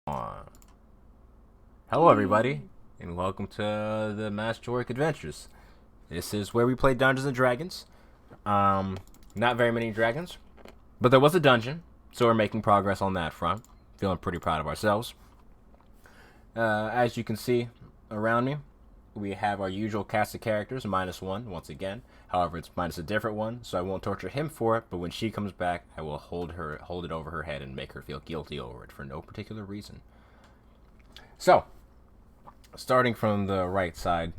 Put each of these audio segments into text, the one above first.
Hello, everybody, and welcome to the Mastoric Adventures. This is where we play Dungeons and Dragons. Not very many dragons, but there was a dungeon, so we're making progress on that front. Feeling pretty proud of ourselves. As you can see around me, we have our usual cast of characters, minus one, once again. However, it's minus a different one, so I won't torture him for it, but when she comes back, I will hold it over her head and make her feel guilty over it for no particular reason. So, starting from the right side,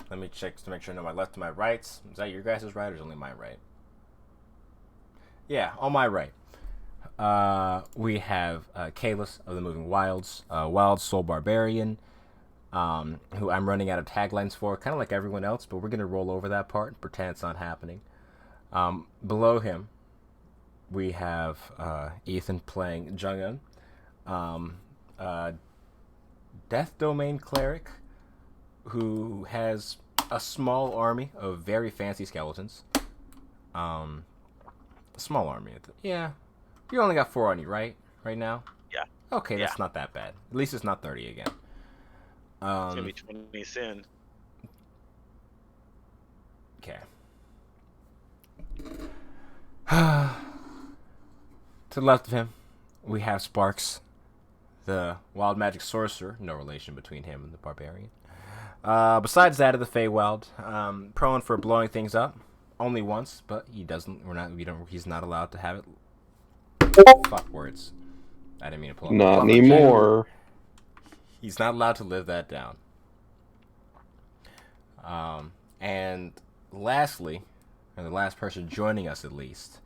let me check to make sure I know my left and my rights. Is that your guys' right or is only my right? Yeah, on my right. We have Kalis of the Moving Wilds, Wild Soul Barbarian, who I'm running out of taglines for, kind of like everyone else, but we're going to roll over that part and pretend it's not happening. Below him, we have Ethan playing Jung-un, Death Domain Cleric, who has a small army of very fancy skeletons. A small army. Yeah. You only got 4 on you, right? Right now? Yeah. Okay, Yeah. that's not that bad. At least it's not 30 again. It's gonna be 20 soon. Okay. To the left of him, we have Sparks, the wild magic sorcerer. No relation between him and the barbarian. Besides that of the Feywild, prone for blowing things up, only once, but he doesn't. He's not allowed to have it. Fuck words. I didn't mean to pull up. Not anymore. He's not allowed to live that down. And lastly, and the last person joining us at least,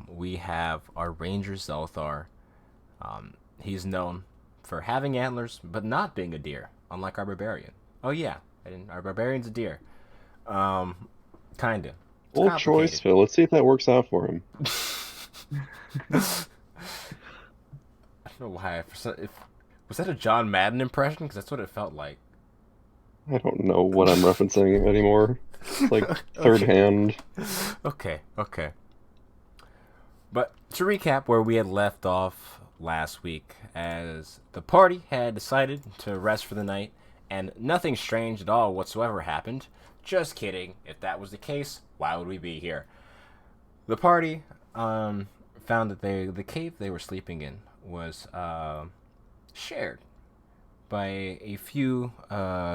we have our Ranger Zelthar. He's known for having antlers, but not being a deer, unlike our barbarian. Oh yeah, our barbarian's a deer. Kinda. Bold choice, Phil. Let's see if that works out for him. I don't know why. Was that a John Madden impression? Because that's what it felt like. I don't know what I'm referencing anymore. It's like third hand. Okay. But to recap where we had left off last week, as the party had decided to rest for the night, and nothing strange at all whatsoever happened. Just kidding. If that was the case, why would we be here? The party found that the cave they were sleeping in was shared by a few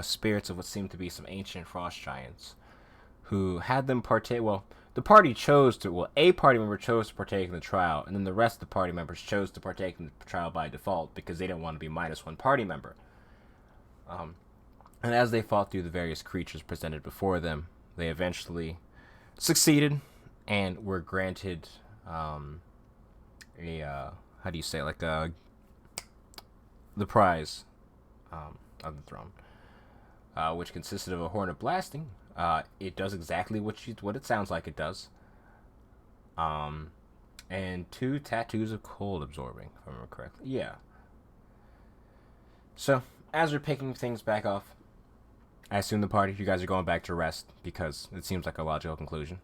spirits of what seemed to be some ancient frost giants, who had them partake. Well, the party chose to. Well, a party member chose to partake in the trial, and then the rest of the party members chose to partake in the trial by default because they didn't want to be minus one party member. And as they fought through the various creatures presented before them, they eventually succeeded and were granted how do you say, like the prize of the throne, which consisted of a horn of blasting. It does exactly what it sounds like it does. And 2 tattoos of cold absorbing, if I remember correctly. Yeah. So, as we're picking things back off, I assume the party, you guys are going back to rest because it seems like a logical conclusion.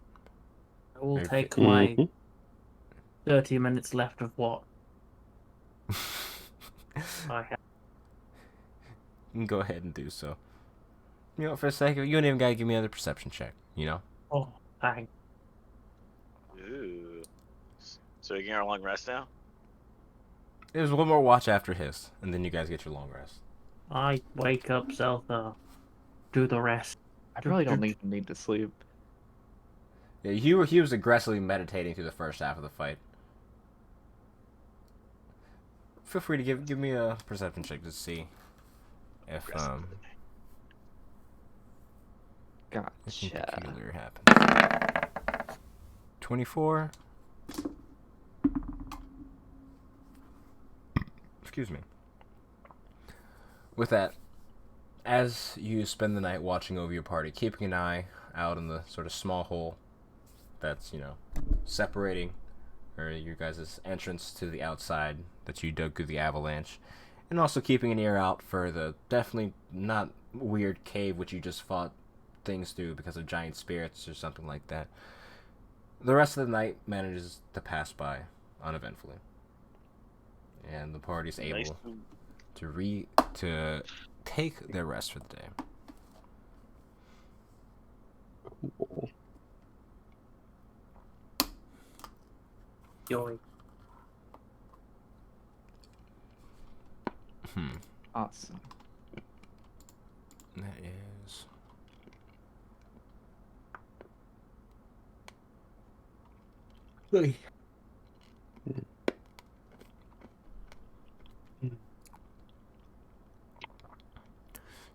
I will take my 30 minutes left of what I have. You can go ahead and do so. You know, for a second, you don't even gotta give me another perception check, you know? Oh, thank. Ooh. So you're getting our long rest now? There's one more watch after his, and then you guys get your long rest. I wake up, Zelda, do the rest. I really don't even need to sleep. Yeah, he was aggressively meditating through the first half of the fight. Feel free to give me a perception check to see if Gotcha. anything peculiar happens. 24. Excuse me. With that, as you spend the night watching over your party, keeping an eye out in the sort of small hole that's, separating or your guys' entrance to the outside that you dug through the avalanche, and also keeping an ear out for the definitely not weird cave which you just fought things through because of giant spirits or something like that. The rest of the night manages to pass by uneventfully. and the party's Nice. able to take their rest for the day. Cool. Yoink. Awesome. That is.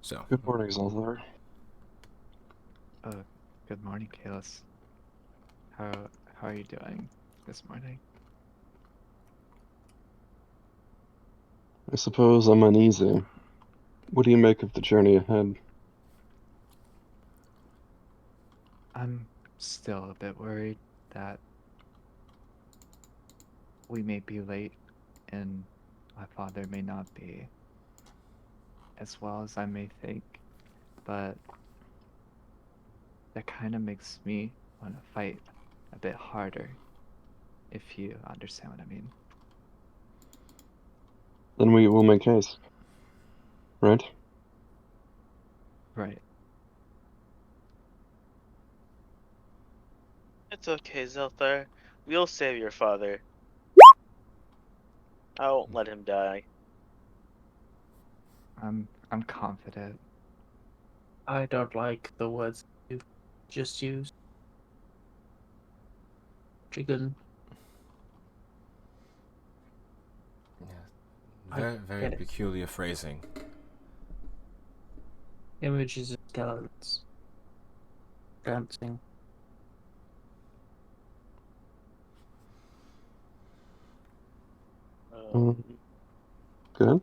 So. Good morning, Zolthar. Good morning, Kalis. How are you doing this morning? I suppose I'm uneasy. What do you make of the journey ahead? I'm still a bit worried that we may be late and my father may not be as well as I may think, but that kind of makes me want to fight a bit harder, if you understand what I mean. Then we will make haste. Right? Right. It's okay, Zelthar. We'll save your father. I won't let him die. I'm confident. I don't like the words you just used. Chicken. Very get it. peculiar phrasing. Images of skeletons dancing. Good.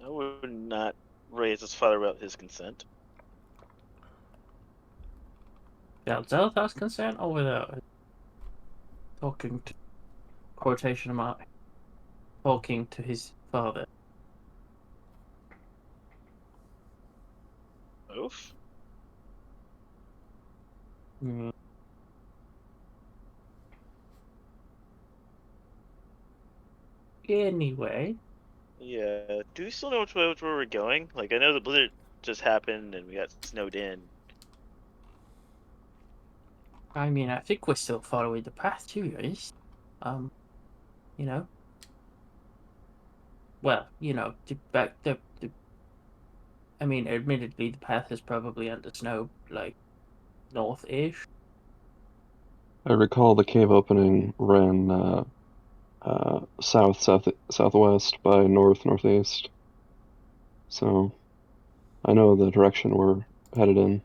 I would not raise his father without his consent. Without Zelthar's consent or without talking to quotation mark talking to his father. Oof. Mm. Anyway, Yeah. Do we still know which way we're going? Like, I know the blizzard just happened and we got snowed in. I mean, I think we're still following the path to yours. You know. Well, I mean, admittedly, the path is probably under snow, like north-ish. I recall the cave opening ran southwest by northeast. So I know the direction we're headed in.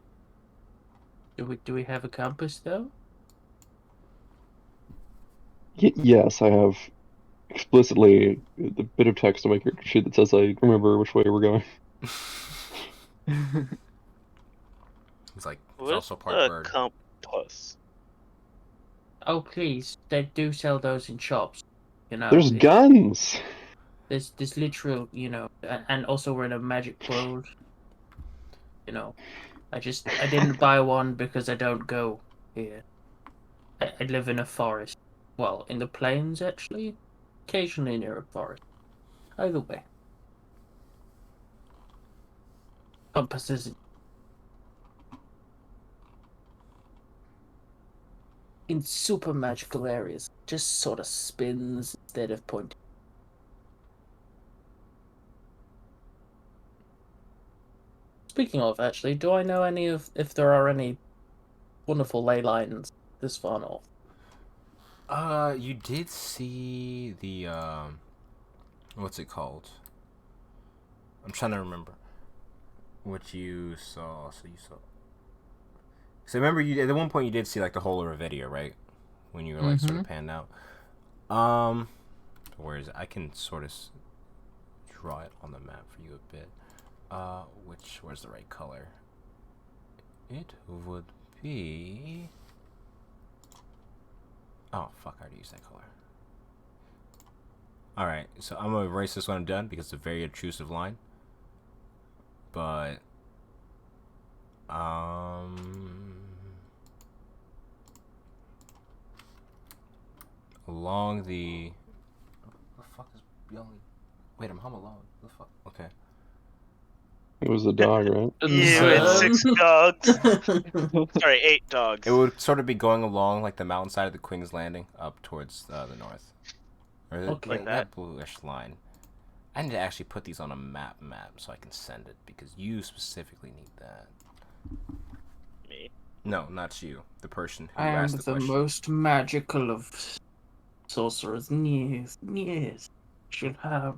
Do we have a compass though? Yes, I have explicitly the bit of text on my character sheet that says I remember which way we're going. He's like, he's What's also part a bird. compass? Oh, please, they do sell those in shops. You know, There's guns! there's literal, and also we're in a magic world. You know, I didn't buy one because I don't go here. I live in a forest. Well, in the plains actually, occasionally near a forest. Either way, compasses in super magical areas just sort of spins instead of pointing. Speaking of, actually, do I know if there are any wonderful ley lines this far north? You did see the what's it called? I'm trying to remember what you saw. So you saw. So remember, you at one point you did see like the whole of Revedia, right? When you were like sort of panned out. Where is it? I can sort of draw it on the map for you a bit. Where's the right color? It would be. Oh fuck! I already used that color. All right, so I'm gonna erase this when I'm done because it's a very obtrusive line. But along the fuck is You only. Wait, I'm home alone. What the fuck? Okay. It was a dog, right? You and 6 dogs. Sorry, 8 dogs. It would sort of be going along like the mountainside of the Queen's Landing up towards the north. Or Okay. Like that? bluish line. I need to actually put these on a map so I can send it because you specifically need that. Me. No, not you. The person who I am asked the the question. most magical of sorcerers. Yes. Should have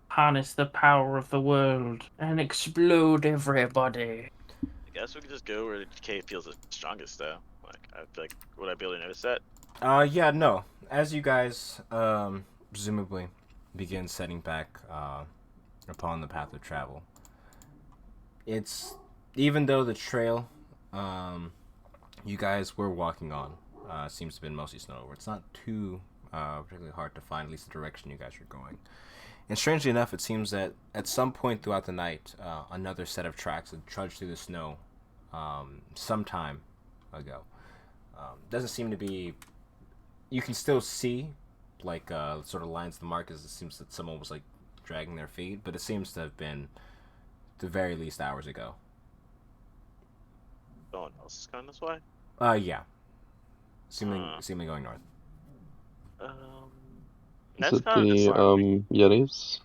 harness the power of the world and explode everybody. I guess we could just go where the cave feels the strongest, though. Like, I feel like, would I be able to notice that? Yeah, no. As you guys, presumably begin setting back, upon the path of travel, it's, even though the trail, you guys were walking on, seems to have been mostly snow over. It's not too, particularly hard to find, at least the direction you guys are going. And strangely enough, it seems that at some point throughout the night, another set of tracks had trudged through the snow, some time ago. Doesn't seem to be. You can still see, like, sort of lines of the mark, as it seems that someone was like dragging their feet, but it seems to have been, the very least, hours ago. No one else is going this way? Yeah. Seemingly going north. Is That's it kind of the disarming. Yetis?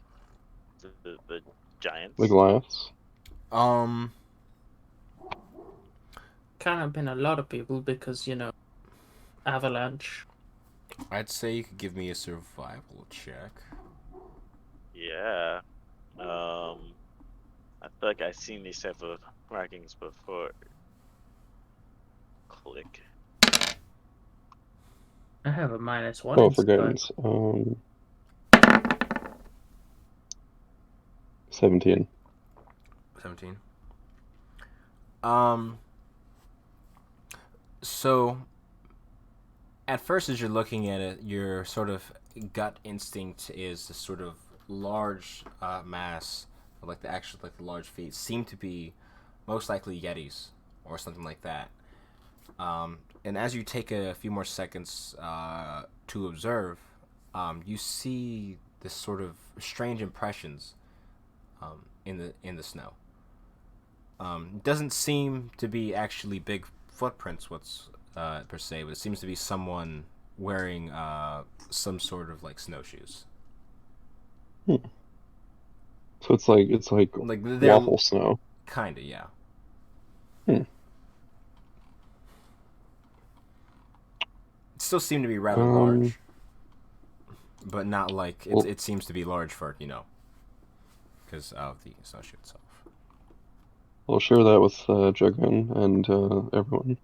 The giants. The Goliaths? Can't have been a lot of people because, avalanche. I'd say you could give me a survival check. Yeah. I feel like I've seen these type of markings before. Click. I have a -1 Oh, in for survival. guidance. 17. 17. So at first, as you're looking at it, your sort of gut instinct is this sort of large mass, like the large feet, seem to be most likely Yetis or something like that. And as you take a few more seconds to observe, you see this sort of strange impressions in the snow. Doesn't seem to be actually big footprints, per se, but it seems to be someone wearing some sort of like snowshoes. So it's like Like they're waffle snow. kinda, yeah. Hmm. It still seem to be rather Um, large, but not like well- it seems to be large for because of the snowshoe itself. I'll share that with Jugman and everyone.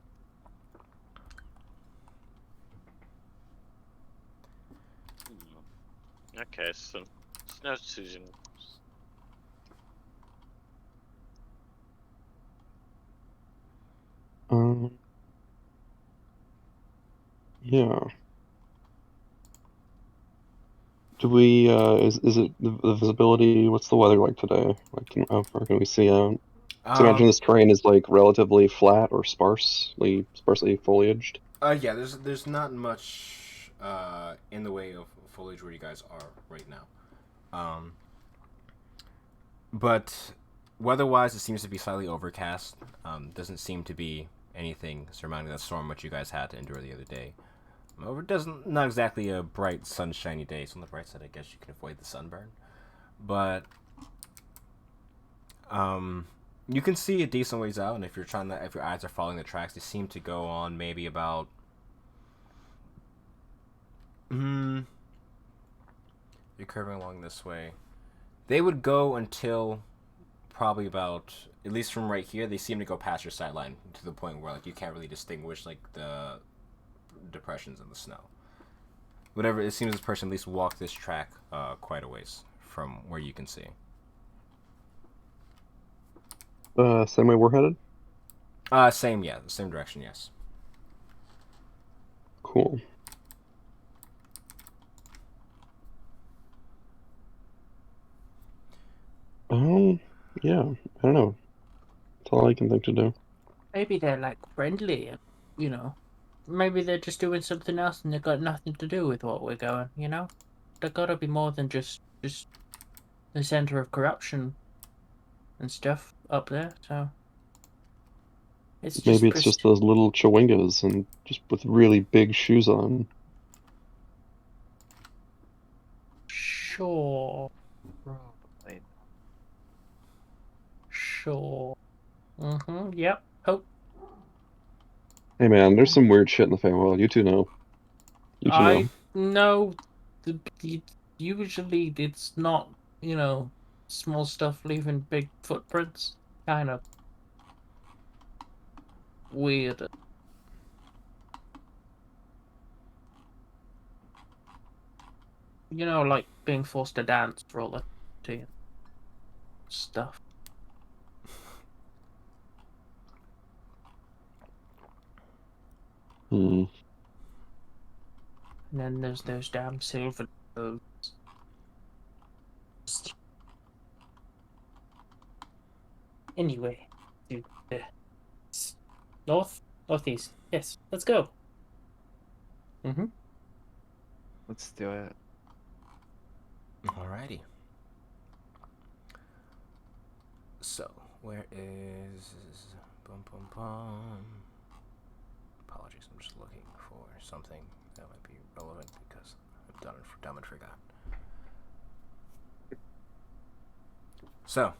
Okay, so snow Susan. Yeah. Do we, is it the visibility? What's the weather like today? Like, how far can we see out? So imagine this terrain is like relatively flat or sparsely foliaged. Yeah. There's not much in the way of foliage where you guys are right now. But weather-wise, it seems to be slightly overcast. Doesn't seem to be anything surrounding that storm which you guys had to endure the other day. However, it doesn't not exactly a bright, sunshiny day. So on the bright side, I guess you can avoid the sunburn. But you can see a decent ways out, and if your eyes are following the tracks, they seem to go on maybe about. You're curving along this way. They would go until probably about, at least from right here, they seem to go past your sideline to the point where like you can't really distinguish like the depressions in the snow. Whatever, it seems this person at least walked this track quite a ways from where you can see. Same way we're headed? Same direction, yes. Cool. Yeah, I don't know. That's all I can think to do. Maybe they're like friendly, Maybe they're just doing something else and they've got nothing to do with what we're going, there gotta be more than just the center of corruption and stuff up there. So it's Maybe it's just those little chewingas and just with really big shoes on. Sure. Probably. Sure. Yep. Oh, Hey man, there's some weird shit in the Feywild. You two know. You two know. I know. Usually it's not, small stuff leaving big footprints. Kind of weird. Like being forced to dance for all the tea and stuff. Hmm. And then there's those damn silver globes. Anyway, dude, northeast. Yes, let's go. Let's do it. Alrighty. So, where is... Bum, bum, bum. Apologies, I'm just looking for something that might be relevant because I've dumb and forgot. So,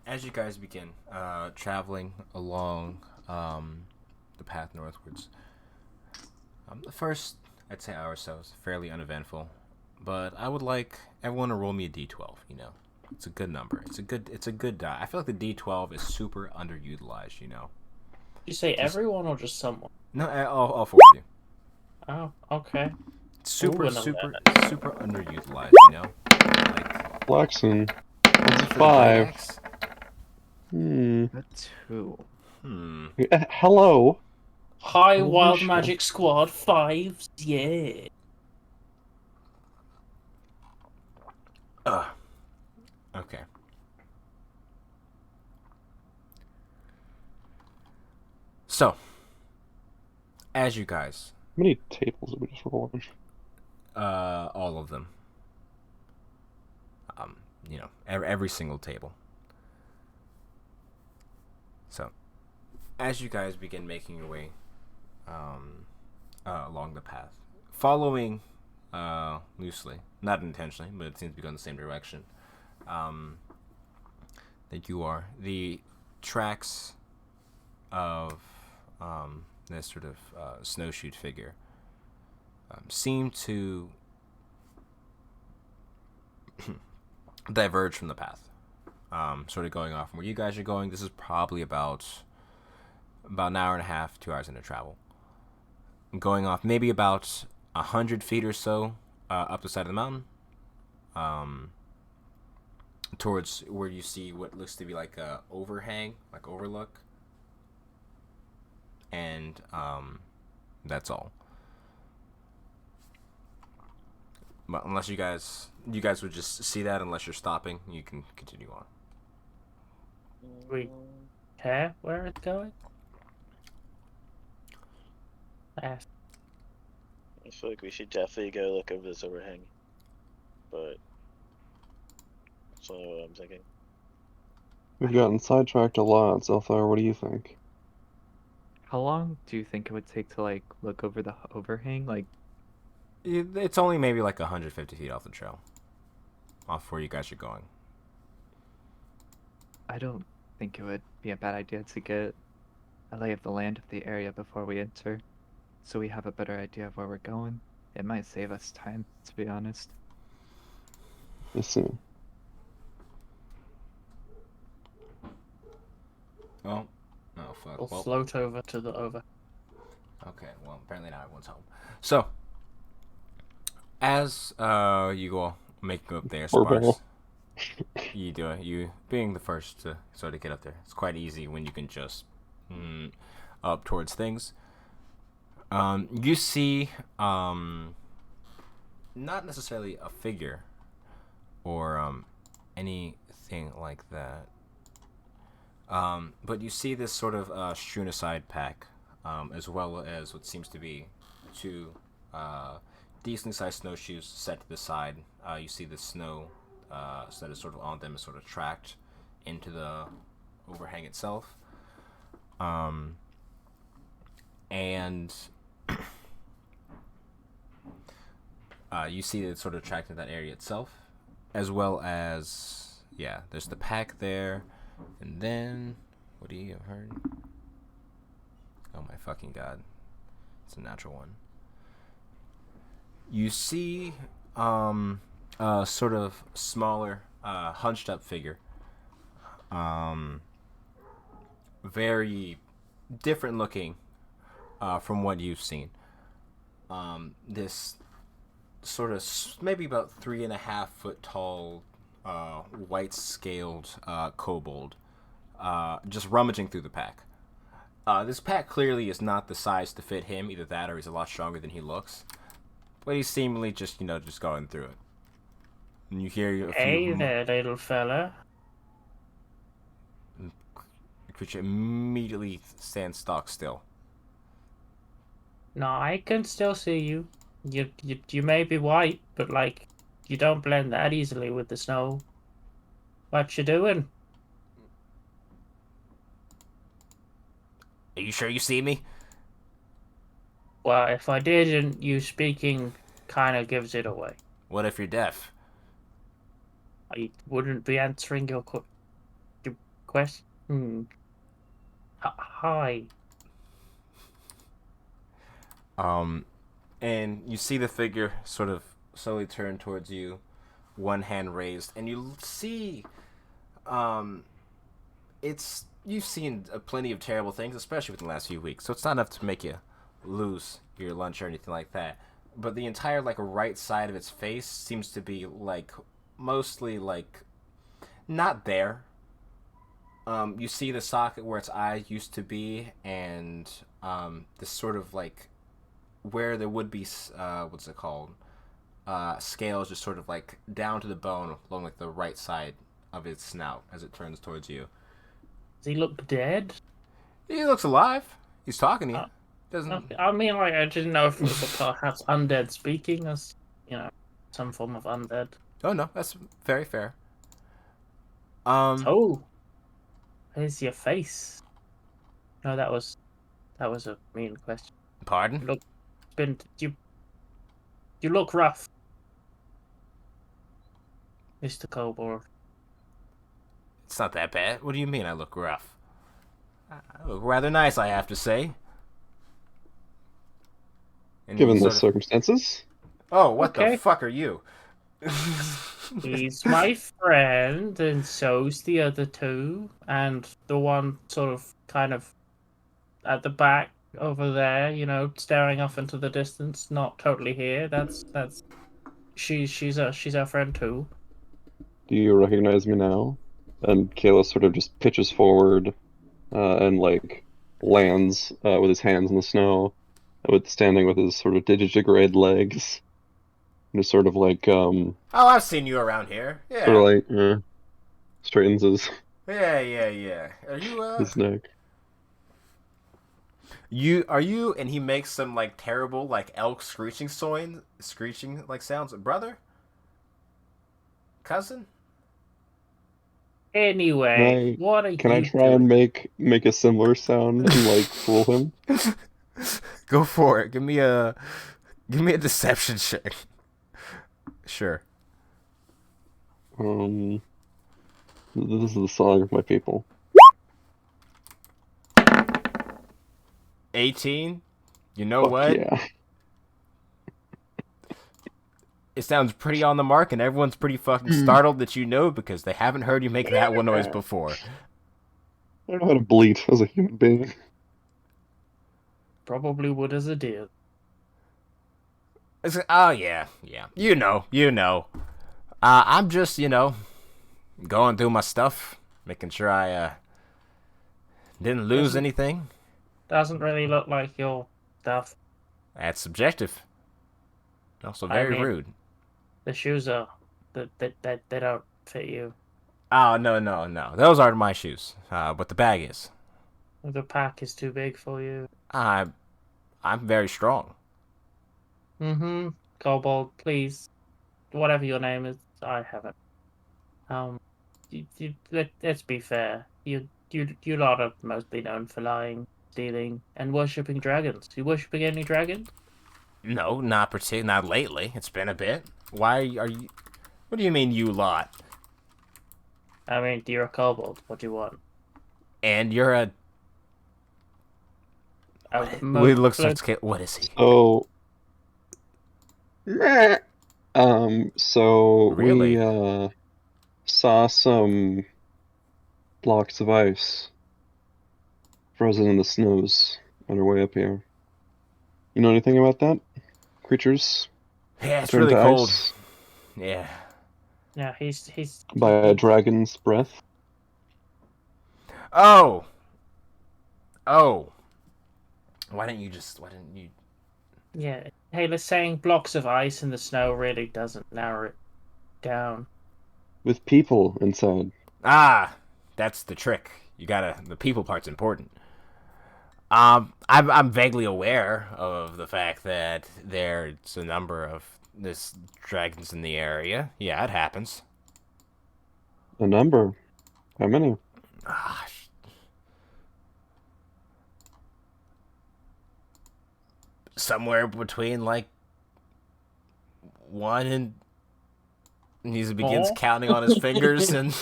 as you guys begin traveling along the path northwards, the first, I'd say, hour or so is fairly uneventful, but I would like everyone to roll me a d12. It's a good number. It's a good die. I feel like the d12 is super underutilized. Did you say everyone or just someone? No, all four of you. Oh, okay. Super Ooh, super underutilized. Like Flaxen. for the great 5. axe. A 2. Hello. Hi, Holy Wild shit. Magic Squad 5s. Yeah. Okay. So, as you guys, How many tables did we just roll on? all of them, every single table. So, as you guys begin making your way along the path, following loosely, not intentionally, but it seems to be going the same direction that you are, the tracks of this sort of snowshoe figure seem to diverge from the path, sort of going off from where you guys are going. This is probably about an hour and a half, 2 hours into travel. Going off maybe about 100 feet or so up the side of the mountain, towards where you see what looks to be like a overhang, like overlook, and that's all. But unless you guys would just see that, unless you're stopping, you can continue on. We care where it's going? I feel like we should definitely go look over this overhang. But that's only what I'm thinking. We've gotten sidetracked a lot, Zelthar. What do you think? How long do you think it would take to like look over the overhang? Like, It's only maybe like 150 feet off the trail, off where you guys are going. I don't think it would be a bad idea to get a lay of the land of the area before we enter, so we have a better idea of where we're going. It might save us time, to be honest. I see. Oh, oh fuck. We'll Well, float over to the over. okay. Well, apparently not everyone's home. So, as you all make up there, Or Sparks, ball. you do it. You being the first to sort of get up there. It's quite easy when you can just up towards things. You see, not necessarily a figure or anything like that. But you see this sort of strewn aside pack, as well as what seems to be two decently sized snowshoes set to the side. You see the snow that is sort of on them is sort of tracked into the overhang itself. And you see it sort of tracked in that area itself, as well as, yeah, there's the pack there. And then, what do you have heard? Oh my fucking god. It's a natural one. You see a sort of smaller, hunched up figure. Very different looking from what you've seen. This sort of maybe about 3.5 foot tall, white scaled kobold, just rummaging through the pack. This pack clearly is not the size to fit him, either that or he's a lot stronger than he looks. But he's seemingly just going through it. And you hear a few... Hey there, little fella. The creature immediately stands stock still. No, I can still see you. You may be white, but like, you don't blend that easily with the snow. What you doing? Are you sure you see me? Well, if I didn't, you speaking kind of gives it away. What if you're deaf? I wouldn't be answering your question. Hi. And you see the figure sort of slowly turn towards you, one hand raised, and you see, you've seen plenty of terrible things, especially within the last few weeks, so it's not enough to make you lose your lunch or anything like that. But the entire, like, right side of its face seems to be, like, mostly, like, not there. You see the socket where its eye used to be, and this sort of, like, where there would be, what's it called? Scales just sort of, like, down to the bone along, like, the right side of its snout as it turns towards you. Does he look dead? He looks alive. He's talking to you. Doesn't... I mean, like, I didn't know if it was perhaps undead speaking, as, some form of undead. Oh, no, that's very fair. Oh, there's your face. No, that was a mean question. Pardon? You look rough, Mr. Kobold. It's not that bad. What do you mean I look rough? I look rather nice, I have to say. And Given the circumstances. Oh, what the fuck are you? He's my friend, and so's the other two, and the one sort of kind of at the back over there, staring off into the distance, not totally here. She's our friend too. Do you recognize me now? And Kayla sort of just pitches forward, and like lands with his hands in the snow, standing with his sort of digitigrade legs. And just sort of like Oh, I've seen you around here. Yeah. Sort of like straightens his Yeah. Are you his neck. Are you and he makes some like terrible like elk screeching like sounds. Brother? Cousin? Anyway, what are you Can I try and make a similar sound and like fool him? Go for it. Give me a deception check. Sure. This is the song of my people. 18? You know Fuck what? Yeah. It sounds pretty on the mark, and everyone's pretty fucking startled that you know because they haven't heard you make that one noise before. I don't know how to bleat as a human being. Probably would as a deer. It's like, oh, yeah. You know. I'm just, going through my stuff, making sure I didn't lose anything. Doesn't really look like your stuff. That's subjective. Also very rude. The shoes are... They don't fit you. Oh, no. Those aren't my shoes. But the bag is. The pack is too big for you. I'm very strong. Mm-hmm. Kobold, please, whatever your name is, I haven't. Let's be fair. You lot are mostly known for lying, stealing, and worshipping dragons. You worshipping any dragons? No, not lately. It's been a bit. Why are you? What do you mean, you lot? I mean, you're a kobold. What do you want? And you're a. Most Looks like what is he? So, meh. So Really? we saw some blocks of ice frozen in the snows on our way up here. You know anything about that? Creatures Yeah, it's turned really to cold. ice Yeah. Yeah, he's by a dragon's breath? Oh. Oh. Why didn't you? Yeah. Hey, let's saying blocks of ice in the snow really doesn't narrow it down. With people inside. Ah, that's the trick. The people part's important. I'm vaguely aware of the fact that there's a number of this dragons in the area. Yeah, it happens. A number. How many? Ah, somewhere between like one and he begins counting on his fingers and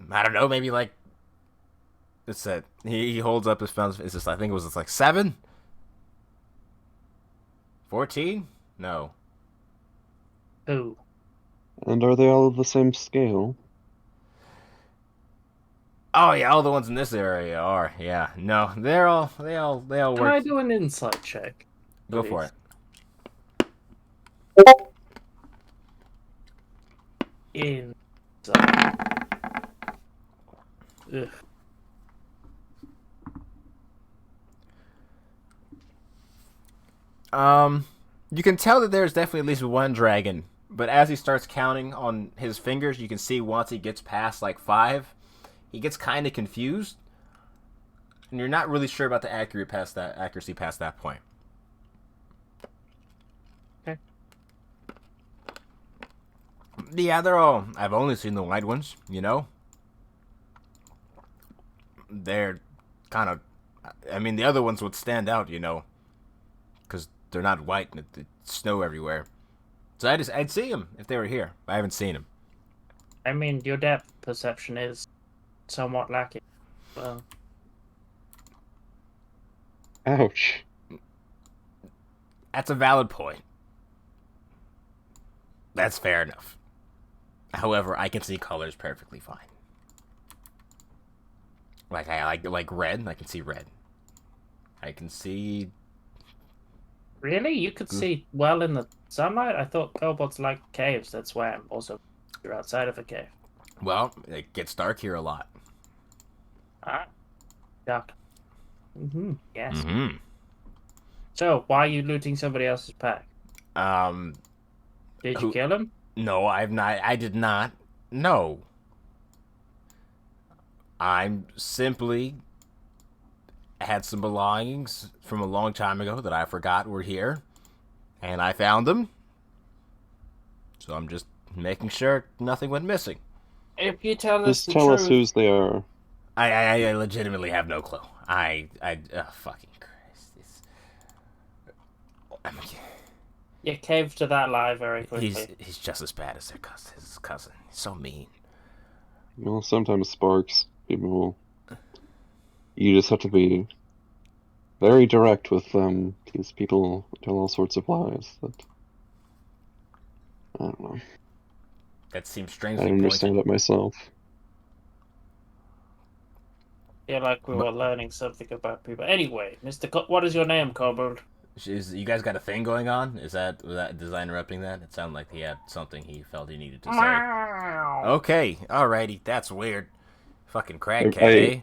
I don't know, maybe like it's that he holds up his phone. Is this? I think it was like 7, 14? No. Who? And are they all of the same scale? Oh yeah, all the ones in this area are. Yeah, no, they all Can I work. do an insight check? Go for it. Insight. Ugh. You can tell that there's definitely at least one dragon, but as he starts counting on his fingers, you can see once he gets past like 5, he gets kind of confused, and you're not really sure about the accuracy past that point. Okay. Yeah, they're all. I've only seen the white ones. You know, they're kind of. I mean, the other ones would stand out. You know, because they're not white and it's snow everywhere. So I'd see them if they were here. I haven't seen them. I mean, your depth perception is somewhat lacking. Well, Ouch. That's a valid point. That's fair enough. However, I can see colors perfectly fine. Like I like red. I can see red. I can see. really? You could see well in the sunlight? I thought kobolds like caves. That's why I'm also you're outside of a cave. Well, it gets dark here a lot. Ah, dark. Yes. Mm-hmm. So, why are you looting somebody else's pack? Did you kill him? No, I've not. I did not. No. I'm simply had some belongings from a long time ago that I forgot were here, and I found them. So I'm just making sure nothing went missing. If you tell us Just the tell truth, us whose they are. I legitimately have no clue. Fucking Christ. you caved to that lie very quickly. He's just as bad as his cousin. He's so mean. Well, sometimes sparks. People. You just have to be very direct with them. Because people tell all sorts of lies that. I don't know. That seems I strangely don't understand pointed. it myself. Feel like we were learning something about people. Anyway, what is your name, Kobold? You guys got a thing going on? Was that design interrupting that? It sounded like he had something he felt he needed to say. Okay, alrighty, that's weird. Fucking crackhead, eh?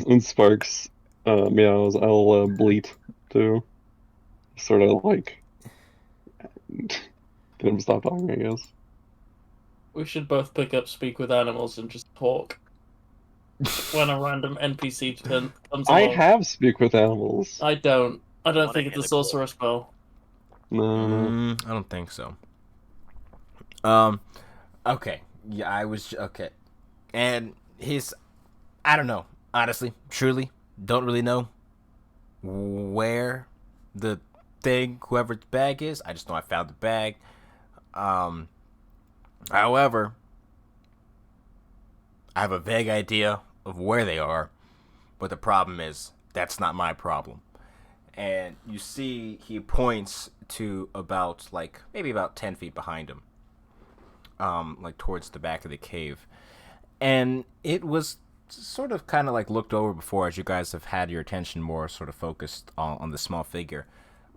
When Sparks meows, I'll bleat too. Sort of like get him to stop talking, I guess. We should both pick up Speak with Animals and just talk. When a random NPC comes along. I have speak with animals. I don't. I don't wanna think it's a hit a goal. sorcerer spell. No. I don't think so. Okay. Yeah, I was okay. And I don't know. Honestly, truly, don't really know where the whoever's bag is. I just know I found the bag. Um, However, I have a vague idea of where they are, but the problem is that's not my problem. And you see, he points to about maybe about 10 feet behind him, like towards the back of the cave, and it was sort of kind of looked over before as you guys have had your attention more sort of focused on the small figure,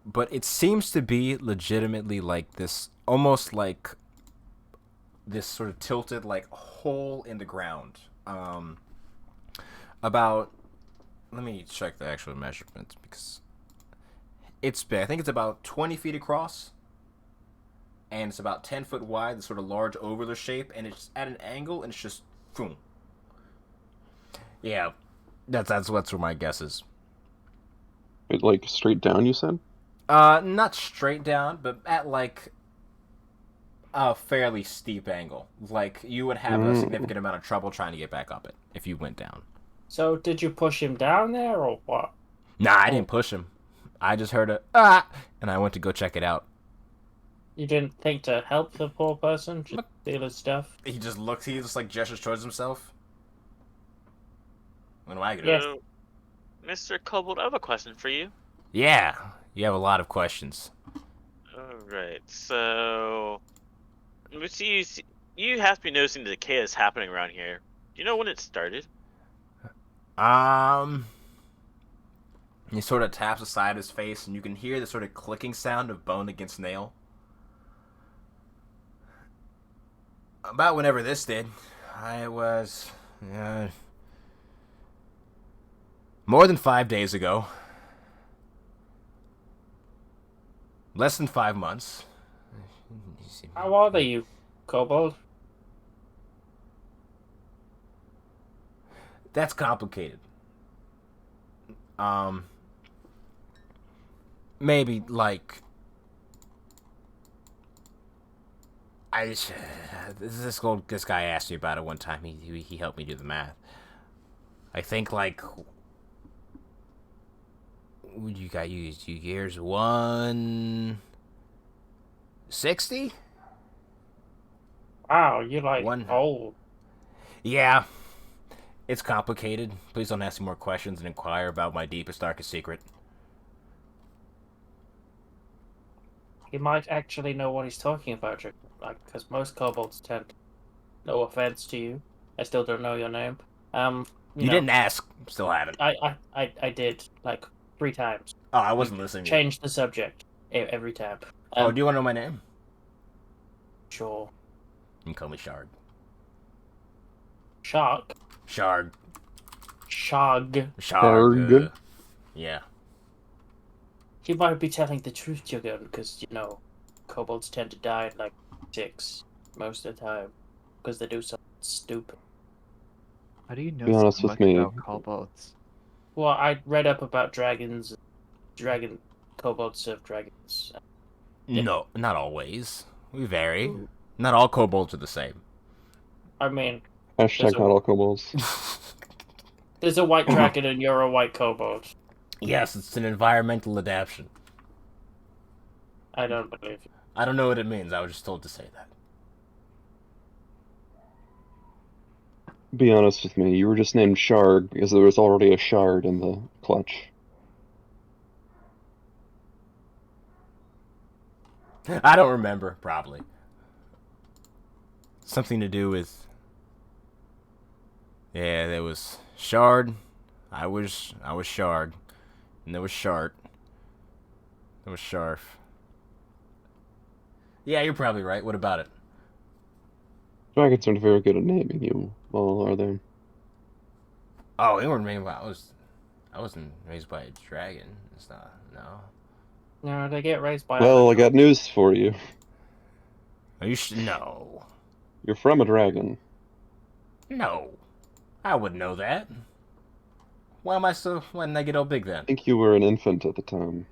but it seems to be legitimately like this, almost like this sort of tilted hole in the ground, about, let me check the actual measurements because it's big. I think it's about 20 feet across and it's about 10 foot wide, the sort of large ovular shape, and it's at an angle and it's just boom. Yeah, that's what's my guess is. It, like straight down, you said? Not straight down, but at a fairly steep angle. Like you would have a significant amount of trouble trying to get back up it if you went down. So did you push him down there or what? Nah, I didn't push him. I just heard and I went to go check it out. You didn't think to help the poor person? Just steal his stuff? He just looks. He just gestures towards himself. What am I gonna? Yes. So, Mr. Kobold, I have a question for you. Yeah, you have a lot of questions. Alright, so we see you have to be noticing the decay that's happening around here. Do you know when it started? He sort of taps the side of his face, and you can hear the sort of clicking sound of bone against nail. About whenever this did, I was more than 5 days ago. Less than 5 months. How old are you, Kobold? That's complicated. Maybe this guy asked me about it one time. He helped me do the math. I think would you got used 2 years 160? Wow, you're old. Yeah, it's complicated. Please don't ask me more questions and inquire about my deepest, darkest secret. He might actually know what he's talking about, because most kobolds tend to. No offense to you, I still don't know your name. You didn't ask. Still haven't. I did 3 times. Oh, I wasn't listening. Change the subject every time. Do you want to know my name? Sure. You can call me Shard. Shark. Shard. Shog. Sharg. Yeah. He might be telling the truth, Jugun, because kobolds tend to die at 6 most of the time because they do something stupid. How do you know Be honest so with much me. about kobolds? Well, I read up about dragons. Kobolds serve dragons. No, not always. We vary. Ooh. Not all kobolds are the same. I mean, Hashtag not all kobolds. there's a white dragon and you're a white kobold. Yes, it's an environmental adaptation. I don't believe you. I don't know what it means. I was just told to say that. Be honest with me, you were just named Shard because there was already a shard in the clutch. I don't remember, probably. Something to do with... Yeah, there was Shard. I was Shard. And there was Shart. There was Sharf. Yeah, you're probably right. What about it? Dragons aren't very good at naming you all, are they? Oh, they weren't made by... I wasn't raised by a dragon. It's not... No. No, they get raised by. Well, I got news for you. Are you No. You're from a dragon. No. I wouldn't know that. Why didn't I get all big then? I think you were an infant at the time.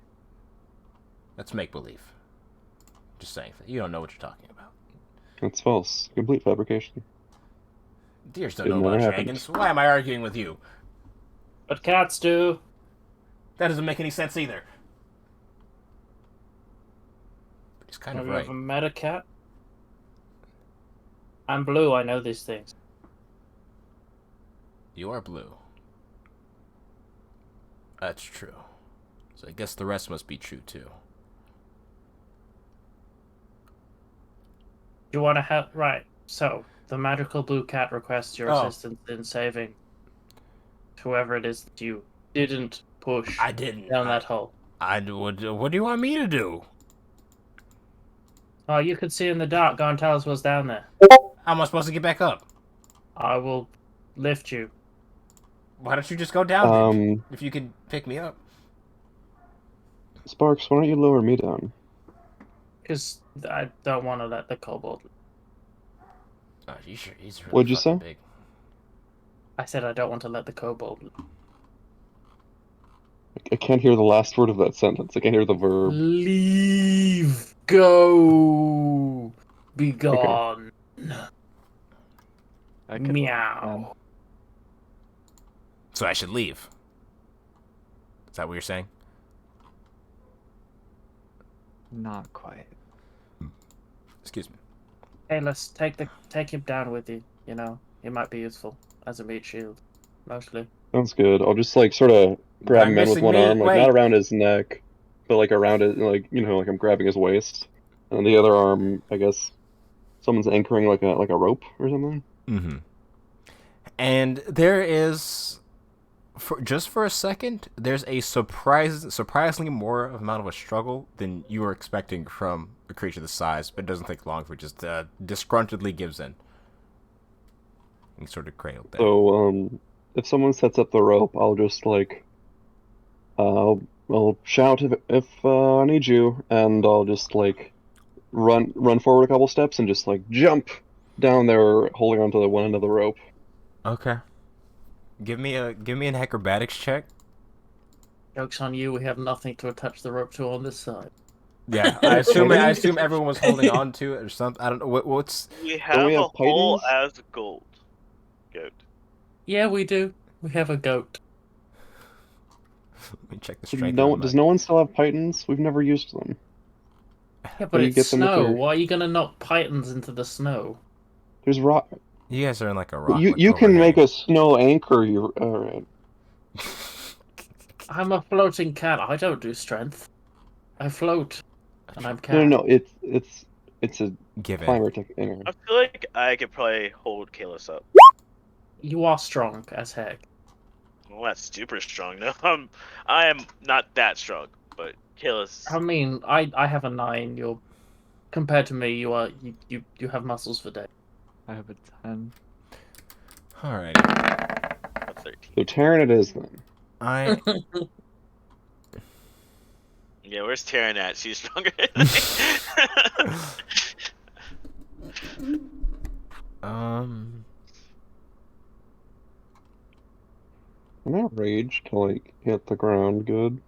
That's make believe. Just saying, you don't know what you're talking about. That's false. Complete fabrication. Deers don't It know never about happened. dragons. Why am I arguing with you? But cats do. That doesn't make any sense either. But he's kind Have of you right. ever met a cat? I'm blue, I know these things. You are blue. That's true. So I guess the rest must be true too. You want to help? Right. So, the magical blue cat requests your Oh. assistance in saving whoever it is that you didn't push I didn't. down that hole. What do you want me to do? Oh, you could see in the dark. Go and tell us what's down there. How am I supposed to get back up? I will lift you. Why don't you just go down then? If you could pick me up. Sparks, why don't you lower me down? Because I don't want to let the kobold. Oh, he's really What'd you fucking say? big. I said I don't want to let the kobold. I can't hear the last word of that sentence. I can't hear the verb. Leave. Go. Be gone. I could Meow. So I should leave. Is that what you're saying? not quite. Excuse me. Hey, let's take him down with you. You know, he might be useful as a meat shield, mostly. Sounds good. I'll just like sort of grab I'm him in with missing one me. arm, like Wait. not around his neck, but like around it, like like I'm grabbing his waist, and the other arm, I guess, someone's anchoring like a rope or something. Mm-hmm. And there is, just for a second, there's a surprisingly more amount of a struggle than you were expecting from a creature this size, but it doesn't take long for it just disgruntledly gives in. And sort of cradled there. So, if someone sets up the rope, I'll just like, I'll shout if I need you, and I'll just like run forward a couple steps and just like jump down there, holding onto the one end of the rope. Okay. Give me an acrobatics check. Joke's on you. We have nothing to attach the rope to on this side. Yeah, I assume everyone was holding on to it or something. I don't know what's. We have we a have hole pythons? as gold. Goat. Yeah, we do. We have a goat. Let me check the strength. of Does no one still have pythons? We've never used them. Yeah, How but do you it's get them if snow. they're- Why are you gonna knock pythons into the snow? There's rock. You guys are in like a rock. You can make a snow anchor. You alright? I'm a floating cat. I don't do strength. I float, and I'm cat. No. It's a Given. climber technique. I feel like I could probably hold Kalis up. You are strong as heck. Well, that's super strong. No, I am not that strong, but Kalis. I mean, I have a 9. You're compared to me. You are you have muscles for days. I have a 10. All right. A 13. So Terran it is then. I Yeah, where's Taryn at? She's stronger than me. I'm not rage to like hit the ground good.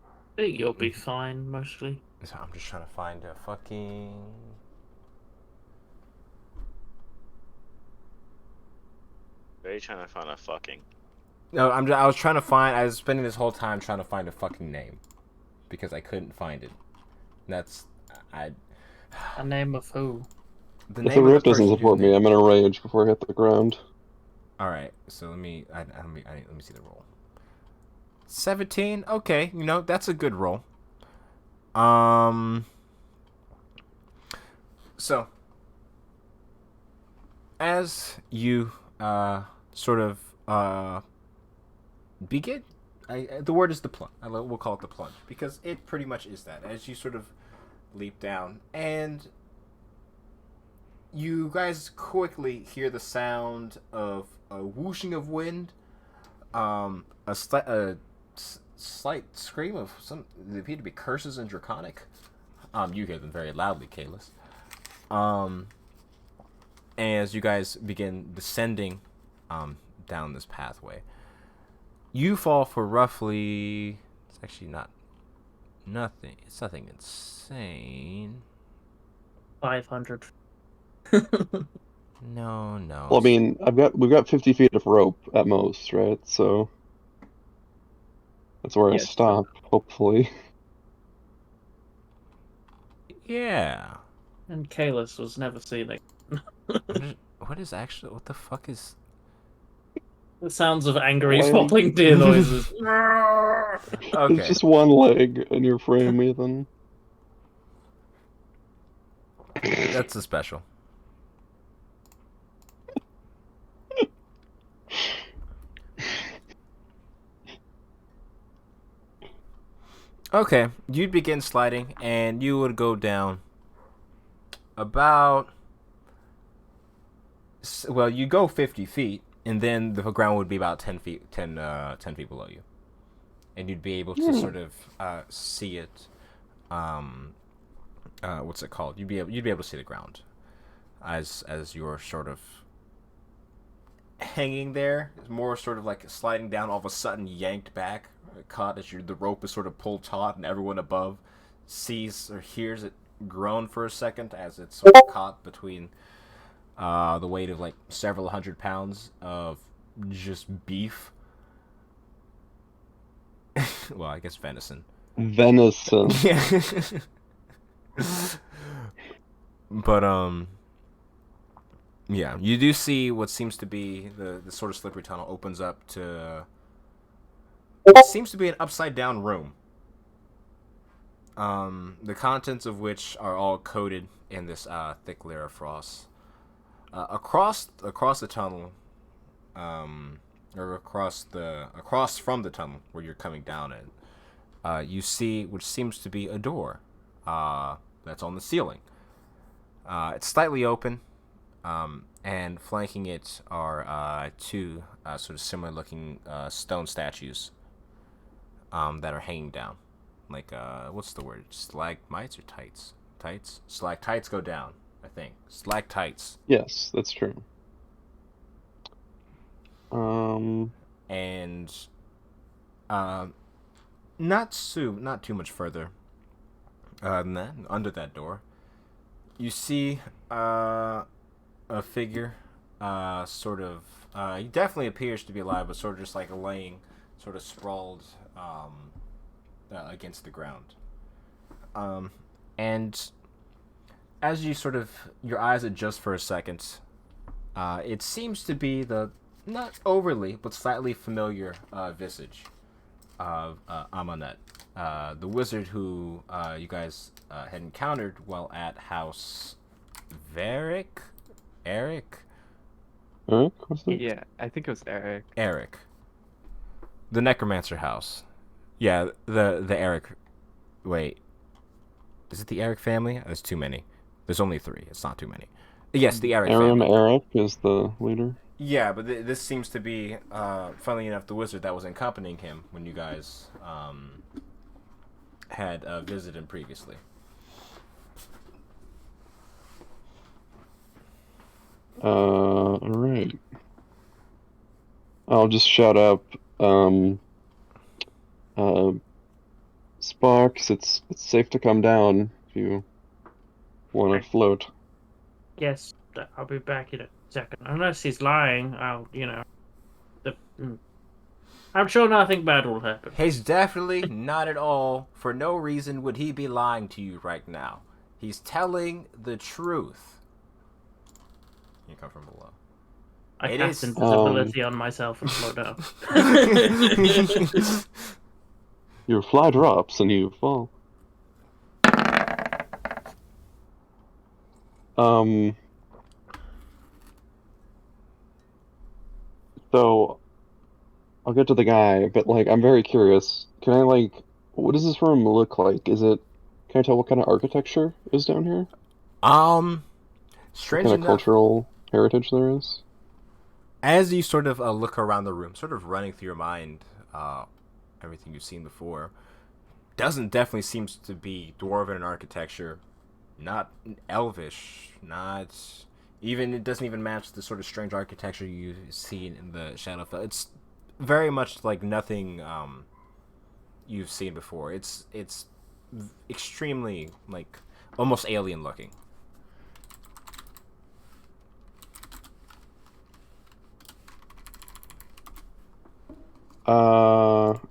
I think you'll be fine mostly. So I'm just trying to find a fucking. Very trying to find a fucking. No, I was trying to find. I was spending this whole time trying to find a fucking name, because I couldn't find it. That's A name of who? the If name the of the rift doesn't person whose support me, name- I'm gonna rage before I hit the ground. All right, so let me see the roll. 17. Okay, that's a good roll. So as you sort of begin, the word is the plunge. We'll call it the plunge because it pretty much is that. As you sort of leap down, and you guys quickly hear the sound of a whooshing of wind, a slight scream of some. They appear to be curses in Draconic. You hear them very loudly, Kalis. As you guys begin descending down this pathway, You fall for roughly. It's actually not nothing. It's nothing insane. 500. No, no. Well, I mean, we've got 50 feet of rope at most, right? So that's where I Yes, stop, hopefully. Yeah. And Kalis was never seen it. What is actually? What the fuck is? The sounds of angry Leg. falling deer noises. Okay. It's just one leg in your frame, Ethan. That's a special. Okay, you'd begin sliding, and you would go down about. Well, you go 50 feet, and then the ground would be about 10 feet, 10 feet below you, and you'd be able to sort of see it. What's it called? You'd be able to see the ground, as you're sort of hanging there. It's more sort of like sliding down, all of a sudden yanked back, caught as the rope is sort of pulled taut, and everyone above sees or hears it groan for a second as it's sort of caught between the weight of like several 100 pounds of just beef. Well, I guess venison. Venison. Yeah. But yeah, you do see what seems to be the sort of slippery tunnel opens up to what seems to be an upside down room. The contents of which are all coated in this thick layer of frost. Across the tunnel, or across from the tunnel where you're coming down in, you see which seems to be a door that's on the ceiling. It's slightly open, and flanking it are two sort of similar-looking stone statues that are hanging down. Like, what's the word? Stalagmites or tights? Tights? Stalactites go down, I think. Stalactites. Yes, that's true. And not too much further than that, under that door, you see a figure, sort of. He definitely appears to be alive, but sort of just like laying, sort of sprawled against the ground. And as you sort of your eyes adjust for a second, it seems to be the not overly but slightly familiar visage of Amanet, the wizard who you guys had encountered while at House Eric? Eric, what's that? Yeah, I think it was Eric. Eric. The Necromancer house. Yeah, the Eric. Wait. Is it the Eric family? There's too many. There's only 3. It's not too many. Yes, the Eric Aaron family. Eric is the leader. Yeah, but this seems to be, funnily enough, the wizard that was accompanying him when you guys had visited him previously. Alright. I'll just shout up, Sparks, it's safe to come down if you want to float. Yes, I'll be back in a second. Unless he's lying, I'm sure nothing bad will happen. He's definitely not at all. For no reason would he be lying to you right now. He's telling the truth. You come from below. I It cast is- invisibility on myself and slow down. Your fly drops and you fall. So I'll get to the guy, but like I'm very curious. Can I what does this room look like? Can I tell what kind of architecture is down here? What Strange kind of enough, cultural heritage there is? as you sort of look around the room, sort of running through your mind everything you've seen before, definitely seems to be dwarven in architecture, not elvish, not even, it doesn't even match the sort of strange architecture you see in the Shadowfell. very much like nothing you've seen before. It's extremely like almost alien looking.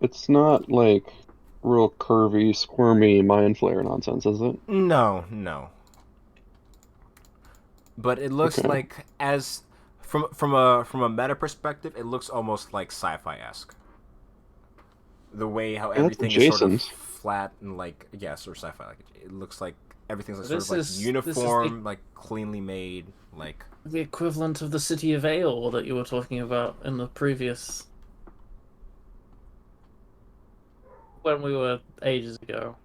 It's not like real curvy, squirmy mind flare nonsense, is it? No, no. But it looks Okay. like as from a meta perspective, it looks almost like sci-fi esque. The way how Yeah, that's everything is sort of adjacent. flat and like yes, or sci-fi. Like it looks like everything's like sort of This like is uniform, like cleanly made. Like the equivalent of the city of Ale that you were talking about in the previous when we were ages ago.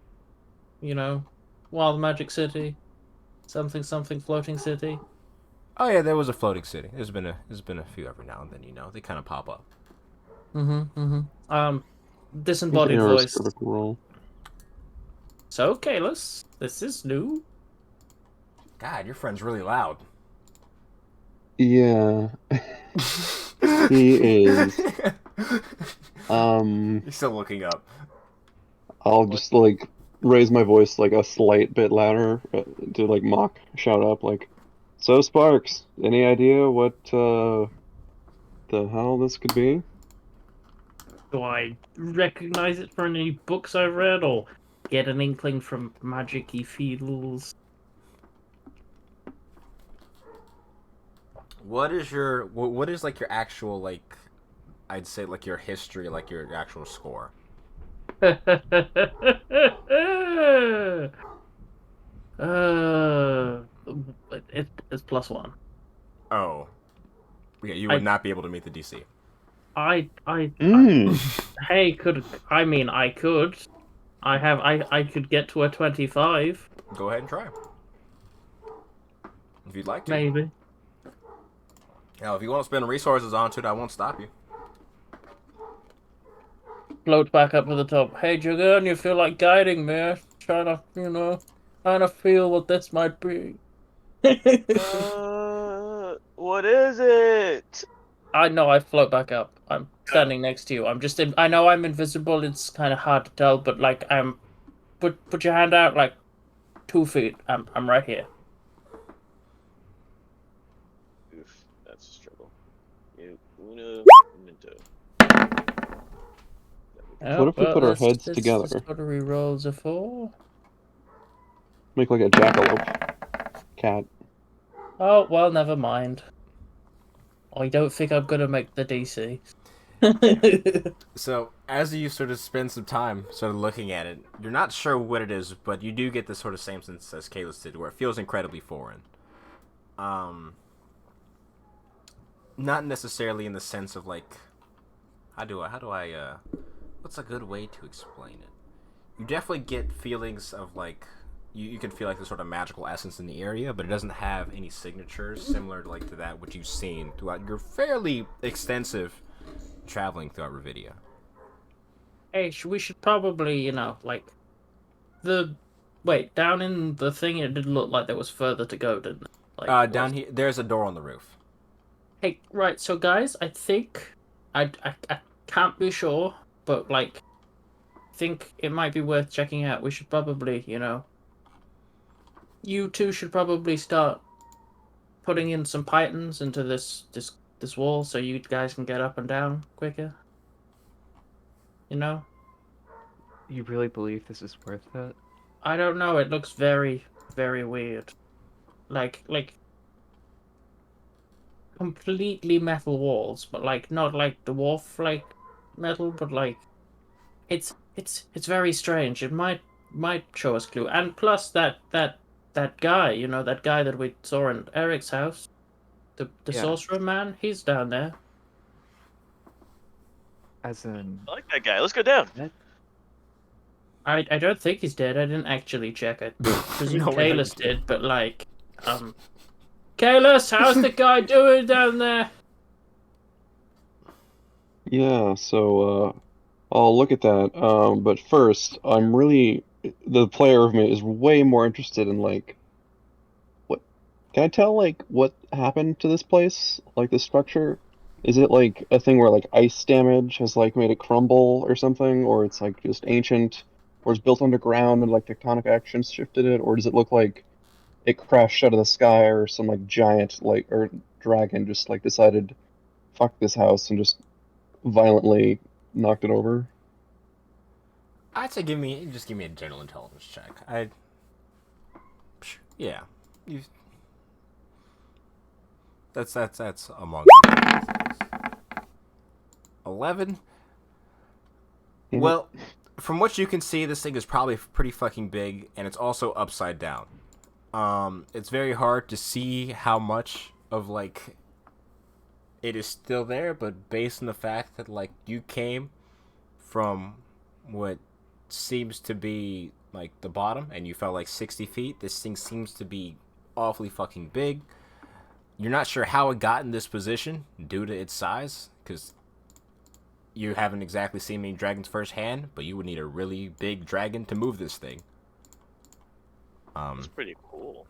You know, Wild Magic City, something something floating city. oh yeah, there was a floating city. There's been a few every now and then. They kind of pop up. These Disembodied arrows voice. critical roll. So, Kalis, this is new. God, your friend's really loud. Yeah. He is. He's still looking up. I'll just like raise my voice like a slight bit louder to like mock, shout up like, "So Sparks, any idea what the hell this could be?" Do I recognize it from any books I've read, or get an inkling from magic-y feels? What is your what is like your actual like I'd say like your history, like your actual score. uh, it's +1. Oh, yeah, you would I, not be able to meet the DC. Mm. hey, I could. I could get to a 25, Go ahead and try if you'd like to. maybe. Now, if you want to spend resources onto it, I won't stop you. Float back up to the top. Hey, Jugan, you feel like guiding me? Trying to, trying to feel what this might be. What is it? I know I float back up. I'm standing next to you. I know I'm invisible. It's kind of hard to tell, but like put your hand out like 2 feet. I'm right here. Oof, that's a struggle. Uno momento. What Oh, if we well, put our let's heads just together? got to re-rolls a 4. Make like a jackalope cat. Oh, well, never mind. I don't think I'm gonna make the DC. So, as you sort of spend some time sort of looking at it, you're not sure what it is, but you do get this sort of same sense as Kalis did, where it feels incredibly foreign. Not necessarily in the sense of like, what's a good way to explain it? You definitely get feelings of like, you can feel like the sort of magical essence in the area, but it doesn't have any signatures similar to like to that which you've seen throughout your fairly extensive traveling throughout Revedia. Hey, we should probably, like the wait down in the thing. It did look like there was further to go, didn't it? Like, Down here, there's a door on the roof. hey, right. So, guys, I think I can't be sure, but like, think it might be worth checking out. We should probably, you two should probably start putting in some pythons into this wall so you guys can get up and down quicker. You know? You really believe this is worth it? I don't know. It looks very, very weird. Like completely metal walls, but like not like the dwarf like metal, but like it's very strange. It might show us clue. And plus that guy, that guy that we saw in Eric's house, the Yeah. sorcerer man, he's down there. As in, I like that guy. Let's go down. that I don't think he's dead. I didn't actually check. I presume No, I know Kalis you did. did, but like, Kalis, how's the guy doing down there? Yeah, so I'll look at that. But first, the player of me is way more interested in like what can I tell like what happened to this place? Like the structure? Is it like a thing where like ice damage has like made it crumble or something, or it's like just ancient, or it's built underground and like tectonic actions shifted it, or does it look like it crashed out of the sky or some like giant like or dragon just like decided fuck this house and just violently knocked it over? I'd say just give me a general intelligence check. Yeah, you. That's among you. 11. Mhm. Well, from what you can see, this thing is probably pretty fucking big, and it's also upside down. It's very hard to see how much of like it is still there, but based on the fact that like you came from what seems to be like the bottom and you fell like 60 feet, this thing seems to be awfully fucking big. You're not sure how it got in this position due to its size, because you haven't exactly seen many dragons firsthand, but you would need a really big dragon to move this thing. It's pretty cool.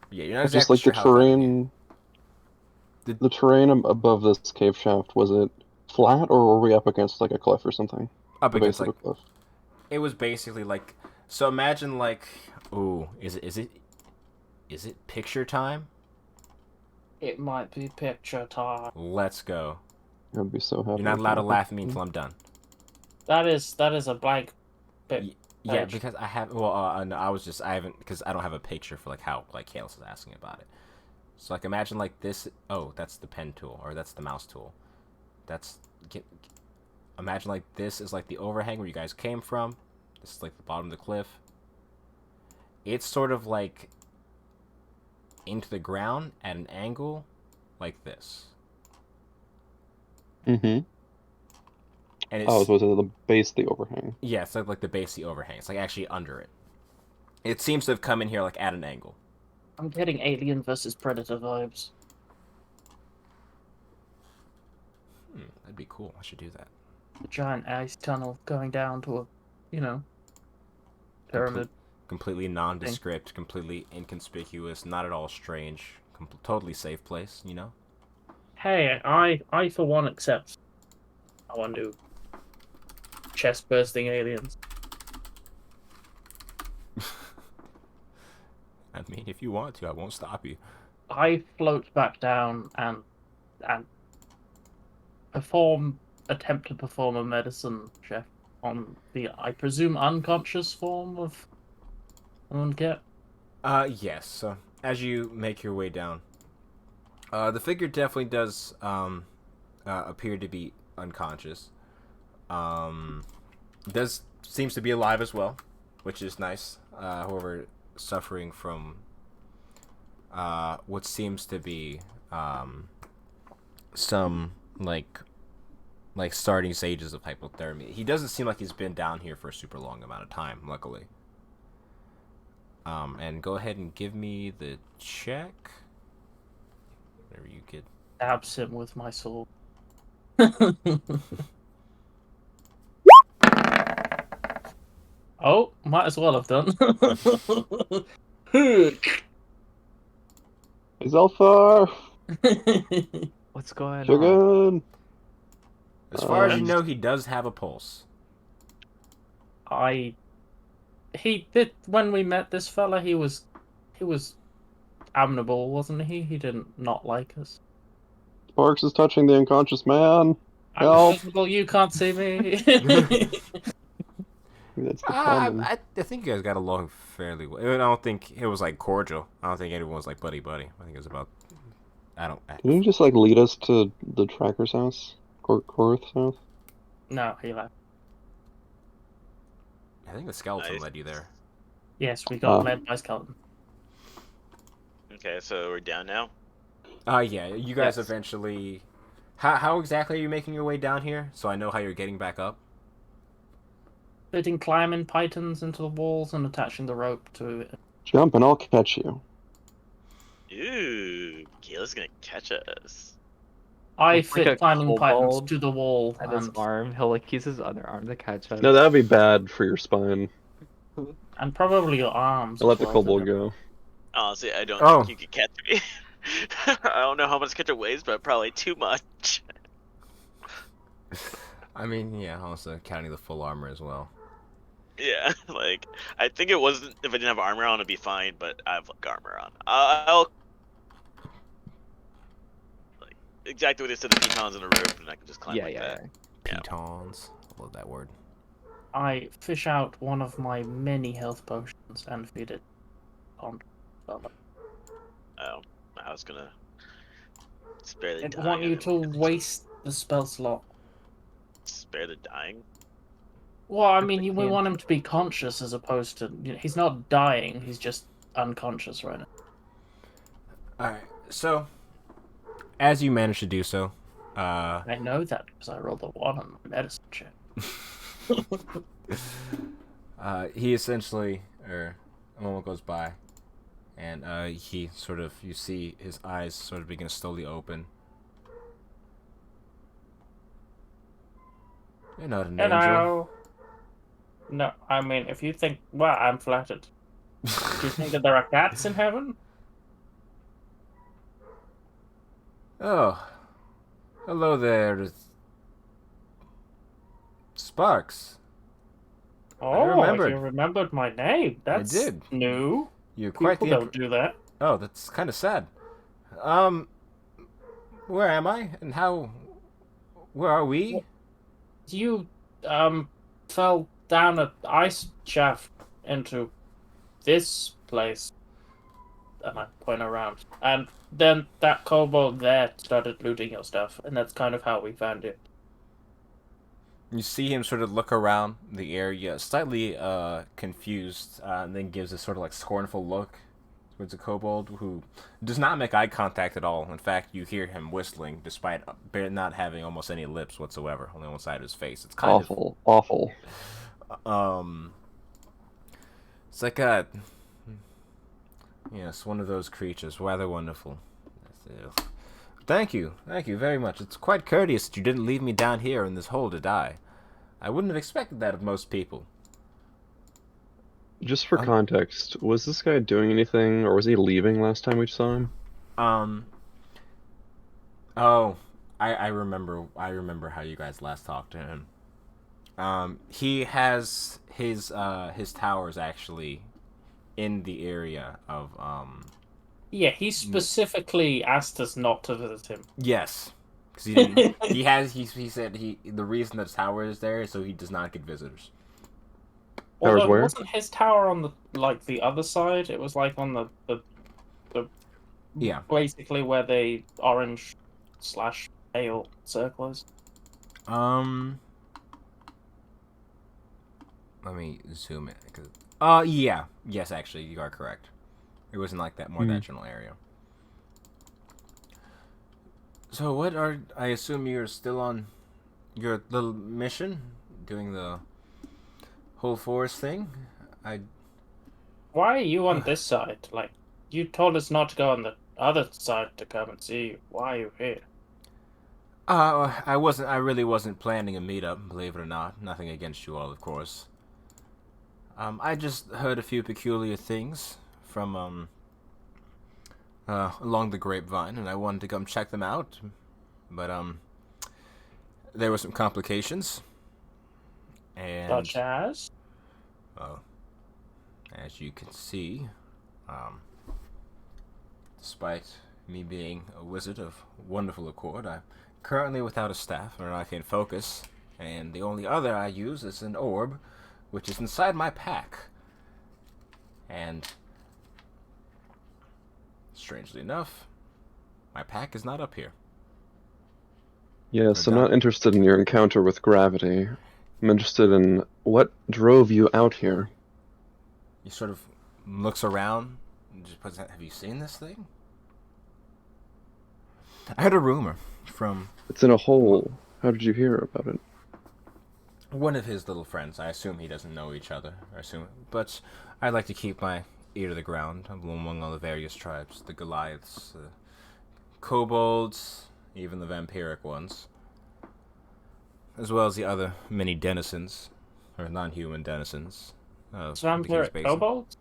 Yeah, you're not It's just exactly like the sure how it got in here. terrain. The terrain above this cave shaft, was it flat or were we up against like a cliff or something? Up The against base of like a cliff. it was basically like, so imagine like, ooh, is it picture time? It might be picture time. Let's go. I'd be so happy. You're not if allowed to it laugh at me happened. until I'm done. That is a blank bit. Yeah, Page. because I have. Well, no, I haven't, because I don't have a picture for like how like Kalis is asking about it. So like imagine like this. Oh, that's the pen tool, or that's the mouse tool. That's imagine like this is like the overhang where you guys came from. This is like the bottom of the cliff. It's sort of like into the ground at an angle like this. Mm-hmm. And Oh, it's so it's at the base of the overhang. yeah, it's like the base of the overhang. It's like actually under it. It seems to have come in here like at an angle. I'm getting Alien versus Predator vibes. That'd be cool. I should do that. The giant ice tunnel going down to a, pyramid. Completely nondescript, completely inconspicuous, not at all strange, totally safe place, you know? Hey, I for one accept. I want to chest bursting aliens. I mean, if you want to, I won't stop you. I float back down and attempt to perform a medicine check on the, I presume, unconscious form of Unket. Yes. So as you make your way down, the figure definitely does appear to be unconscious. Does seems to be alive as well, which is nice. However, suffering from what seems to be some like starting stages of hypothermia. He doesn't seem like he's been down here for a super long amount of time, luckily. And go ahead and give me the check. Whatever you get. Stabs him with my sword. Oh, might as well have done. Hey, Zelfar! What's going on? Sugar! As far as you Um, know, he does have a pulse. He did, when we met this fella, he was amiable, wasn't he? He didn't not like us. Sparks is touching the unconscious man. I'm Help! invisible, you can't see me. That's the problem. I think you guys got along fairly well. I don't think it was like cordial. I don't think anyone was like buddy. I think it was about. Can you just like lead us to the tracker's house? Korth's house? No, he left. I think the skeleton Nice. led you there. Yes, we got led by skeleton. Okay, so we're down now? Yeah, you guys Yes. eventually. How exactly are you making your way down here? So I know how you're getting back up. Fitting climbing pythons into the walls and attaching the rope to it. Jump and I'll catch you. Ooh, Gayla's gonna catch us. I Looks like fit a climbing pythons kobold to the wall And his and arm, he'll like use his other arm to catch us. No, that would be bad for your spine. probably your arms. I'll let as the well, kobold to go. Honestly, I don't Oh. think you could catch me. I don't know how much Ketchup weighs, but probably too much. I mean, yeah, also counting the full armor as well. Yeah, like I think it wasn't. If I didn't have armor on, it'd be fine. But I have like armor on. I'll like exactly what they said. The pitons in the roof, and I can just climb Yeah, like yeah, that. yeah. Yeah. Pitons. I love that word. I fish out one of my many health potions and feed it on. Oh, I was gonna. It's barely I don't dying. want I you didn't to want to waste the spell slot. spare the dying. Well, I If mean, we we can. want him to be conscious as opposed to. He's not dying, he's just unconscious right now. Alright, so, as you manage to do so, I know that because I rolled a 1 on my medicine check. he essentially, or a moment goes by, and he sort of, you see his eyes sort of begin to slowly open. You're not an angel. Hello. No, I mean, if you think, well, I'm flattered. Do you think that there are cats in heaven? Oh, hello there, Sparks. Oh, remembered. you remembered my name. That's did. new. You're quite People the don't do that. Oh, that's kind of sad. Where am I? And how? Where are we? You, fell down an ice shaft into this place. And I point around. And then that kobold there started looting your stuff, and that's kind of how we found it. You see him sort of look around the area, slightly confused, and then gives a sort of like scornful look towards the kobold, who does not make eye contact at all. In fact, you hear him whistling, despite not having almost any lips whatsoever on the one side of his face. It's kind Awful. It's like a, yes, one of those creatures, rather wonderful. Thank you very much. It's quite courteous that you didn't leave me down here in this hole to die. I wouldn't have expected that of most people. Just for context, was this guy doing anything, or was he leaving last time we saw him? Oh, I remember how you guys last talked to him. He has his towers actually in the area of Yeah, he specifically asked us not to visit him. Yes, because he didn't. He said the reason that his tower is there is so he does not get visitors. Towers Although where? wasn't his tower on the other side? It was like on the Yeah. basically where the orange / pale circle is. Let me zoom in. Yeah, yes, actually, you are correct. It wasn't like that that general area. So I assume you're still on your little mission, doing the whole forest thing? Why are you on this side? Like, you told us not to go on the other side to come and see you. Why are you here? I really wasn't planning a meetup, believe it or not. Nothing against you all, of course. I just heard a few peculiar things from, along the grapevine, and I wanted to come check them out. But, there were some complications. And, Such as? as you can see, despite me being a wizard of wonderful accord, I'm currently without a staff or arcane focus, and the only other I use is an orb, which is inside my pack. And strangely enough, my pack is not up here. Yes, I'm not interested in your encounter with gravity. I'm interested in what drove you out here. He sort of looks around and just puts out, have you seen this thing? I heard a rumor from It's in a hole. How did you hear about it? one of his little friends. I assume he doesn't know each other. But I like to keep my ear to the ground among all the various tribes. The Goliaths, the kobolds, even the vampiric ones. As well as the other many denizens, or non-human denizens. Vampiric kobolds?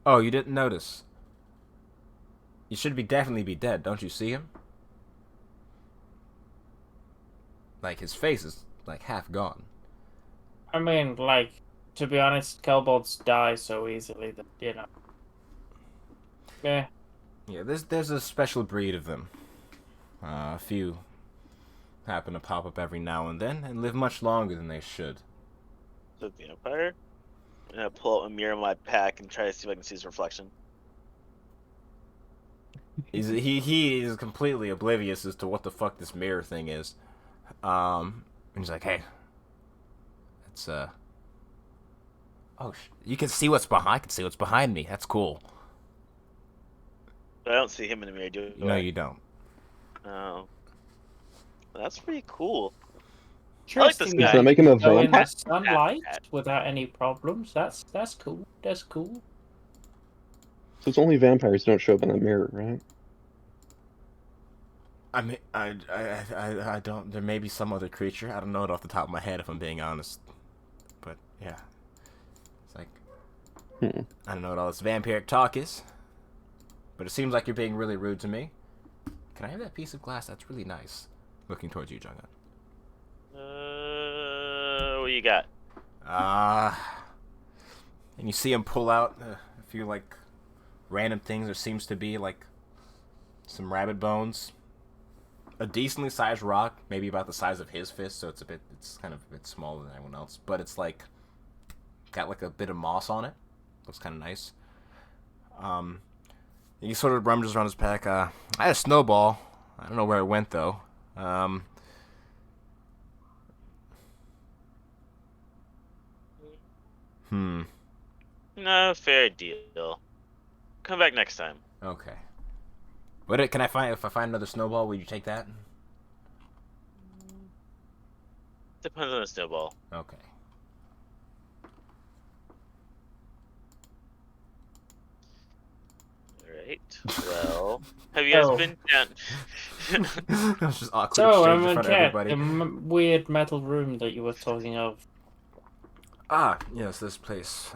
Oh, you didn't notice? He should definitely be dead. Don't you see him? Like, his face is, like, half gone. I mean, like, to be honest, kobolds die so easily that, you know. Yeah. Yeah, there's a special breed of them. A few happen to pop up every now and then and live much longer than they should. The vampire? I'm gonna pull out a mirror in my pack and try to see if I can see his reflection. He is completely oblivious as to what the fuck this mirror thing is. And he's like, hey, it's oh, you can see what's behind. I can see what's behind me. That's cool. But I don't see him in the mirror, do I? No, you don't. Oh. That's pretty cool. I like Interesting. this Does guy. that make him a Go in the vampire? sunlight without any problems. That's cool. That's cool. So it's only vampires who don't show up in that mirror, right? I mean, I don't. There may be some other creature. I don't know it off the top of my head, if I'm being honest. But yeah, it's like I don't know what all this vampiric talk is. But it seems like you're being really rude to me. Can I have that piece of glass? That's really nice. Looking towards you, Jung-un. What you got? And you see him pull out a few like random things. There seems to be like some rabbit bones. A decently sized rock, maybe about the size of his fist, so it's kind of a bit smaller than everyone else, but it's like got like a bit of moss on it. Looks kind of nice. He sort of rummages around his pack. I had a snowball. I don't know where it went though. No, fair deal. Come back next time. Okay. What can I find? If I find another snowball, will you take that? Depends on the snowball. Okay. Alright. Well, have you guys Oh. been down? That was just awkward So, exchange I'm in a front of cat. everybody. The weird metal room that you were talking of. Ah, yes, this place.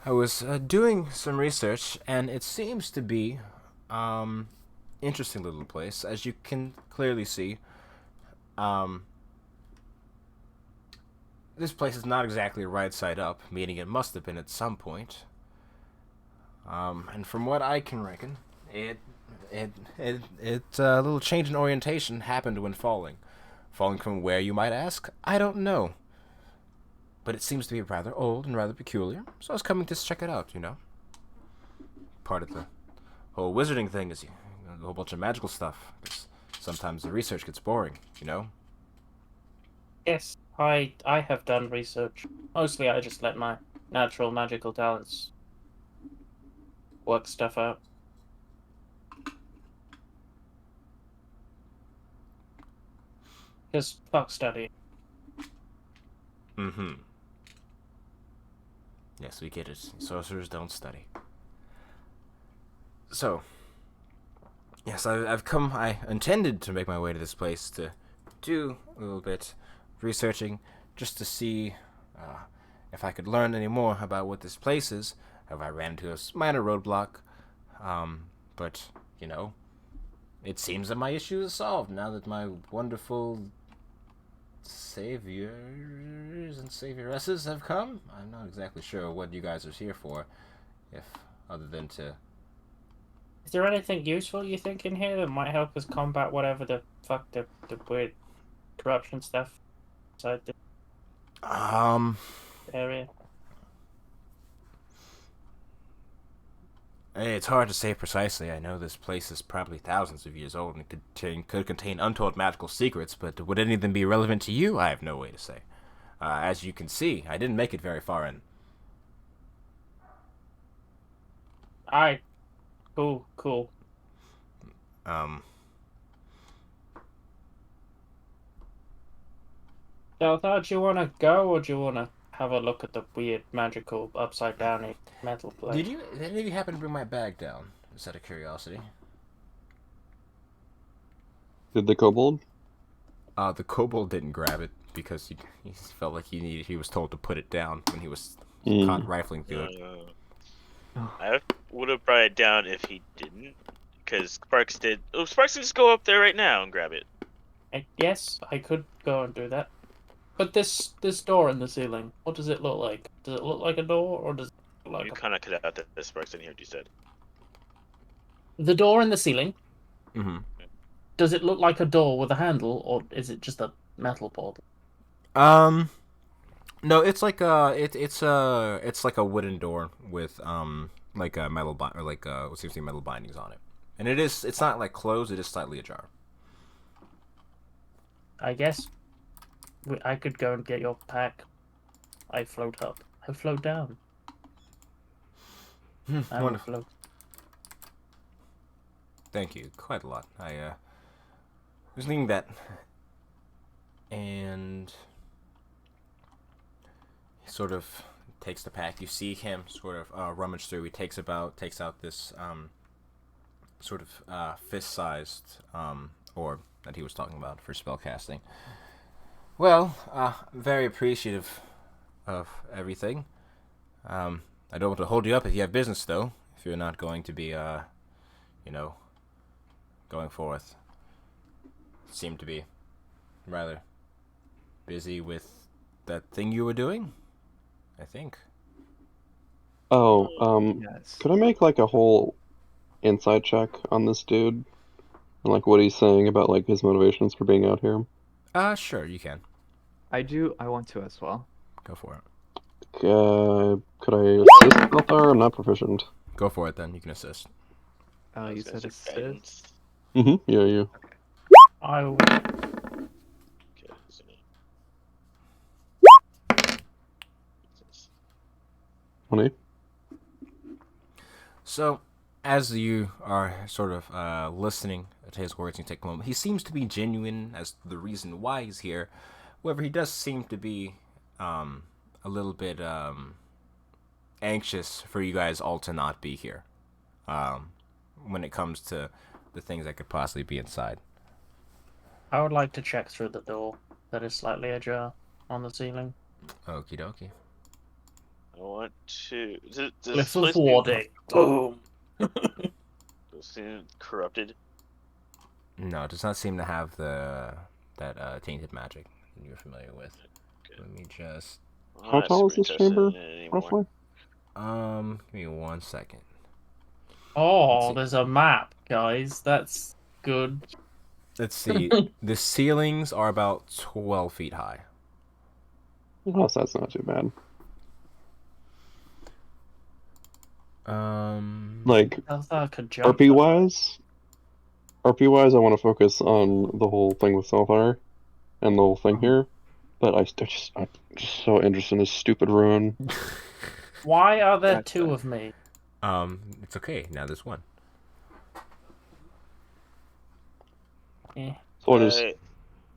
I was doing some research, and it seems to be, interesting little place, as you can clearly see. This place is not exactly right side up, meaning it must have been at some point. And from what I can reckon, a little change in orientation happened when falling. Falling from where, you might ask? I don't know. But it seems to be rather old and rather peculiar, so I was coming to check it out, you know? Part of the whole wizarding thing is a whole bunch of magical stuff. 'Cause sometimes the research gets boring, you know? Yes, I have done research. Mostly I just let my natural magical talents work stuff out. Just fuck study. Mm-hmm. Yes, we get it. Sorcerers don't study. So, yes, I've come. I intended to make my way to this place to do a little bit researching, just to see if I could learn any more about what this place is. Have I ran into a minor roadblock? But you know, it seems that my issue is solved now that my wonderful saviors and savioresses have come. I'm not exactly sure what you guys are here for, if other than to. Is there anything useful you think in here that might help us combat whatever the fuck the weird corruption stuff inside the area? It's hard to say precisely. I know this place is probably thousands of years old and could contain untold magical secrets, but would any of them be relevant to you? I have no way to say. As you can see, I didn't make it very far in. Alright. Cool. So, do you want to go, or do you want to have a look at the weird magical upside down metal place? Did any of you happen to bring my bag down? Just out of curiosity. Did the kobold? The kobold didn't grab it because he felt like he was told to put it down when he was caught rifling through it. Oh, I would have brought it down if he didn't, because Sparks did. Oh, Sparks can just go up there right now and grab it. Yes, I could go and do that. But this door in the ceiling, what does it look like? Does it look like a door, or does it look like You kind of cut out the Sparks didn't hear what you said. the door in the ceiling? Mm-hmm. Does it look like a door with a handle, or is it just a metal portal? No, it's like it's like a wooden door with like a metal or like what seems to be metal bindings on it, and it's not like closed; it is slightly ajar. I guess I could go and get your pack. I float up. I float down. I'm a Wonderful. float. Thank you, quite a lot. I was thinking that, and he sort of takes the pack. You see him sort of rummage through. He takes out this sort of fist-sized orb that he was talking about for spell casting. Well, very appreciative of everything. I don't want to hold you up if you have business, though. If you're not going to be, going forth. Seem to be rather busy with that thing you were doing, I think. Oh, yes. could I make like a whole insight check on this dude and like what he's saying about like his motivations for being out here? Sure, you can. I want to as well. Go for it. Could I assist Balthar? I'm not proficient. Go for it, then. You can assist. Oh, I you was gonna said say guidance. assist? Mm-hmm. Yeah, you. Okay. I will. Okay, isn't it? 20. So, as you are sort of listening to his words, you take a moment. He seems to be genuine as the reason why he's here. However, he does seem to be a little bit anxious for you guys all to not be here when it comes to the things that could possibly be inside. I would like to check through the door that is slightly ajar on the ceiling. Okie dokie. I want to. Does this Glyph of place seem, warding. Boom. seem corrupted? No, it does not seem to have that tainted magic that you're familiar with. Good. Let me just I'm How not tall is super this interested chamber, in it anymore. roughly? give me 1 second. Oh, see. there's a map, guys. That's good. Let's see. The ceilings are about 12 feet high. Oh, so that's not too bad. Like, I thought I could jump. RP wise, I want to focus on the whole thing with Selfire and the whole thing here. But I'm just so interested in this stupid ruin. Why are there Gotcha. two of me? It's okay. Now there's one. Eh. So I'll just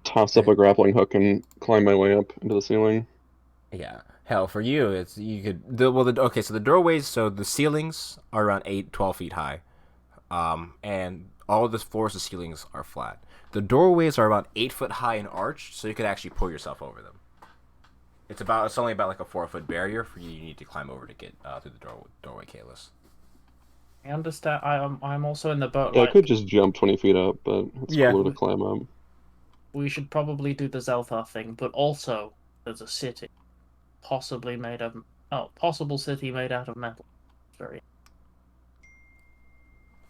toss up a grappling hook and climb my way up into the ceiling. Yeah. Hell, for you, it's you could. Okay, so the doorways, so the ceilings are around 12 feet high, and all the floors and ceilings are flat. The doorways are about 8 foot high and arched, so you could actually pull yourself over them. It's only about like a 4 foot barrier for you. You need to climb over to get through the doorway, Kalis. I understand. I'm also in the boat. Yeah, I Like, could just jump 20 feet up, but it's Yeah. cooler to climb up. we should probably do the Zelthar thing, but also there's a city, possibly made of possible city made out of metal. Very.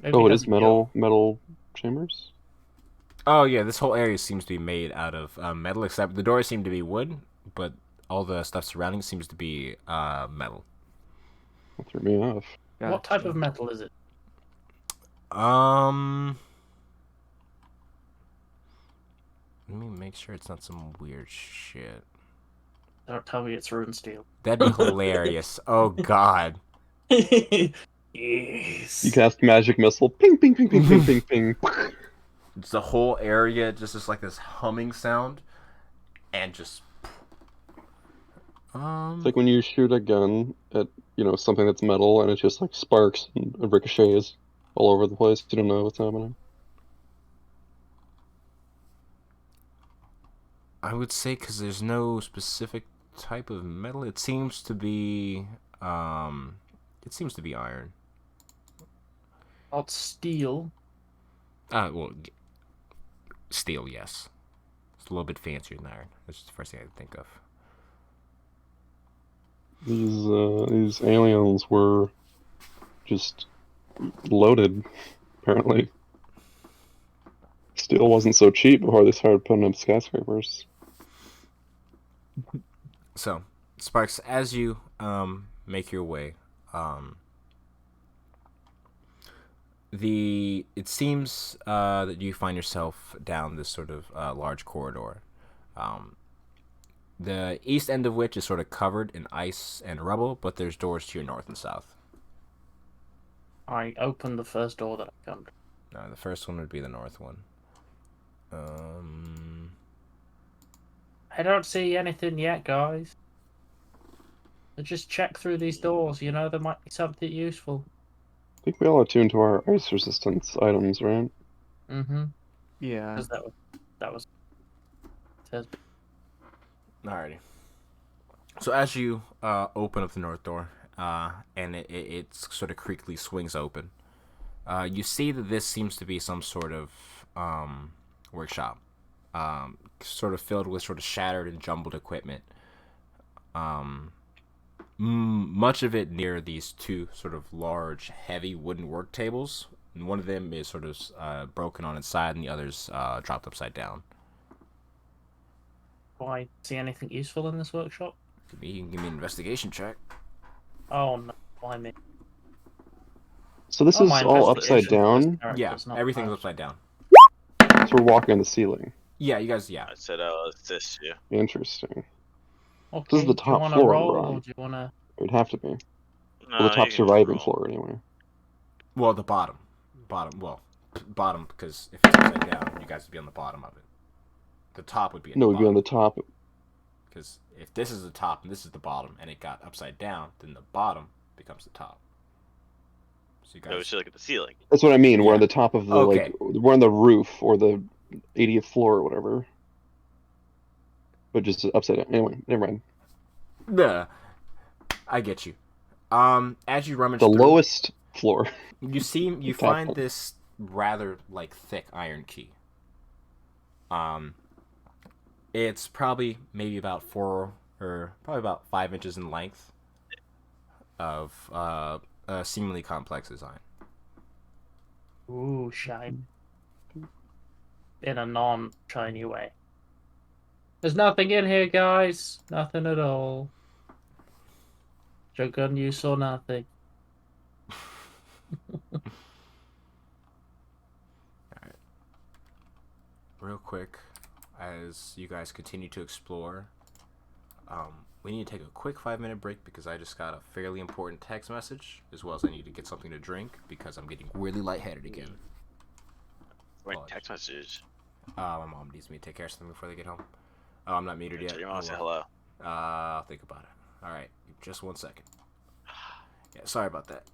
Maybe Oh, it has is a geo- metal chambers? Oh yeah, this whole area seems to be made out of metal, except the doors seem to be wood, but all the stuff surrounding seems to be metal. That threw me off. What type Gotcha. of metal is it? Let me make sure it's not some weird shit. Don't tell me it's rune steel. That'd be hilarious. Oh god. Yes. You cast magic missile. Ping, ping, ping, ping, ping, ping, ping. It's the whole area just like this humming sound, and just. It's like when you shoot a gun at, something that's metal and it just like sparks and ricochets all over the place. You don't know what's happening. I would say because there's no specific type of metal. It seems to be It seems to be iron. Not steel. Well, steel, yes. It's a little bit fancier than iron. That's just the first thing I could think of. These aliens were just loaded, apparently. Steel wasn't so cheap before they started putting up skyscrapers. So, Sparks, as you make your way, it seems that you find yourself down this sort of large corridor. The east end of which is sort of covered in ice and rubble, but there's doors to your north and south. I open the first door that I come to. The first one would be the north one. I don't see anything yet, guys. So just check through these doors, you know, there might be something useful. I think we all attune to our ice resistance items, right? Mm-hmm. Yeah. Because that was says Alrighty. So as you open up the north door, and it sort of creakily swings open, you see that this seems to be some sort of workshop, sort of filled with sort of shattered and jumbled equipment. Much of it near these two sort of large, heavy wooden work tables. And one of them is sort of broken on its side, and the other's dropped upside down. Do I see anything useful in this workshop? You can give me an investigation check. Oh no, why me? So this Oh, is my all upside investigation for this down. Yeah, character's not everything's bad. upside down. So we're walking on the ceiling. Yeah, you guys. Yeah, I said I'll assist you. Interesting. Okay, This is the do you top want to floor roll we're or on. do you want to? It'd have to be. No, Well, the top you can just surviving roll. floor, anyway. well, the bottom. Well, bottom, because if it's upside down, you guys would be on the bottom of it. The top would be at No, the we'd be on bottom. the top. Because if this is the top and this is the bottom, and it got upside down, then the bottom becomes the top. So you No, we guys. should look at the ceiling. That's what I mean. We're Yeah. on the top of the, Okay. we're on the roof or the 80th floor or whatever. But just upside down. Anyway, never mind. Nah, I get you. As you rummage The through, lowest floor. you Top find floor. this rather thick iron key. It's probably maybe about 5 inches in length, of a seemingly complex design. Ooh, shine. In a non-shiny way. There's nothing in here, guys. Nothing at all. Shogun, you saw nothing. Real quick, as you guys continue to explore, we need to take a quick 5-minute break because I just got a fairly important text message, as well as I need to get something to drink because I'm getting really lightheaded again. Wait, text message. My mom needs me to take care of something before they get home. Oh, I'm not metered yet. Tell your mom to say hello. I'll think about it. Alright, just 1 second. Yeah, sorry about that.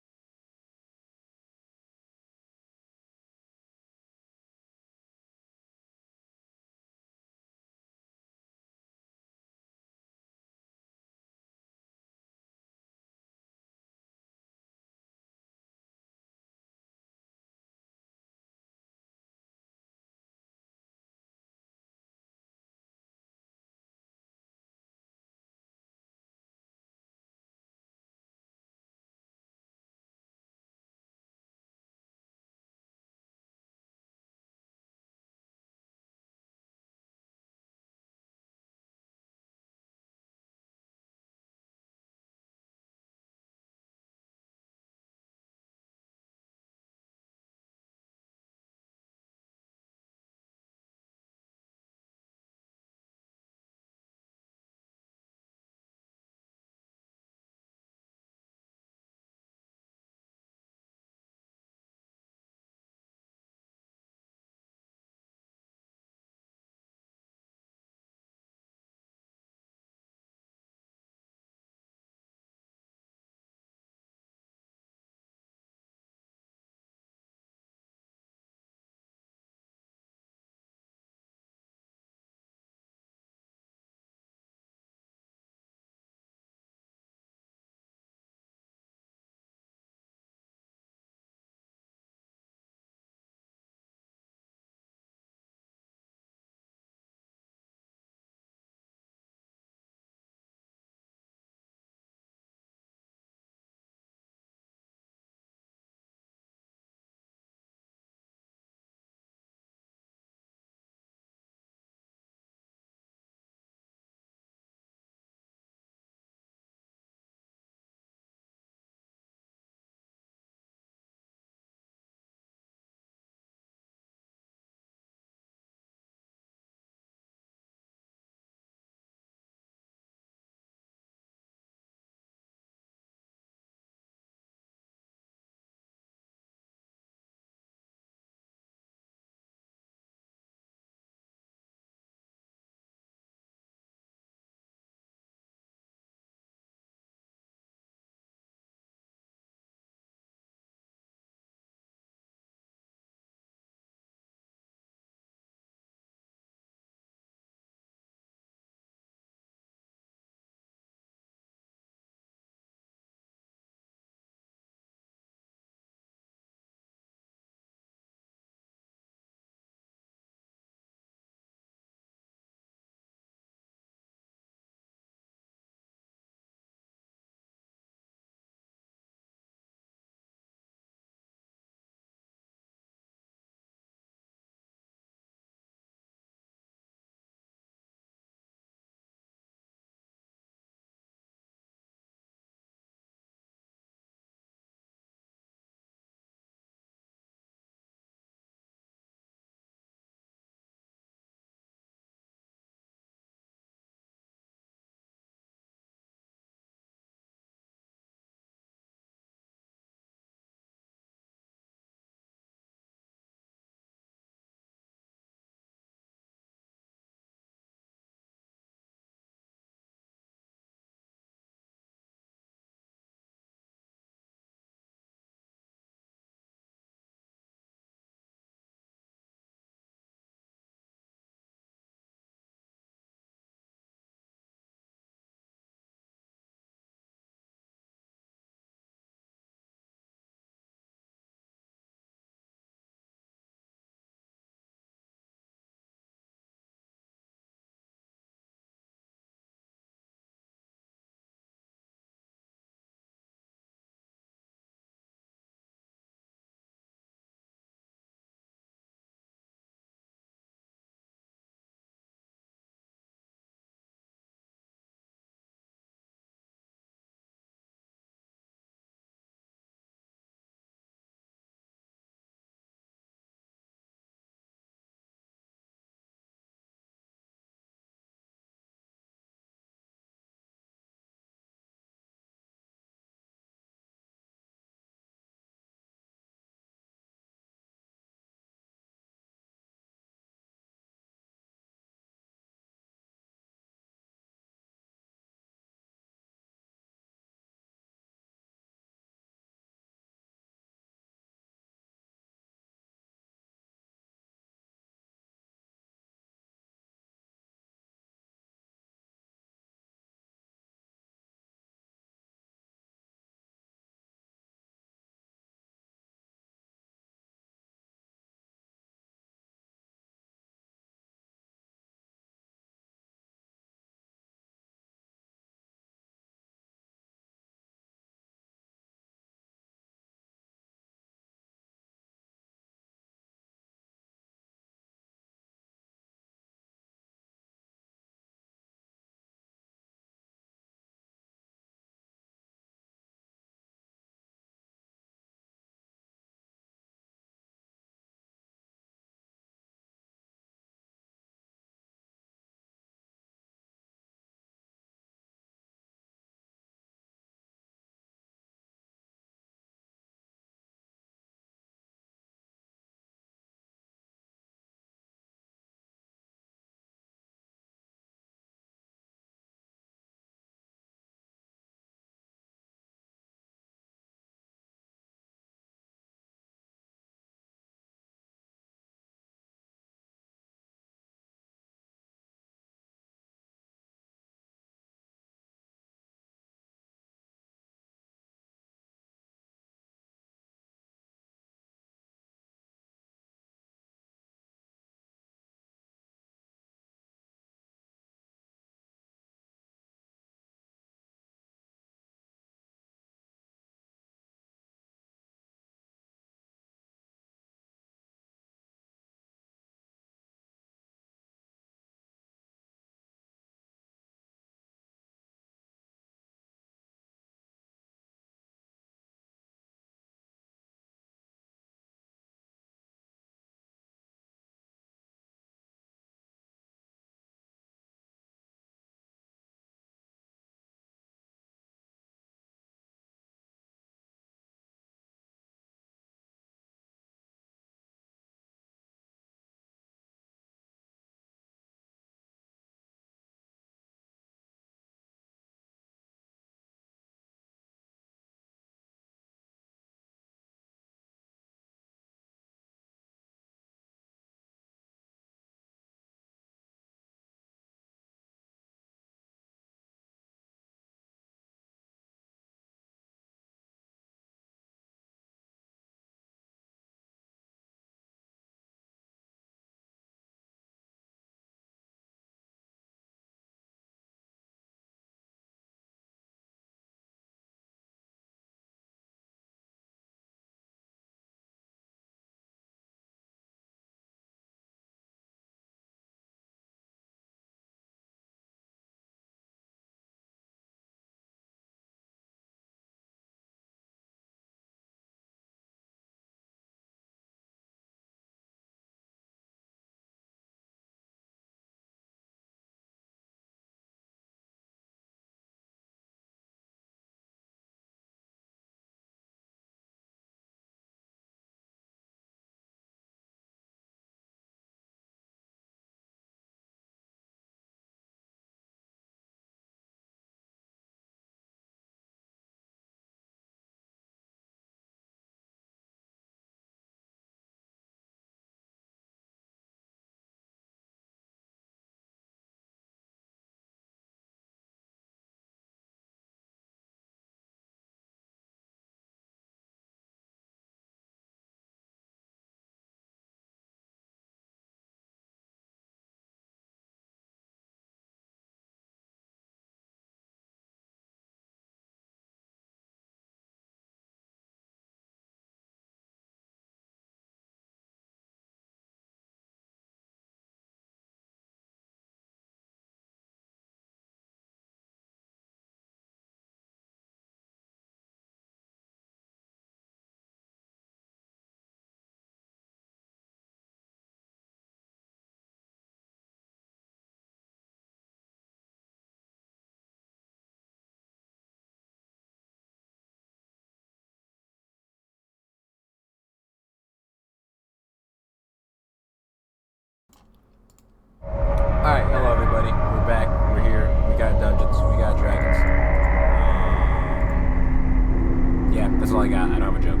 all I got. I don't have a joke.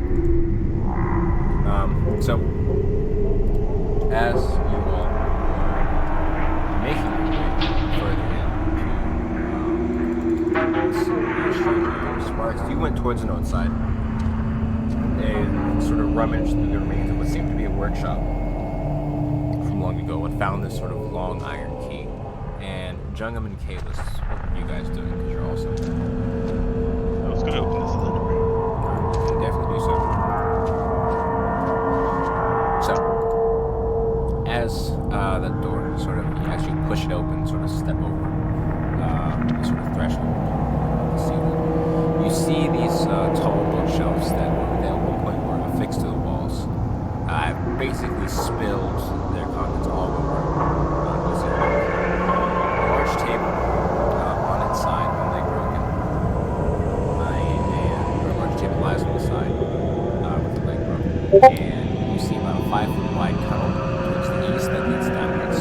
So, as you all are making your way further into Sparks, you went towards the north side and sort of rummaged through the remains of what seemed to be a workshop from long ago and found this sort of long iron key. And Jungam and Kalis, what are you guys doing? Because you're also there. I was gonna open this other door. You can definitely do so. So, as that door sort of, you actually push it open, sort of step over the sort of threshold of the ceiling, you see these tall bookshelves that at one point were affixed to the walls. Basically spilled their contents all over. This area. A large table on its side, one leg broken. And a large table lies on the side with the leg broken. And you see about a 5-foot wide tunnel towards the east that leads downwards.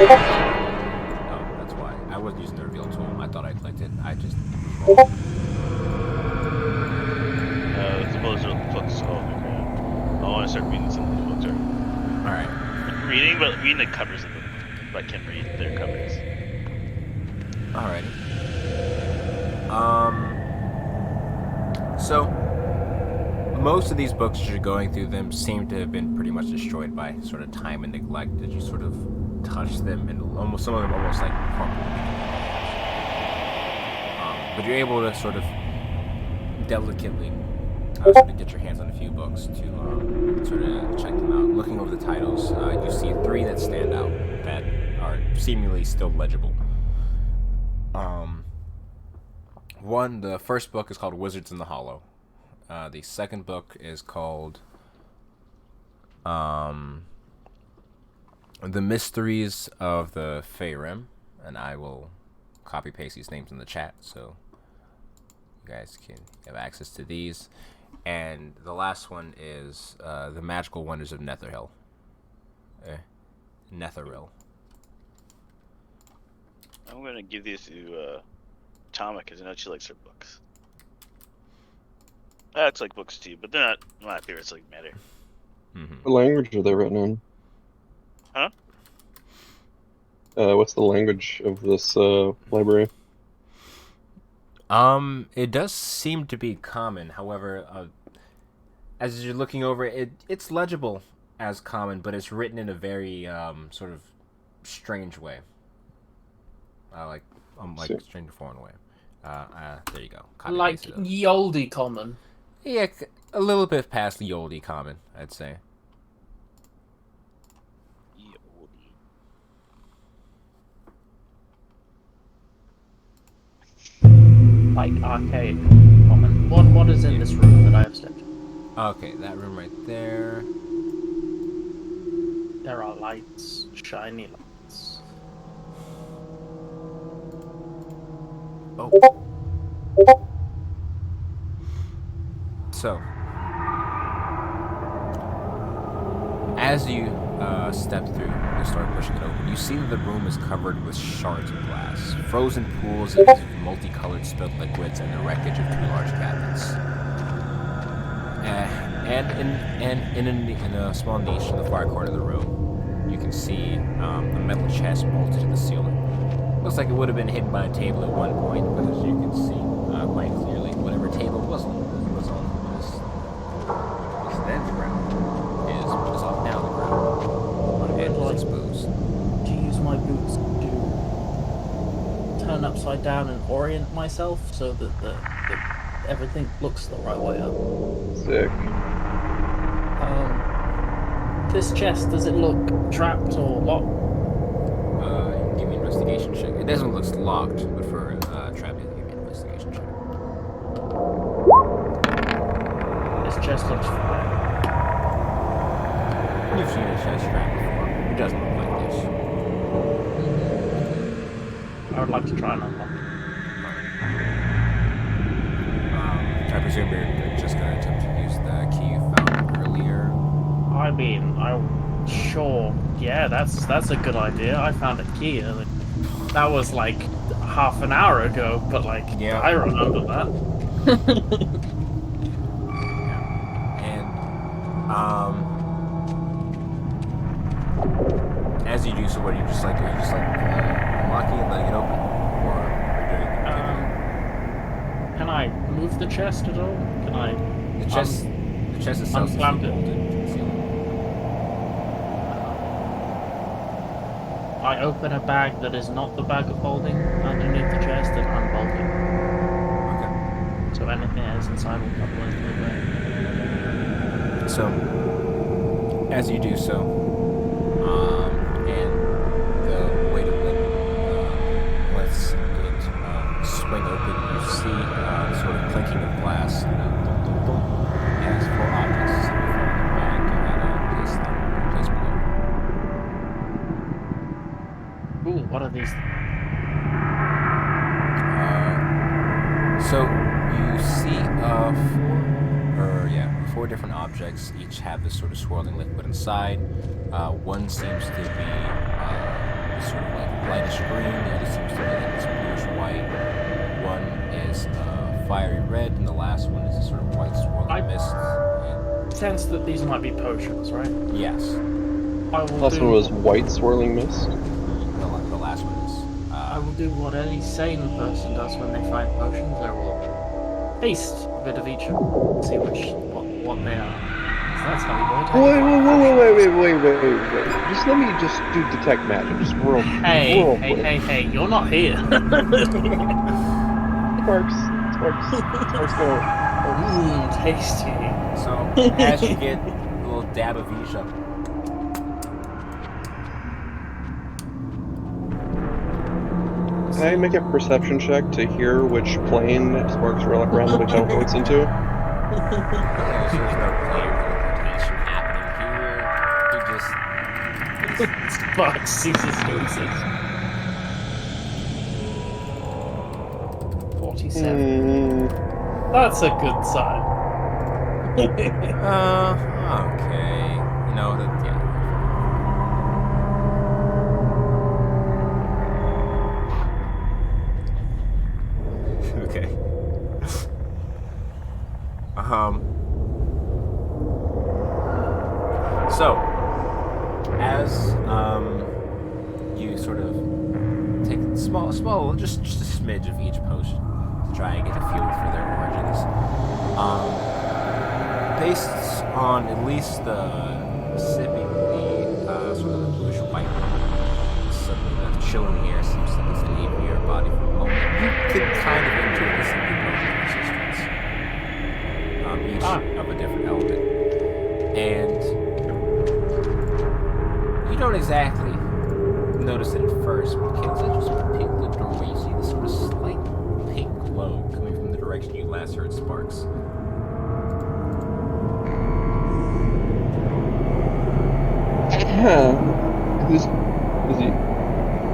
Oh, that's why. I wasn't using the reveal tool. I thought I clicked it. I just... Suppose the books. Oh my god. I want to start reading some of these books. Alright. Reading the covers of them. But I can read their covers. Alrighty. So, most of these books as you're going through them seem to have been pretty much destroyed by sort of time and neglect as you sort of touch them, and some of them almost like crumble. But you're able to sort of delicately sort of get your hands on a few books to sort of check them out. Looking over the titles, you see 3 that stand out that are seemingly still legible. The first book is called Wizards in the Hollow. The second book is called The Mysteries of the Faerun, and I will copy paste these names in the chat so you guys can have access to these. And the last one is The Magical Wonders of Netherhill. Netheril. I'm gonna give these to Tama because I know she likes her books. I actually like books too, but they're not my favorites like matter. Mm-hmm. What language are they written in? Huh? What's the language of this library? It does seem to be common. However, as you're looking over it, it's legible as common, but it's written in a very sort of strange way. Like strange foreign way. There you go. Copy Like paste it up. Yoldi common. Yeah, a little bit past the oldie common, I'd say. Like arcade common. What is in this room that I have stepped in? Okay, that room right there. There are lights, shiny lights. Oh. So, as you step through and start pushing it open, you see that the room is covered with shards of glass, frozen pools of multicolored spilled liquids, and the wreckage of 2 large cabinets. And in a small niche in the far corner of the room, you can see a metal chest bolted to the ceiling. Looks like it would have been hidden by a table at one point, but as you can see quite clearly, whatever table was on this then ground is off now the ground. On edge is exposed. To use my boots to turn upside down and orient myself so that everything looks the right way up. Sick. This chest, does it look trapped or locked? You can give me an investigation check. It doesn't look locked, but for trapped, you can give me an investigation check. This chest looks fine. You've seen a chest strapped before. It doesn't look like this. I would like to try and unlock it. I presume you're just going to attempt to use the key I mean, sure. Yeah, that's a good idea. I found a key earlier. That was like half an hour ago, but like Yeah. I remember that. And as you do so, what are you just like? Are you just like unlocking it, letting it open, or are you doing? Can I move the chest at all? Can I? The chest itself is unclamp it. bolted to the ceiling. I open a bag that is not the bag of holding underneath the chest and unbolt it. Okay. So anything that is inside will come into the bag. So, as you do so, and the weight of it lets it swing open, you see sort of clinking of glass. Boom, boom, boom, as four objects sitting from the bag and place below. Ooh, what are these? So you see four different objects. Each have this sort of swirling liquid inside. One seems to be sort of like lightish green. The other seems to be like this bluish white. One is fiery red, and the last one is a sort of white swirling mist. Sense that these might be potions, right? Yes. Last one was white swirling mist. The last one is. I will do what any sane person does when they find potions. I will taste a bit of each of them, see what they are. So that's how we do it. Wait. Just let me just do detect magic, just real quick. Hey, you're not here. Sparks go. Tasty. So as you get a little dab of each up. Can I make a perception check to hear which plane sparks randomly teleports into? There's no clear teleportation happening here. He just Sparks ceases noises. 47. That's a good sign. okay. You know that, yeah. Okay. So, as you sort of take small, just a smidge of each potion to try and get a feel for their origins. Based on at least the sipping the sort of the bluish white one, suddenly the chill in the air seems to leave your body for a moment. You could kind of intuit this in the potion resistance, each of a different element, and you don't exactly notice it at first, but as you sort of peek the doorway, you see this sort of slight pink glow coming from the direction you last heard sparks.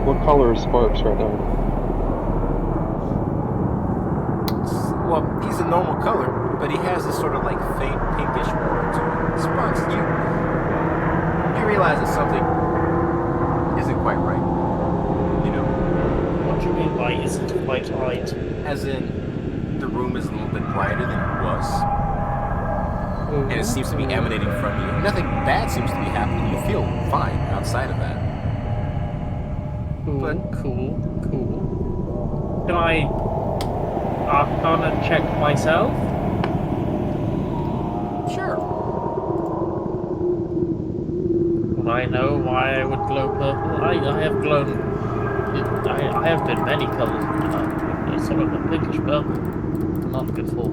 What color is Sparks right now? Well, he's a normal color, but he has this sort of like faint pinkish order to it. Sparks, you realize that something isn't quite right. You know? What do you mean by isn't quite right? As in, the room is a little bit brighter than it was. And it seems to be emanating from you. Nothing bad seems to be happening. You feel fine outside of that. Cool. Can I Arcana check myself? Sure. Would I know why I would glow purple? I have glown. I have been many colours. Some of them pinkish purple. Not good for.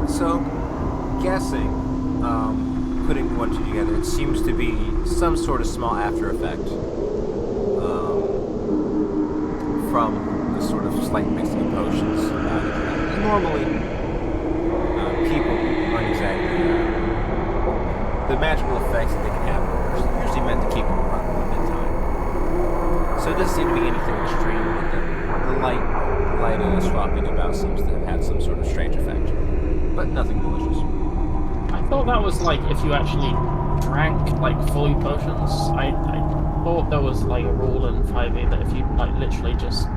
So, guessing, putting one two together, it seems to be some sort of small after effect from the sort of slight mixing of potions. Normally, people aren't exactly the magical effects that they can have are usually meant to keep them running one at a time. So it doesn't seem to be anything extreme with them. the light swapping about seems to have had some sort of strange effect, but nothing malicious. I thought that was like if you actually drank like fully potions. I thought there was like a rule in 5e that if you like literally just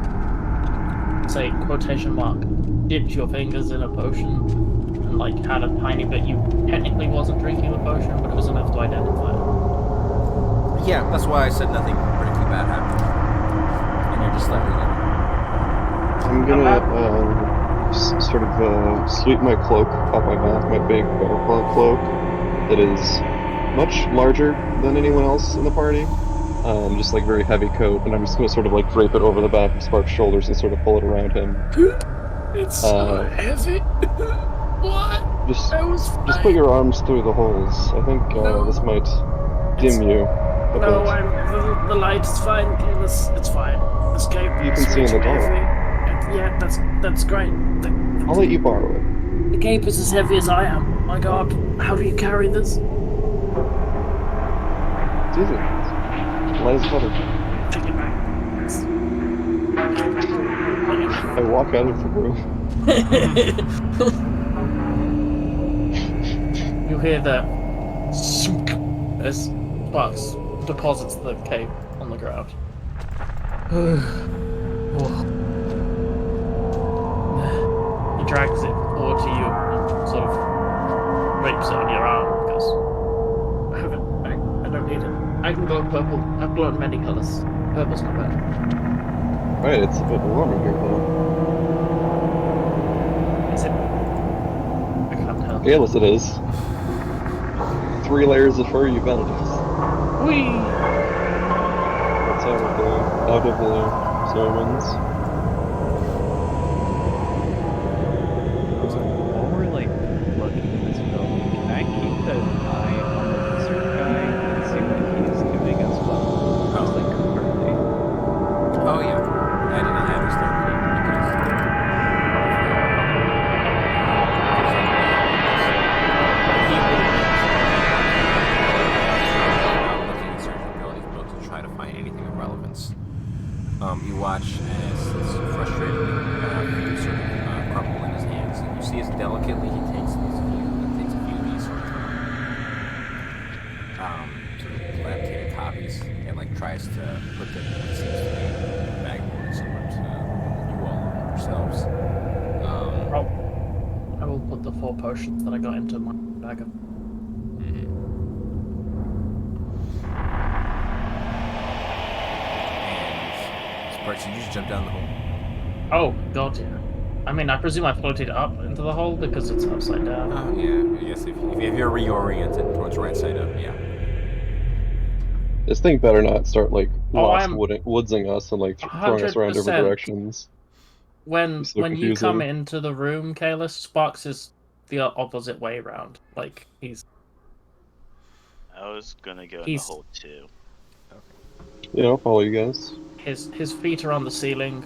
say quotation mark dipped your fingers in a potion and like had a tiny bit, you technically wasn't drinking the potion, but it was enough to identify it. Yeah, that's why I said nothing particularly bad happened. And you're just slightly in. I'm gonna sort of sweep my cloak off my back, my big bear claw cloak that is much larger than anyone else in the party. Just like very heavy coat, and I'm just gonna sort of like drape it over the back of Spark's shoulders and sort of pull it around him. It's so heavy. What? Just put your arms through the holes. I think this might dim you a bit. The light is fine. It's fine. This cape You can see in the dark. Yeah, that's great. I'll let you borrow it. The cape is as heavy as I am. My God, how do you carry this? It's easy. Light as butter. Take it back. I walk out of the room. You hear the sunk as Sparks deposits the cape on the ground. He drags it forward to you and sort of rapes it on your arm because I don't need it. I can glow purple. I've glowed many colors. Purple's not bad. Right, it's a bit warmer here though. Is it? I can't tell. Yes, it is. 3 layers of fur, you bet it is. Whee! That's out of the sermons. While we're like looking at this building, can I keep an eye on the lizard guy and see what he's doing as well? Just like currently. Oh yeah, I did not have this thing looking at certain abilities, but to try to find anything of relevance. You watch as it's frustratingly sort of crumple in his hands, and you see as delicately he takes a few of these sort of dilapidated copies and like tries to put them in what seems to be a bag more similar to you all yourselves. I will put the 4 potions that I got into my bag of. Sparks, you just jump down the hole. Oh, God, yeah. I mean, I presume I floated up into the hole because it's upside down. Oh yeah, I guess if you're reoriented towards right side up, yeah. This thing better not start like I'm woodsing us and like throwing us around different 100%. directions. When So you come confusing. into the room, Kalis, Sparks is the opposite way around. Like, I was gonna go in the hole too. Yeah, I'll follow you guys. his feet are on the ceiling,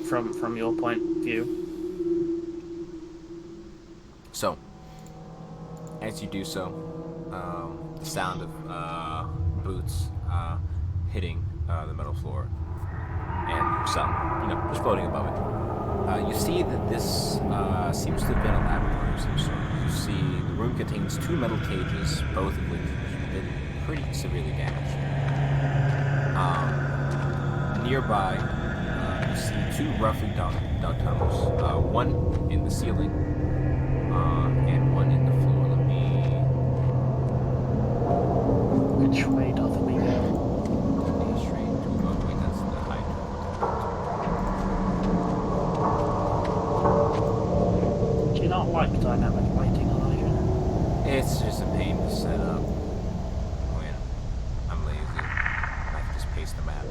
from your point of view. So, as you do so, the sound of boots hitting the metal floor, and some, just floating above it. You see that this seems to have been a laboratory of some sort. You see the room contains 2 metal cages, both of which have been pretty severely damaged. Nearby, you see 2 roughly dug tunnels, one in the ceiling and one in the floor. Let me... Which way doth we go? Straight to... Oh, wait, that's the height. Do you not like dynamic lighting, Elijah? It's just a pain to set up when I'm lazy. I can just paste the map.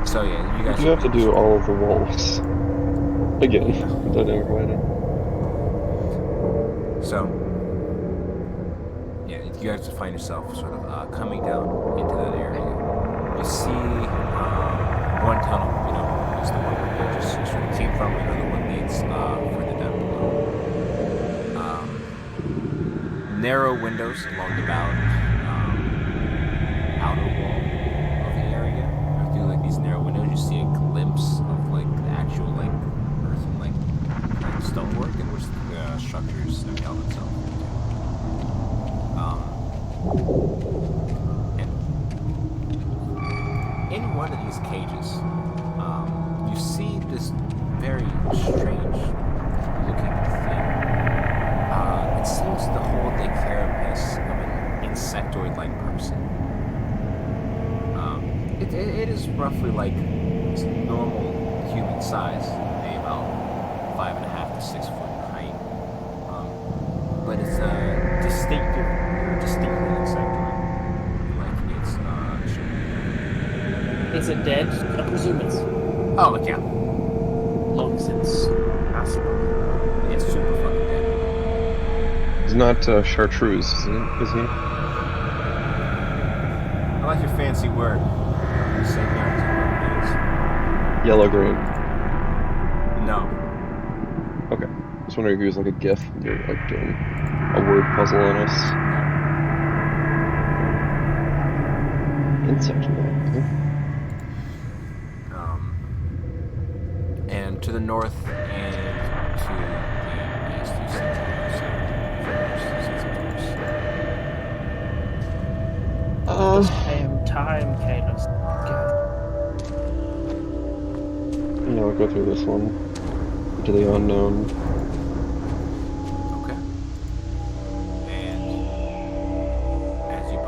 So yeah, you guys... You have to do all of the walls. Again, dynamic lighting. So, yeah, you guys find yourself sort of coming down into that area. You see one tunnel, is the one where you just sort of came from, another one leads further down below. Narrow windows along the outer wall of the area. Through like these narrow one of these cages, you see this very strange looking thing. It seems to hold the carapace of an insectoid-like person. It is roughly like normal human size, maybe about 5.5 to 6 foot in height. But it's distinctly insectoid. Like Is it dead? I presume it's oh yeah, long since passed. it's super fucking dead. He's not chartreuse, is he? I like your fancy word. Same here as it Yellow green. is. No. Okay. Just wondering if he was like a GIF. You're like doing a word puzzle on us. Insect. And to the north and to the east, you see At the same time, Kalos. Yeah, we'll go through this one. Into the unknown. Okay. And as you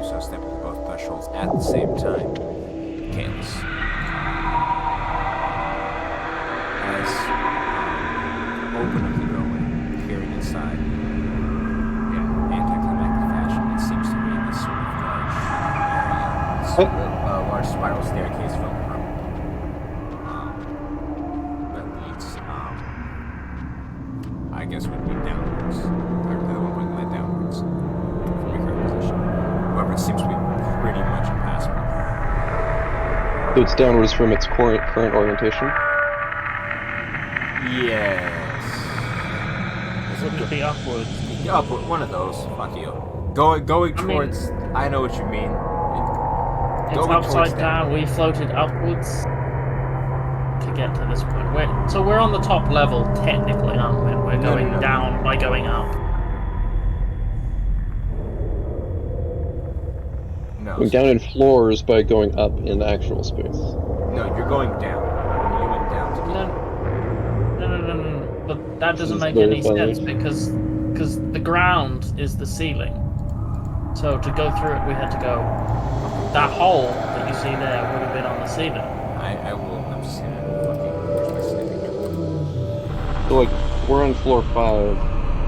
so step over both thresholds at the same time, Kalos. As open up the doorway, peering inside. Yeah, anticlimactic fashion. It seems to be this sort of large area. Large spiral staircase from that leads, I guess would lead downwards. Or the one point led downwards from your current position. However, it seems to be pretty much impassable. So it's downwards from its current orientation. Yes. Wouldn't it be upwards? Upward, one of those. Fuck you. Going towards. I know what you mean. It's Going towards upside down. We floated upwards to get to this point. So we're on the top level, technically, aren't we? We're going down by going up. No. Going down in floors by going up in actual space. No, you're going down. You went down to get. No. But that doesn't This is make very any funny. sense because the ground is the ceiling. So to go through it, we had to go. That hole that you see there would have been on the ceiling. I will. I'm just gonna fucking. Where's my snipping? So like, we're on floor 5.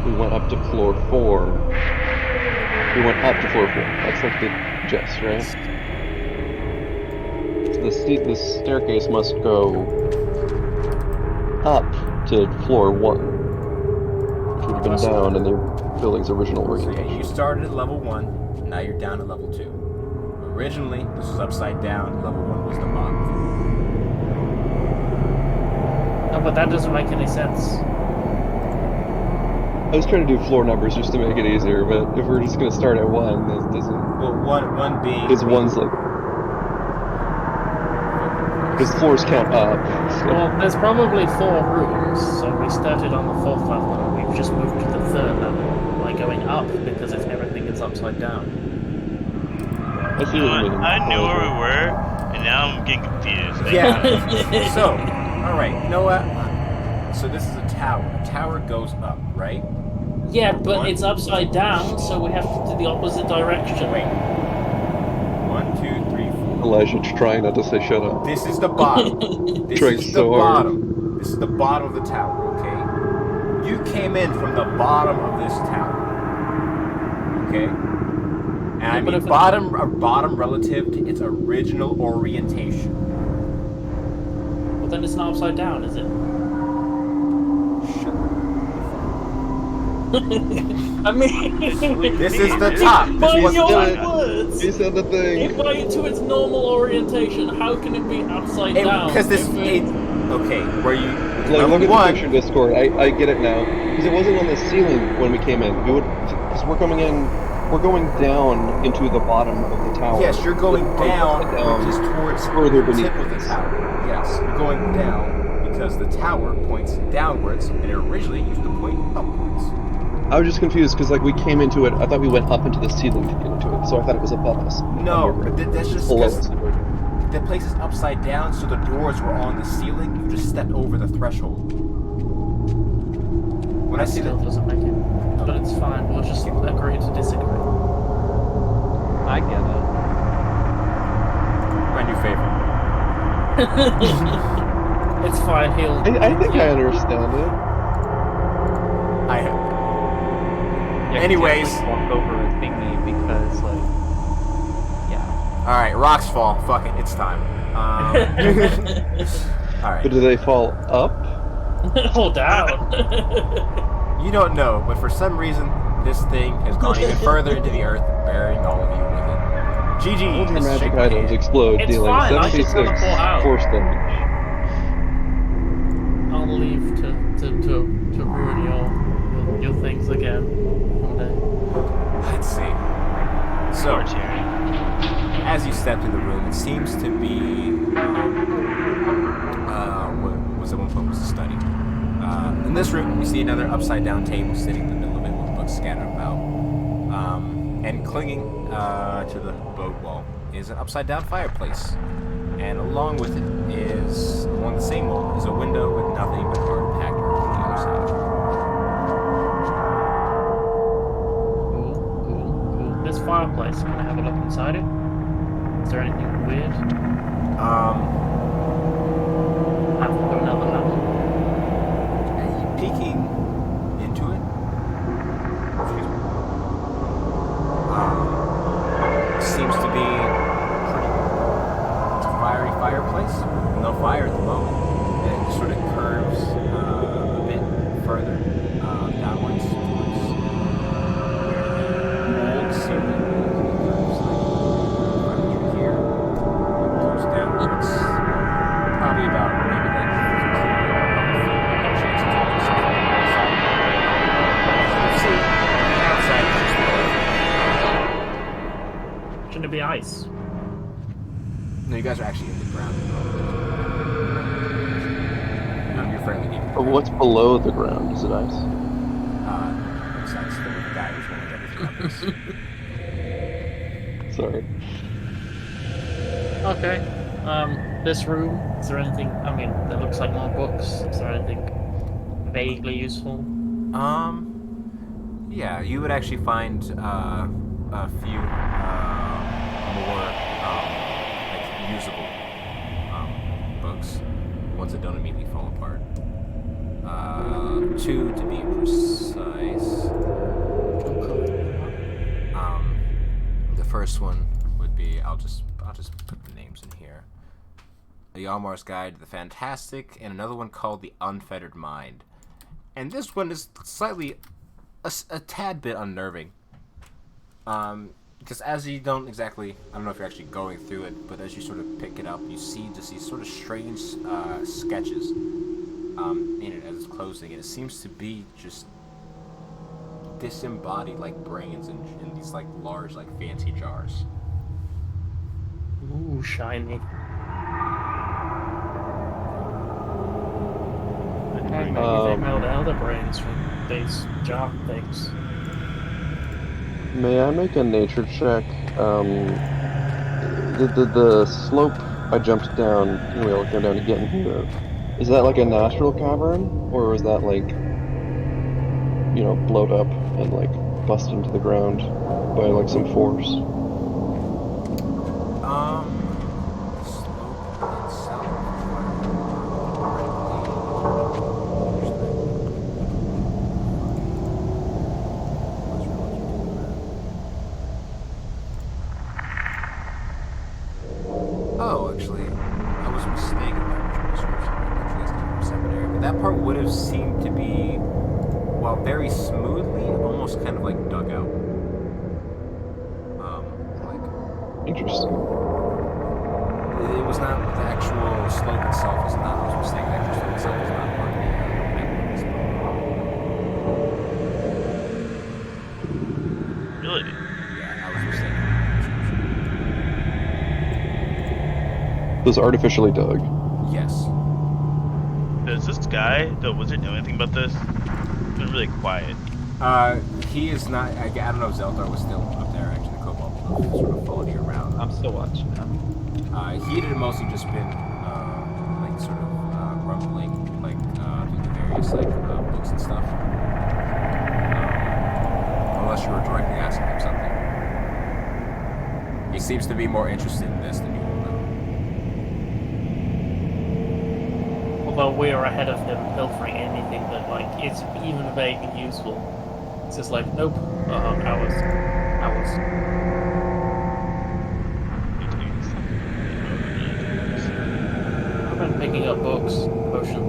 We went up to floor 4. We went up to floor 4. That's like the gist, right? The staircase must go up to floor 1, which would have been down in the building's original So yeah, orientation. you started at level 1. Now you're down to level 2. Originally, this was upside down. Level 1 was the bottom. No, but that doesn't make any sense. I was trying to do floor numbers just to make it easier, but if we're just gonna start at 1, that doesn't. Well, one being. Because 1's like. Because floors count up. So. Well, there's probably 4 rooms, so we started on the 4th level and we've just moved to the 3rd level by going up because everything is upside down. I see what you mean. I knew where we were, and now I'm getting confused. Yeah. So, all right. You know what? So this is a tower. A tower goes up, right? Yeah, but it's upside down, so we have to do the opposite direction. Wait. 1, 2, 3, 4. Elijah trying not to say shut up. This is the bottom. This Trying is the so hard. bottom. This is the bottom of the tower, okay? You came in from the bottom of this tower. Okay? And I but mean if bottom relative to its original orientation. Well, then it's not upside down, is it? Shut I mean, This is the top. This by was your the words, He said the thing. if I to its normal orientation, how can it be upside down? Because this if it- okay, where you Like, level look at the 1. picture, Discord. I get it now. Because it wasn't on the ceiling when we came in. Because we're coming in. We're going down into the bottom of the tower. Yes, you're going down, down which is towards further the beneath tip of the us. tower. Yes, you're going down because the tower points downwards, and it originally used to point upwards. I was just confused because like we came into it. I thought we went up into the ceiling to get into it, so I thought it was above us. No, but that's just Below because us. the place is upside down, so the doors were on the ceiling. You just stepped over the threshold. When I That see still that, doesn't make it. But it's fine. We'll just agree to disagree. I get it. my new favorite. It's fine. I think I understand it. Yeah, Anyways. you can't, like, walk over a thingy because, like, yeah. All right, rocks fall. Fuck it, it's time. All right. But do they fall up? Hold down. You don't know, but for some reason, this thing has gone even further into the earth, burying all of you with it. GG. All of your let's magic shake my items hand. explode, It's dealing fine, I just 76 wanna pull out. force damage. I'll leave to ruin your things again one day. Let's see. So, Poor Terry. as you step in the room, it seems to be. What was the one focus to study? In this room, you see another upside down table sitting in the middle of it with books scattered about. And clinging to the boat wall is an upside down fireplace. And along with it is, along the same wall, is a window with nothing but hard packed earth on the other side. Cool. This fireplace, can I have a look inside it? Is there anything weird? Have a look at another level. Are you peeking into it? Excuse me. Seems to be it's a fiery fireplace. No fire at the moment. And it sort of curves a bit further downwards towards where the old ceiling curves like here. It goes downwards. Probably about maybe like 15 inches towards the outside. See, the outside is just Shouldn't it be ice? no, you guys are actually in the ground. You're fairly deep. But what's below the ground? Is it ice? Besides the guy who's rolling everything up this. Sorry. Okay. This room, is there anything, I mean, that looks like more books? Is there anything vaguely useful? Yeah, you would actually find a few more like usable books, ones that don't immediately fall apart. Two to be precise. The first one would be I'll just put the names in here. A Yalmar's Guide to the Fantastic, and another one called The Unfettered Mind. And this one is slightly a tad bit unnerving. Because as you don't exactly, I don't know if you're actually going through it, but as you sort of pick it up, you see just these sort of strange sketches in it as it's closing, and it seems to be just disembodied like brains in these like large, like fancy jars. Ooh, shiny. Maybe they made elder brains from these jar things. May I make a nature check? The slope I jumped down, anyway, I came down to get in here. Is that like a natural cavern, or is that like, you know, blowed up and like busted into the ground by like some force? The slope itself. Oh, actually, I was mistaken about the description. I thought you guys came from a separate area, but that part would have seemed to be, well, very smoothly, almost kind of like dug out. Like Interesting. it was not the actual slope itself. Is not. I was mistaken. The actual slope itself is not part of the mechanism. Really? Yeah, I was mistaken. It was artificially dug. Yes. Does this guy, the wizard, know anything about this? He's been really quiet. He is not. I don't know if Zeldar was still up there. Actually, the kobold sort of falling floating around. I'm still watching him. Heat had mostly just been like sort of rumbling, like through the various like books and stuff. Unless you were directly asking him something. He seems to be more interested in this than you will know. Although we're ahead of him, pilfering anything that like is even vaguely useful. It's just like, nope, hours. I've been picking up books, potion.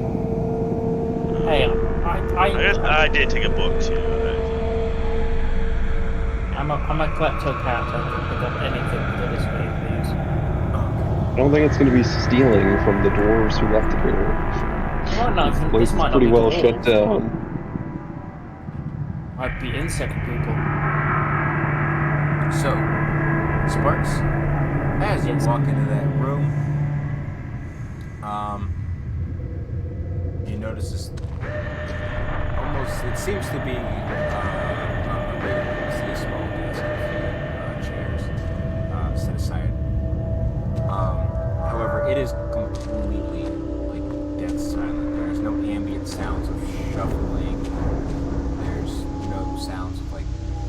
Hey, I guess I did take a book too. I'm a klepto cat. I can pick up anything that is vaguely useful. I don't think it's going to be stealing from the dwarves who left it here. This Place is might not pretty be well dwarves. shut down. Might be insect people. So, Sparks, as you Yes. walk into that room, you notice this almost, it seems to be a small desk, a few chairs set aside. However, it is completely like dead silent. There's no ambient sounds of shuffling. There's no sounds of like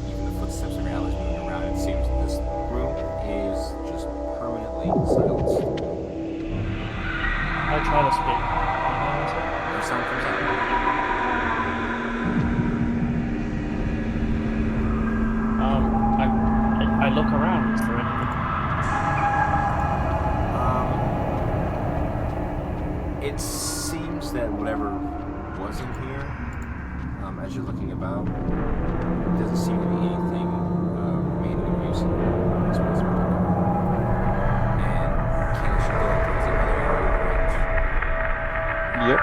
even the footsteps of animals moving around. It seems that this room is just permanently silenced. I try to speak. No sound comes out. I look around. Is there anything? It seems that whatever was in here, as you're looking about, doesn't seem to be anything remaining of use as well as and Ken should go towards the other area, Yep.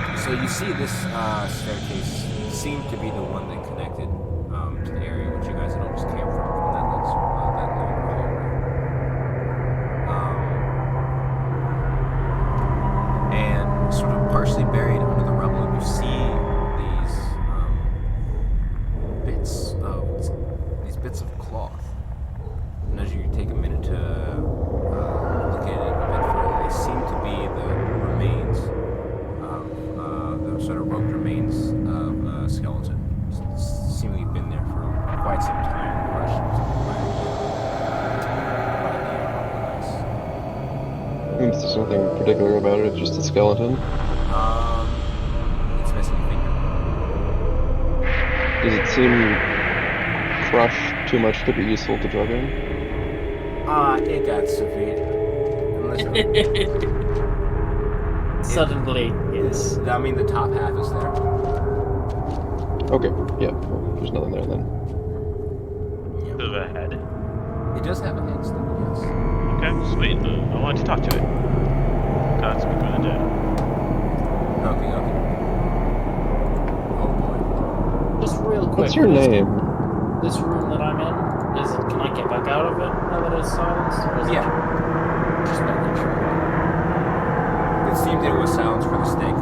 right? So you see this staircase seemed to be the one that connected to the area which you guys had all just came from that long hallway. And sort of partially buried under the rubble, you see these bits of cloth. And as you take a minute to look at it a bit further, they seem to be the remains of the sort of roped remains of a skeleton. Seemingly been there for quite some time. Crushed There's nothing particular about it, it's just a skeleton. It's missing a finger. Does it seem crushed too much to be useful to drug in? It got severe. Unless Suddenly, yes. I mean, the top half is there. Okay, yeah, well, there's nothing there then. Bit of a head. It does have a head still, yes. Okay, sweet. I wanted to talk to it. God, speak with the dead. Okay. Oh boy. Just real quick. What's your name? This room that I'm in, can I get back out of it now that it's silenced? Or is Yeah. it just making sure? It seemed that it was silenced for the sake of.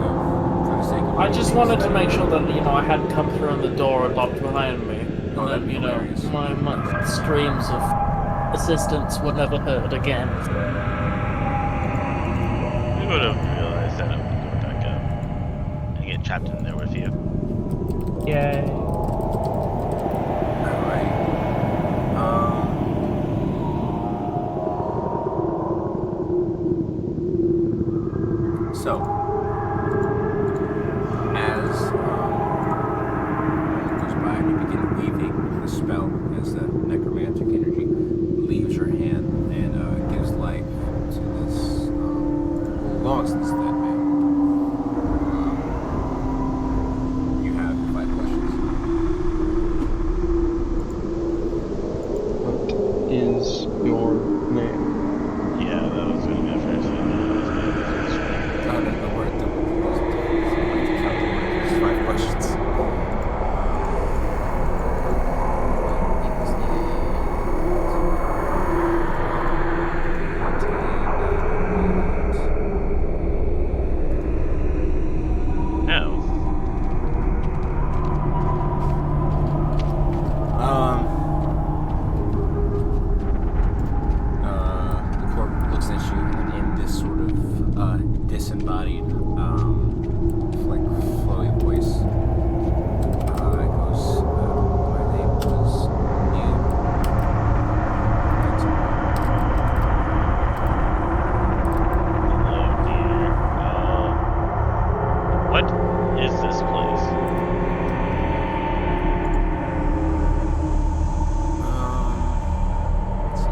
I just wanted to make sure that, I hadn't come through on the door and locked behind me. Oh, And that'd be hilarious. my streams of assistance were never heard again. You would have realized that it would go back up and get trapped in there with you. Yay. Alright. So, as it goes by, you begin weaving the spell as the necromantic energy leaves your hand and gives life to this belongs to this dead man. You have 5 questions. What is your name? Yeah, that was going to be the first thing. The word that there's 5 questions. No. disembodied, like flowy voice. It goes, my name was Ian. Oh dear. What is this place? Let's see.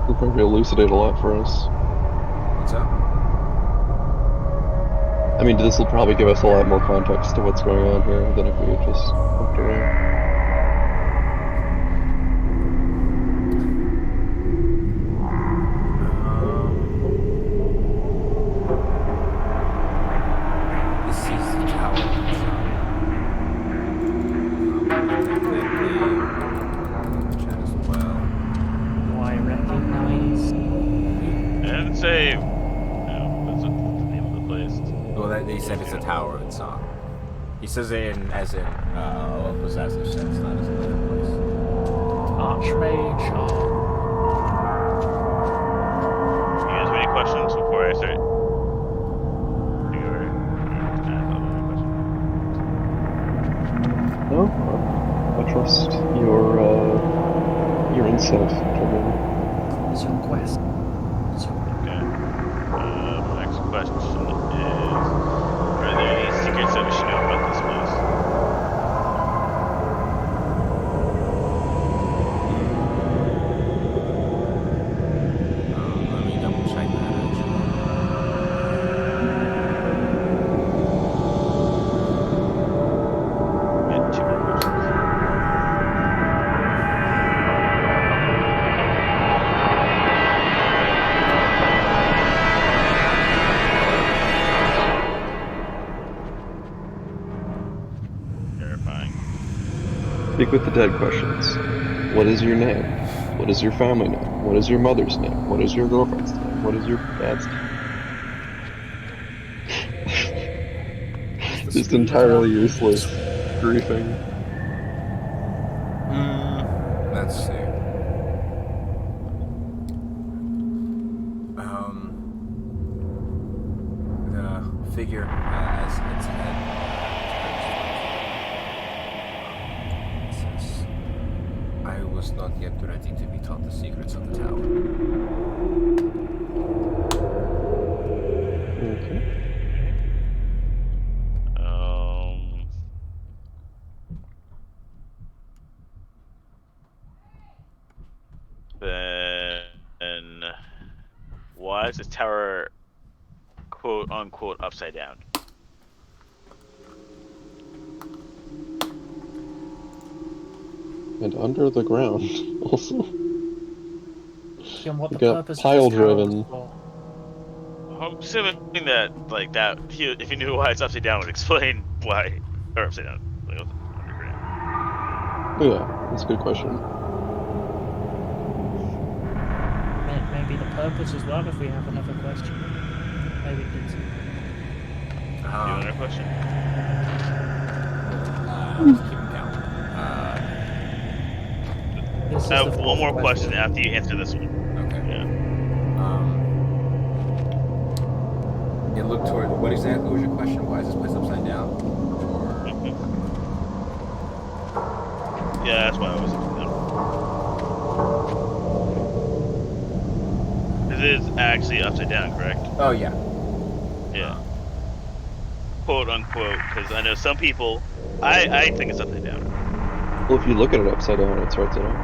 It'll probably elucidate a lot for us. What's up? I mean, this will probably give us a lot more context to what's going on here than if we had just walked away. This is the tower. Chat as well. Do I recognize? And say, no, that's the name of the place. Well, they said it's a tower in song. He says it in, as in a possessive sense, not as a different place. Archmage or You guys have any questions before I start? No, I trust your insight, Trevor. is your quest? Okay. My next question is, are there any secrets that we should know about this place? Let me double check that actually. Yeah, 2 more questions. Terrifying. Speak with the dead questions. What is your name? What is your family name? What is your mother's name? What is your girlfriend's name? What is your dad's name? Just entirely useless briefing. Let's see. The figure has its head. It says, I was not yet ready to be taught the secrets of the tower. Okay. Then why is this tower quote unquote upside down? And under the ground, also. And what We the got purpose of pile this tower driven. was for? I'm assuming that if he knew why it's upside down, would explain why or upside down. Like, underground. Yeah, that's a good question. Maybe the purpose as well. If we have another question, maybe it's. Do you have another question? Let's keep count. This is I the have one more fourth question after you answer this one. Okay. Yeah. It looked toward. What exactly was your question? Why is this place upside down? Yeah, that's why I was upside down. This is actually upside down, correct? Oh yeah. Yeah. Quote unquote, because I know some people. I think it's upside down. Well, if you look at it upside down, it starts it up.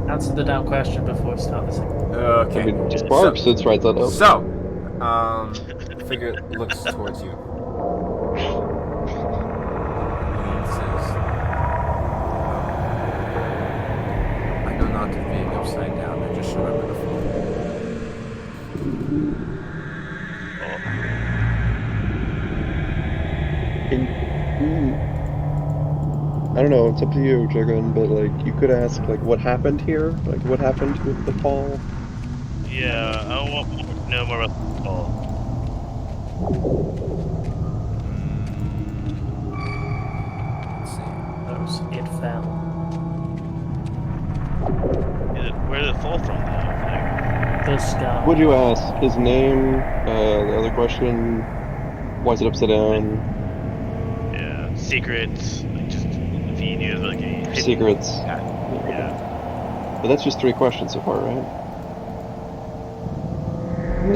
Answer the damn question before we start this. Okay. I mean, just Sparks, it's right that up. So, figure looks towards you. And says, I know not to being upside down. I just remember the floor. I don't know, it's up to you, Dragon, but like, you could ask, like, what happened here? Like, what happened with the fall? Yeah, I want to know more about the fall. Let's see. It fell. fall from though? The sky. Would you ask his name? The other question, why is it upside down? Yeah, secrets. Like just if he knew like any hidden- Secrets. Yeah. But that's just 3 questions so far, right?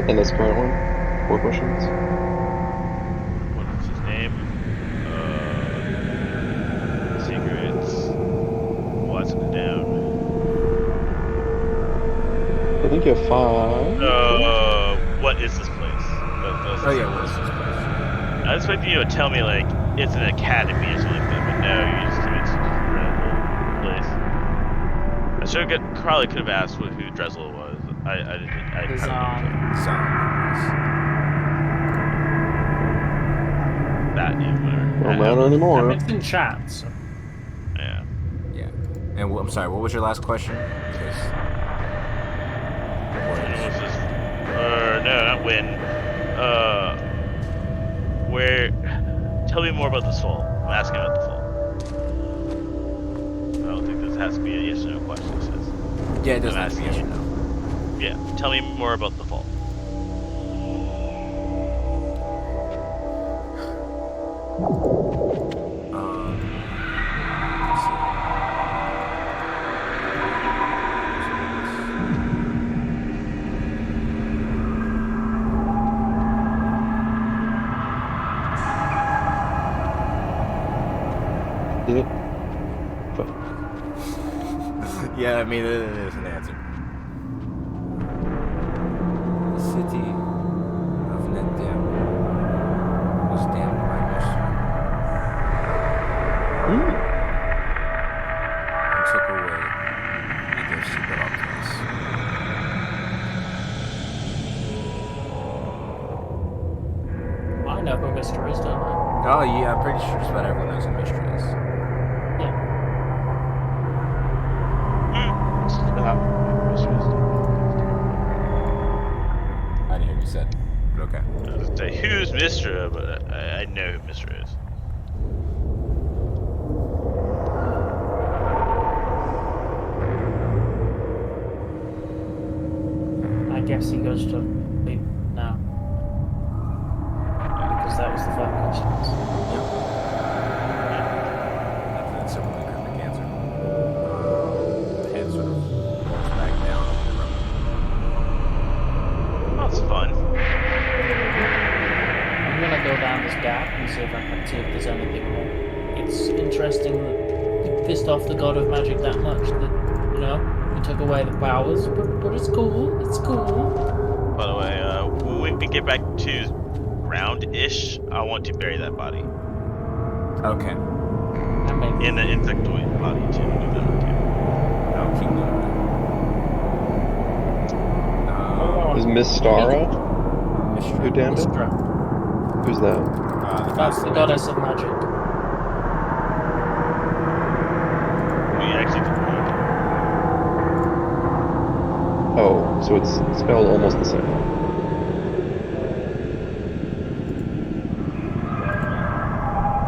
And this current one, 4 questions. What is his name? Secrets. What's it down? I think you have 5. What is this place? Oh yeah, what is this place? I was expecting you to tell me like it's an academy or something like that, but no, you just told me it's just a random place. I should get probably could have asked who Dressel was. I His, that yeah, whatever. Don't matter anymore. It's in chat, so. Yeah. Yeah. And I'm sorry, what was your last question? When was this? No, not when. Where? Tell me more about this fall. I'm asking about the fall. I don't think this has to be a yes or no question. It says. Yeah, it doesn't I'm have to be yes or asking no. Yeah. Tell me more about the fall. Let's see. Yeah. Yeah, I mean, it is an answer. The city of Netdam was damned by Mishra and took away their secret objects. I know who Mr. is, don't I? Oh yeah, I'm pretty sure just about everyone knows who Mishra is. Yeah. I didn't hear what you said, but okay. I was gonna say who's Mistra, but I know who Mistra is. I guess he goes to sleep now. Because that was the 5 questions. That's a really cryptic answer. The head sort of rolls back down over the room. Oh, it's fun. I'm gonna go down this gap and see if I can see if there's anything more. It's interesting that he pissed off the god of magic that much that, you know, he took away the powers, but it's cool, it's cool. By the way, when we get back to ground-ish, I want to bury that body. Okay. That makes In the insectoid body too. Do that too. I'll keep doing that. Is Miss Stara? Mishra. Who damned it? Mistra. Who's that? That's the goddess of magic. We actually did Oh, so it's spelled almost the same.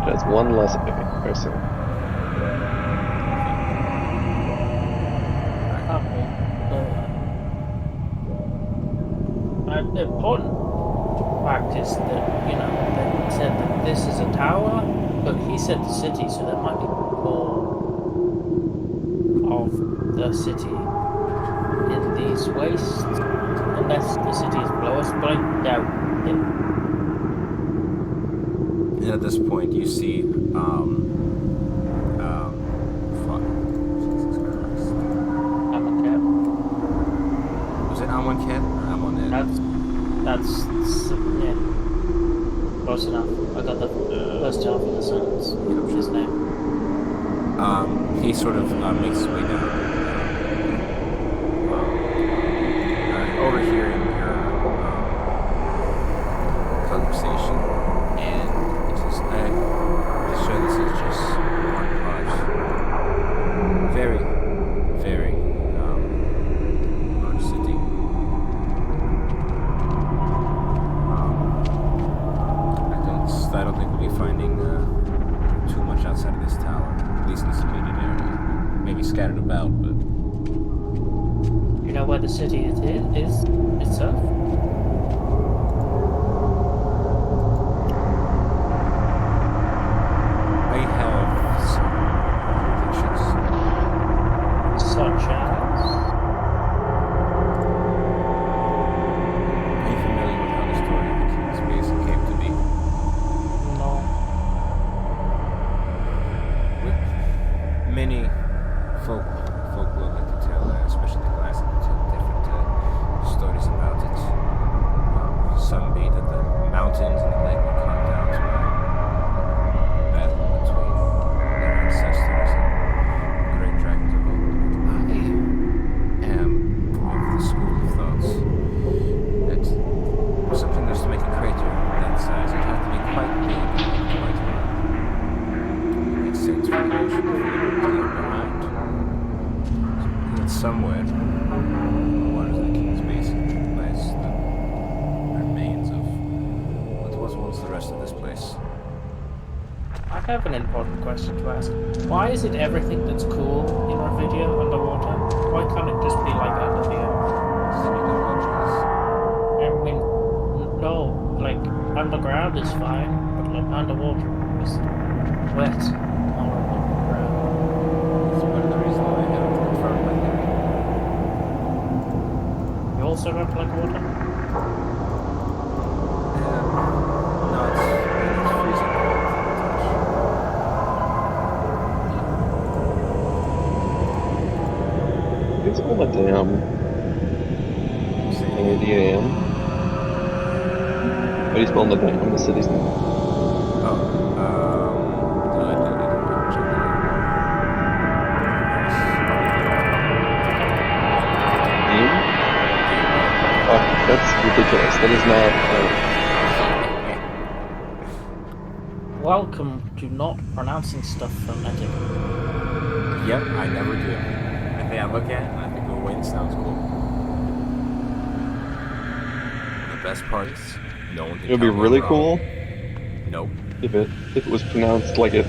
That's 1 less A. I see. An important fact is that, you know, they said that this is a tower, but he said the city, so there might be more of the city in these wastes, unless the city is below us, but I doubt it. And at this point, you see, fuck. Jesus Christ. I'm a cat. Was it Amonkhet or Amonet? That's yeah. Close enough. I got the first half of the sentence. His name. He sort of makes his way down. Overhearing your conversation, and he says, "Hey, I'm sure this is just one large, very, very large city. I don't think we'll be finding too much outside of this tower, at least in this immediate area. Maybe scattered about, but You know know where the city is itself? I have some predictions. Such as? Are you familiar with how the story of the King's Basin came to be? No. With many folklore like to tell, especially the classic, to tell different stories about it. Some be that the mountains and the lake were carved out by battle between their ancestors and great dragons of old. I am of the school of thoughts that something that's to make a crater that size, it'd have to be quite big and quite hard. It makes sense for the ocean to leave behind. And somewhere, in the waters of the King's Basin, lies the remains of what was once the rest of this place. I have an important question to ask. Why is it everything that's cool in Revedia underwater? Why can't it just be like under the earth? I mean, no, like underground is fine, but like underwater is wet or underground. It's part of the reason why I haven't confirmed my theory. You also don't like water? No, it's freezing cold It's called a dam. to touch. Say it A again. D A M. How do you spell the dam? The city's name. Oh, no, I didn't check that Dam? Oh, that's ridiculous. That is not. Welcome to not pronouncing stuff phonetic. Yep, I never do. I think I look at it and I think, oh wait, it sounds cool. And the best part is, no one can It would be tell me really I'm cool wrong. Nope. if it was pronounced like it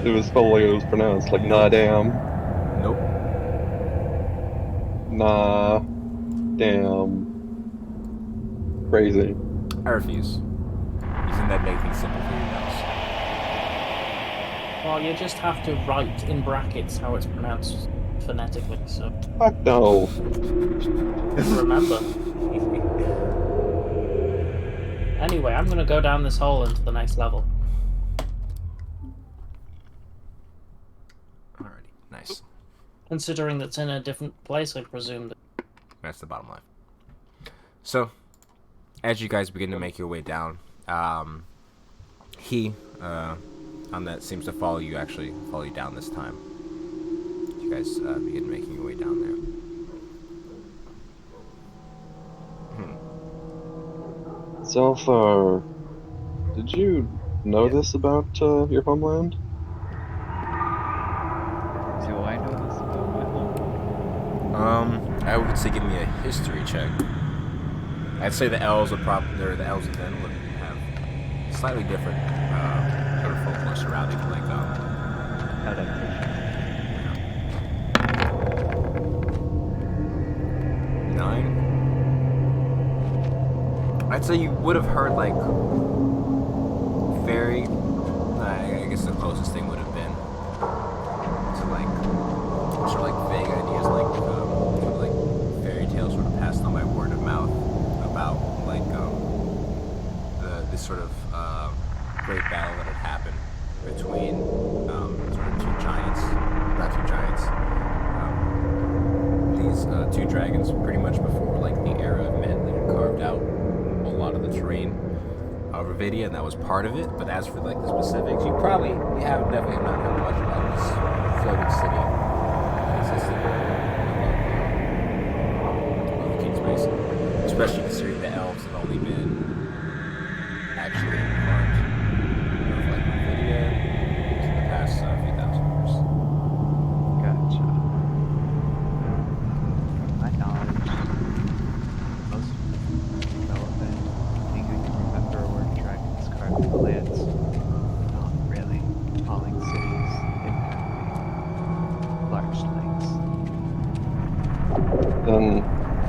was spelled like it was pronounced, like nah damn, Nope. nah damn, crazy. I refuse. Using that make things simple for you guys. Well, you just have to write in brackets how it's pronounced phonetically, so Fuck no. remember. Anyway, I'm gonna go down this hole into the next level. Alrighty, nice. Considering that's in a different place, I presume that. That's the bottom line. So, as you guys begin to make your way down, he, on that seems to follow you down this time. You guys begin making your way down there. Zelthar, did you know Yeah. this about your homeland? Do I know this about my home? I would say give me a history check. I'd say the elves would the elves then would have slightly different sort of folklore surrounding like How'd I appreciate 9. I'd say you would have heard like fairy. I guess the closest thing would have been to like sort of like vague ideas like sort of like fairy tales sort of passed on by word of mouth about like this sort of great battle that had happened between sort of these two dragons pretty much before like the era of men that had carved out a lot of the terrain of Revedia, and that was part of it. But as for like the specifics, you have definitely not heard much about this floating city that existed above the King's Basin, especially considering the elves have only been actually part of like Revedia in the past few thousand years. Gotcha. From my knowledge, most relevant thing I can remember were dragons carving the lands. Not really falling cities inhabiting large lakes. Then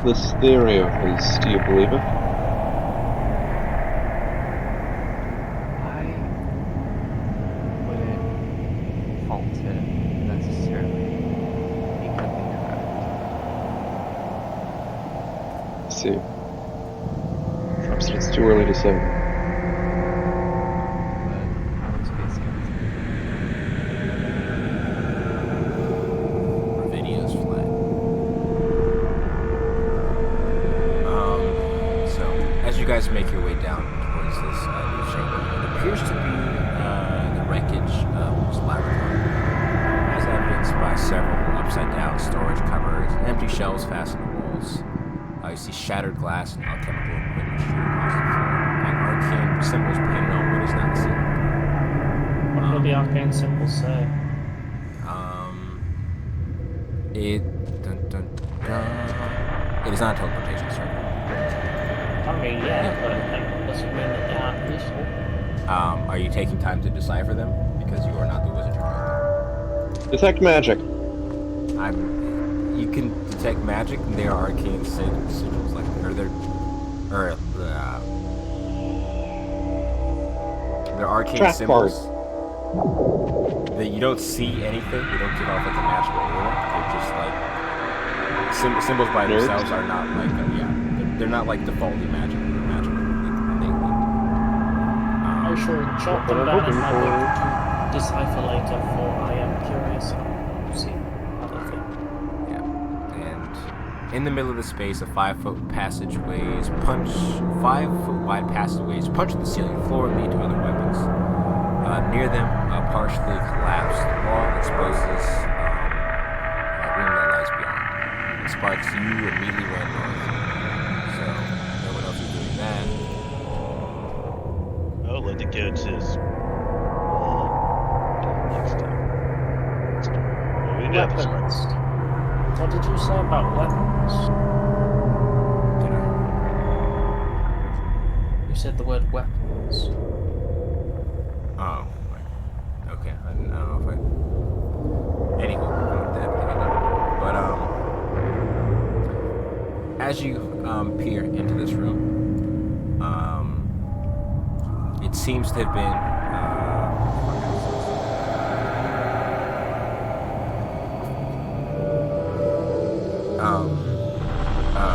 this theory of his? Do you believe it? I wouldn't fault it necessarily. He could be correct. Let's see. Perhaps it's too early to say. But I would be skeptical. Revedia's flat. So, as you guys make your way down towards this new chamber, it appears to be the wreckage of this laboratory, as evidenced by several upside-down storage cupboards, empty shelves fastened to walls. You see shattered glass and alchemical equipment strewn across the floor, and arcane symbols painted on what is not the ceiling. What do the arcane symbols say? It is not a teleportation circle. I mean, yeah, but that doesn't mean that they aren't useful. Are you taking time to decipher them? Because you are not the wizard you're talking Detect magic. to. You can detect magic, and they are arcane sigils, like, they're arcane Trap symbols that you don't see anything. They don't give off like a magical aura. They're just like symbols by Nerds? themselves are not like they're not like defaultly magic or magical innately. I shall jot What them I'm down in hoping my for. book to decipher later, for I am curious and see how they fit. Yeah. And in the middle of the space, 5-foot passageways 5-foot wide passageways punch the ceiling floor and lead to other weapons. Near them, a partially collapsed wall exposes a room that lies beyond. It sparks you immediately ran north. So, no one else is doing that. I would like to go to his next time. We do have this one. Weapons. What did you say about weapons? Did You said the word weapons. Oh, right. Okay. I don't know if I. Anywho, I don't know what the heck I did. But as you peer into this room, it seems to have been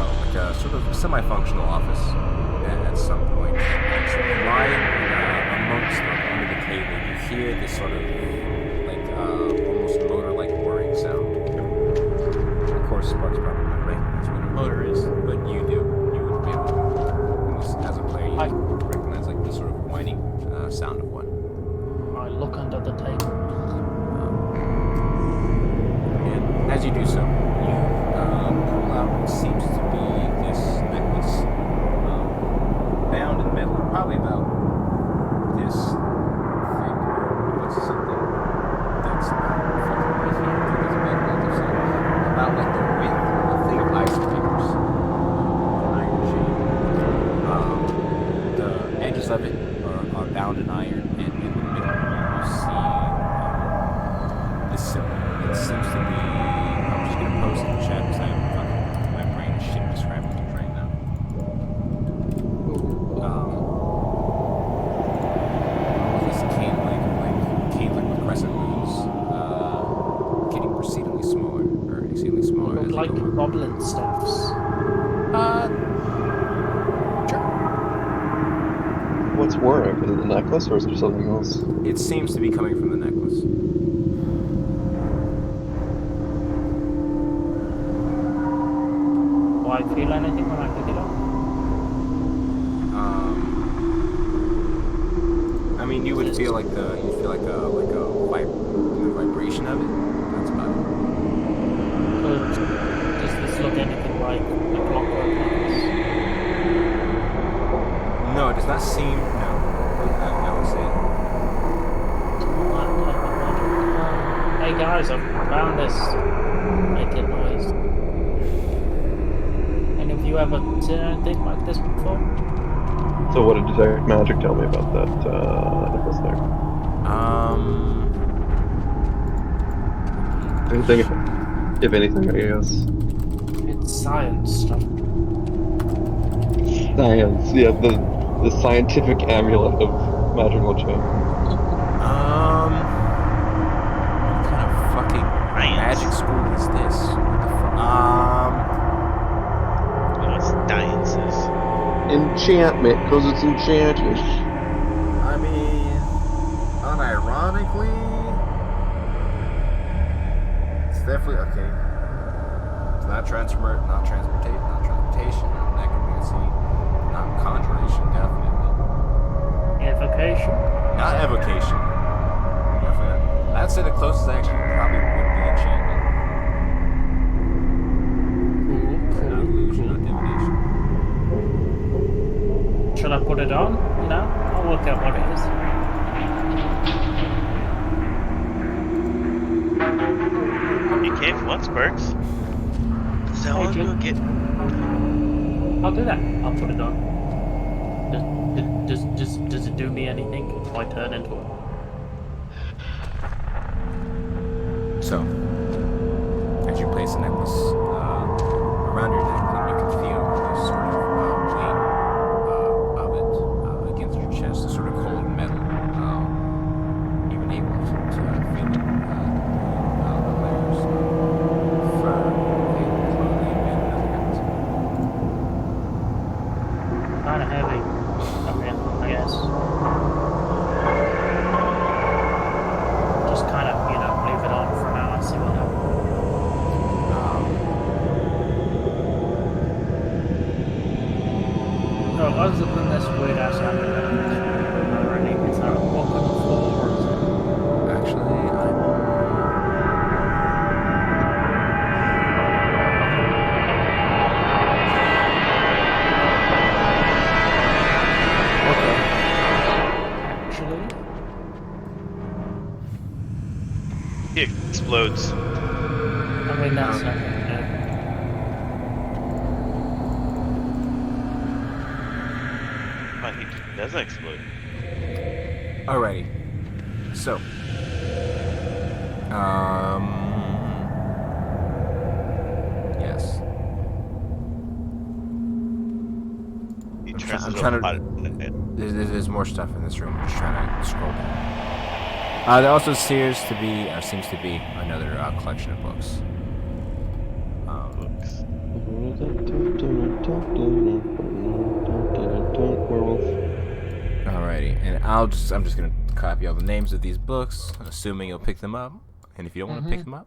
like a sort of semi-functional office at some point. It's lying amongst under the table. You hear this sort of like almost motor-like whirring sound. Of course, Sparks probably not recognize what a motor is, but you do. You would be able to, as a player, you recognize like the sort of whining sound of one. I look under the table. And as you do so, you pull out what seems to be this necklace, bound in metal, probably about this thick, or it's something that's not fucking right here. I think it's about about like the width of a thing of ice papers, an iron chain. The edges of it are bound in iron, and in the middle you see this symbol. It seems to be. I'm just gonna post in the chat because my brain is shit describing things right now. This cane-like with crescent moons, getting exceedingly smaller as Look they like go on. goblin staffs. Sure. What's Warwick? Is it the necklace or is there something else? It seems to be coming from the necklace. Do I feel anything when I pick it up? I mean, you would feel like the vibration of it. That's about it. Does this look anything like a clockwork necklace? No, it does not seem. No, I would say. Hey guys, I found this. Make it noise. Any of you ever seen anything like this before? So what did Detect Magic tell me about that necklace there? Anything, if anything, I guess. It's science stuff. Science, yeah, the scientific amulet of magical gem. What kind of fucking magic school is this? What the Oh, it's sciences. Enchantment, because it's enchanted. I mean, unironically, it's definitely okay. It's not transportation, not necromancy, not conjuration, definitely. Evocation. Not evocation. Definitely. I'd say the closest actually probably would be enchantment. Not illusion, not divination. Shall I put it on? No? I'll work out what it is. You came for once, Burks. Someone Jim. go get. I'll do that. I'll put it on. Does it do me anything if I turn into it? So, as you place the necklace around your neck, and you can feel the sort of weight of it against your chest, the sort of cold metal, even able to feel it the layers of fur, clothing, and other Kind of heavy. Okay, I guess. Just kind of, leave it on for now and see what happens. No, other than this weird ass animal, is there a book on the floor or is it? Actually, Actually? He explodes. I mean, that's nothing to do. But he doesn't explode. alrighty. So, yes. He turns I'm into trying a to- pot. There's more stuff in this room. I'm just trying to scroll down. There also seems to be another collection of books. Books. Werewolf. Alrighty, and I'm just gonna copy all the names of these books, assuming you'll pick them up. And if you don't want to pick them up,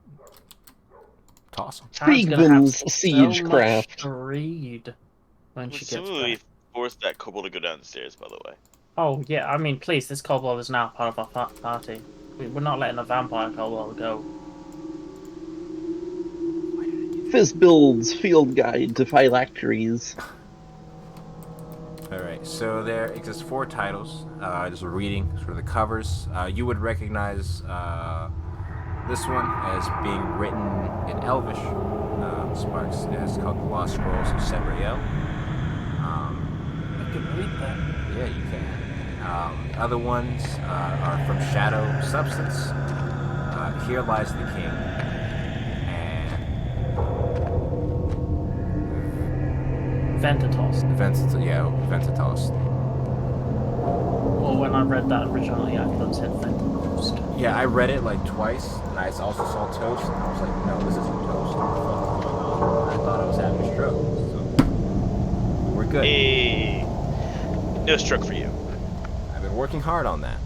toss them. Tara's gonna have Kriegman's so much Siegecraft. to read when she gets Assuming we back. forced that kobold to go downstairs, by the way. Oh, yeah, I mean, please, this kobold is now part of our party. We're not letting a vampire kobold go. Fizzbild's Field Guide to Phylacteries. Alright, so there exist 4 titles. Just reading sort of the covers. You would recognize this one as being written in Elvish. Sparks. It's called The Lost Scrolls of Sebriel. I can read that. Yeah, you can. Other ones are from Shadow Substance. Here Lies the King. And Ventatos. Ventatos. Well, when I read that originally, I thought it said Ventatos. Yeah, I read it like twice, and I also saw toast, and I was like, no, this isn't toast. I thought I was having a stroke. So we're good. Hey, no stroke for you. I've been working hard on that.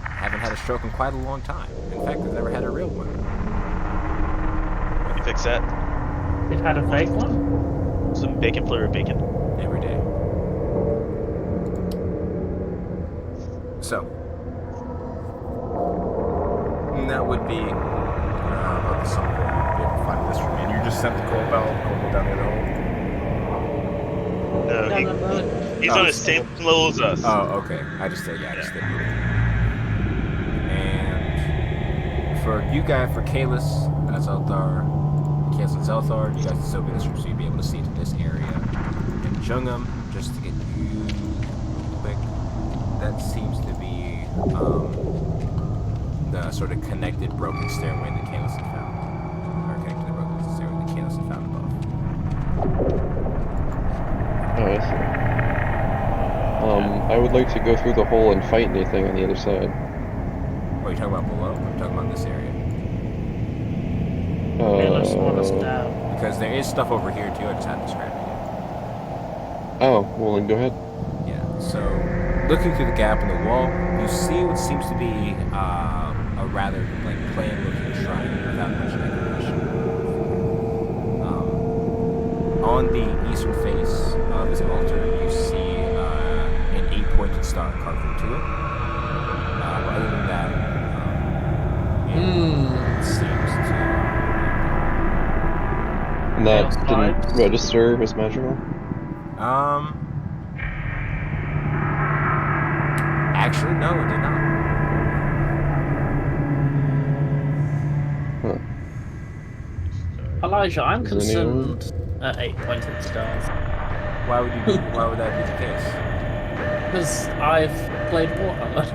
I haven't had a stroke in quite a long time. In fact, I've never had a real one. Can you fix that? It had a fake one? Some bacon flavored bacon. Every day. So, and that would be about the song. Be able to find this room. And you just sent the cold down the other hole. No, he's on the same level as us. Oh, okay. I just did moving. And for you guys, for Kalis, Zelthar, and Zelthar, you guys can still be in this room, so you'll be able to see into this area. And Jungam, just to get you real quick, that seems to be the sort of connected broken stairway that Kalis had found. Or connected to the broken stairway that Kalis had found above. Oh, I see. I would like to go through the hole and fight anything on the other side. What are you talking about below? Or are you talking about this area? Okay, let's slow us Uh, down. Because there is stuff over here too. I just haven't described it yet. oh, well then go ahead. Yeah. So, looking through the gap in the wall, you see what seems to be a rather like plain-looking shrine without much decoration. On the eastern face of this altar, you see an 8-pointed star carved into it. But other than that, it seems to. And that Chaos didn't vibes. register as magical? Actually, no, it did not. Huh. Elijah, I'm Does anyone? concerned at 8-pointed stars. Why would you? Why would that be the case? Because I've played Warhammer.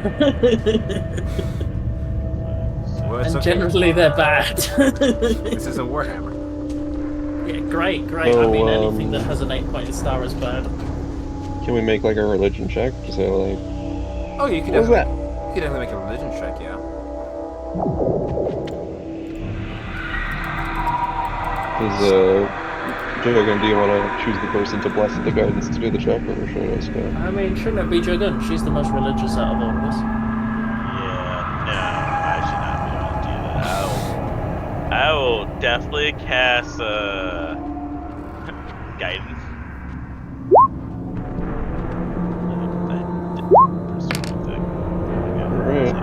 Well, it's and okay. generally they're bad. This isn't Warhammer. Yeah, great. I So, mean, anything that has an 8-pointed star is bad. Can we make like a religion check to say like, Oh, you could what was definitely. that? You could definitely make a religion check, yeah. Jogan, do you want to choose the person to bless the guidance to do the check, or should I just go? I mean, shouldn't it be Jogun? She's the most religious out of all of us. Yeah, no, I should not be able to do that. I will definitely cast guidance. Alright.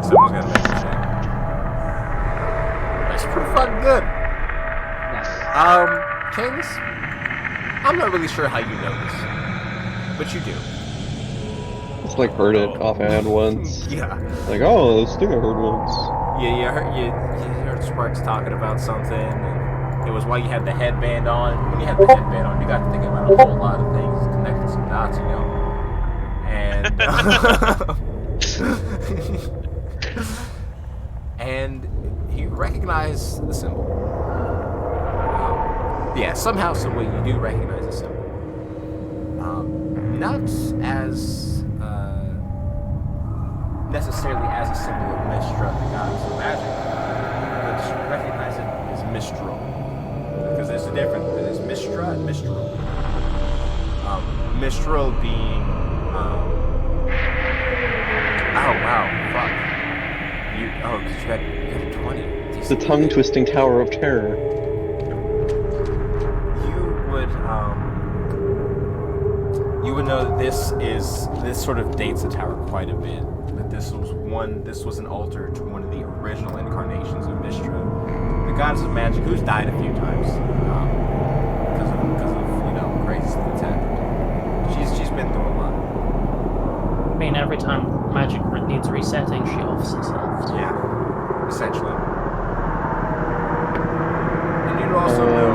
Someone's gotta make a check. That's pretty fucking good. Cadence, I'm not really sure how you know this, but you do. Just like heard it offhand once. Yeah. Like, oh, this thing I heard once. Yeah, you heard Sparks talking about something, and it was while you had the headband on. When you had the headband on, you got to thinking about a whole lot of things, connecting some dots, you know. And and you recognize the symbol. Yeah, somehow, someway, you do recognize the symbol. Not as necessarily as a symbol of Mistra, the goddess of magic, but you recognize it as Mistral. Because there's a difference. There's Mistra and Mistral. Mistral being, oh wow, fuck. Because you had a 20. The tongue-twisting tower of terror. You would know that this sort of dates the tower quite a bit. That this was an altar to one of the original incarnations of Mistra, the goddess of magic, who's died a few times because of crazy stuff that's happened. She's been through a lot. I mean, every time magic needs resetting, she offs herself. Yeah, essentially. And you'd also know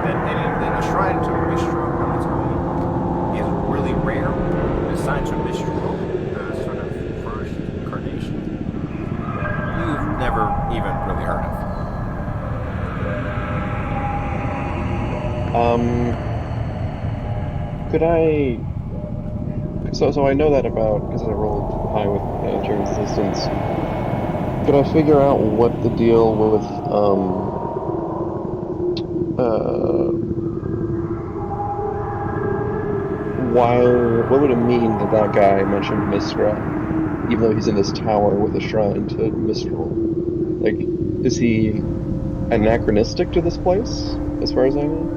that a shrine to Mistra on its own is really rare. Besides to Mistra, the sort of first incarnation, you've never even really heard of. Could I... So I know that about, because I rolled high with Turing's Resistance. Could I figure out what the deal with, what would it mean that that guy mentioned Mistra, even though he's in this tower with a shrine to Mistral? Like, is he anachronistic to this place, as far as I know?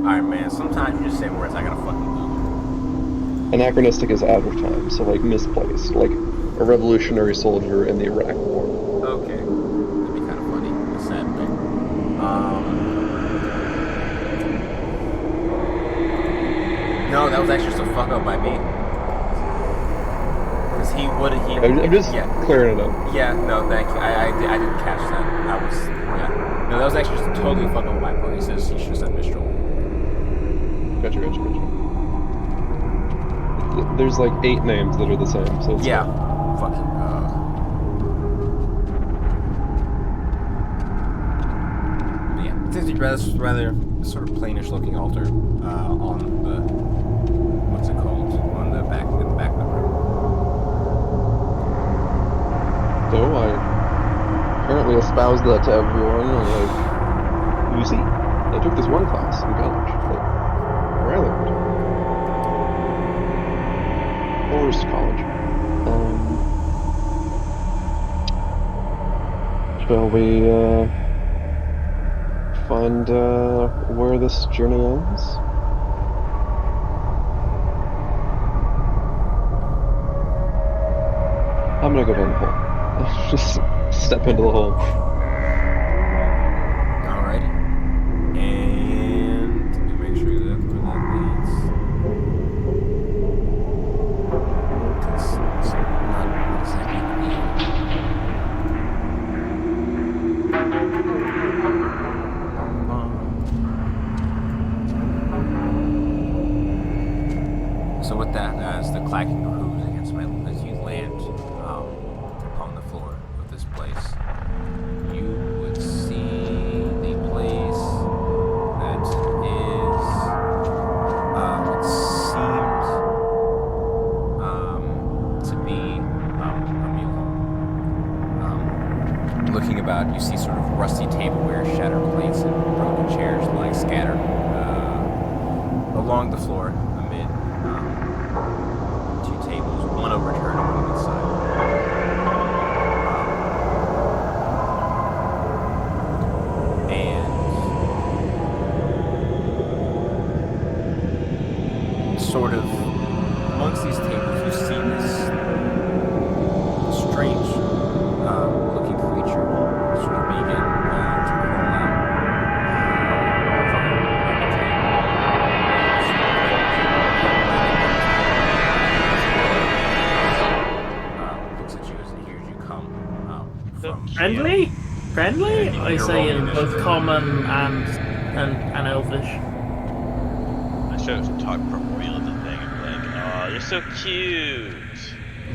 Alright, man, sometimes you just say words I gotta fucking know. Anachronistic is out of time, so like misplaced, like a revolutionary soldier in the Iraq War. Okay. That'd be kind of funny. A sad thing. No, that was actually just a fuck up by me. Because I'm just clearing it up. Yeah, no, thank you. I didn't catch that. No, that was actually just a totally fuck up on my part. He says he should have said Mistral. Gotcha. There's like 8 names that are the same, so it's Yeah. fine. Fucking, but yeah, it's a rather sort of plainish looking altar on the, what's it called? On the espouse that to everyone. And, like, you see, I took this one class in college. Like, where I learned. Forest College. Shall we find where this journey ends? I'm gonna go down the hole. Just step into the hole. Alrighty. And let me make sure that where that leads. It's not exactly So with that, as the clacking grooves against my as you land upon the floor of this place, you would see the place that is what seems to be a meal hall. Looking about, you see sort of rusty tableware, shattered plates, and broken chairs lying scattered along the floor amid two tables, one overturned and one inside. And sort of amongst these tables, you see this strange looking creature sort of begin to crawl out from the looks at you as it hears you come from Friendly? Friendly? Yeah, I you're say rolling in both initiative. common and elvish. I should have talked primordial at the thing and be like, oh, you're so cute.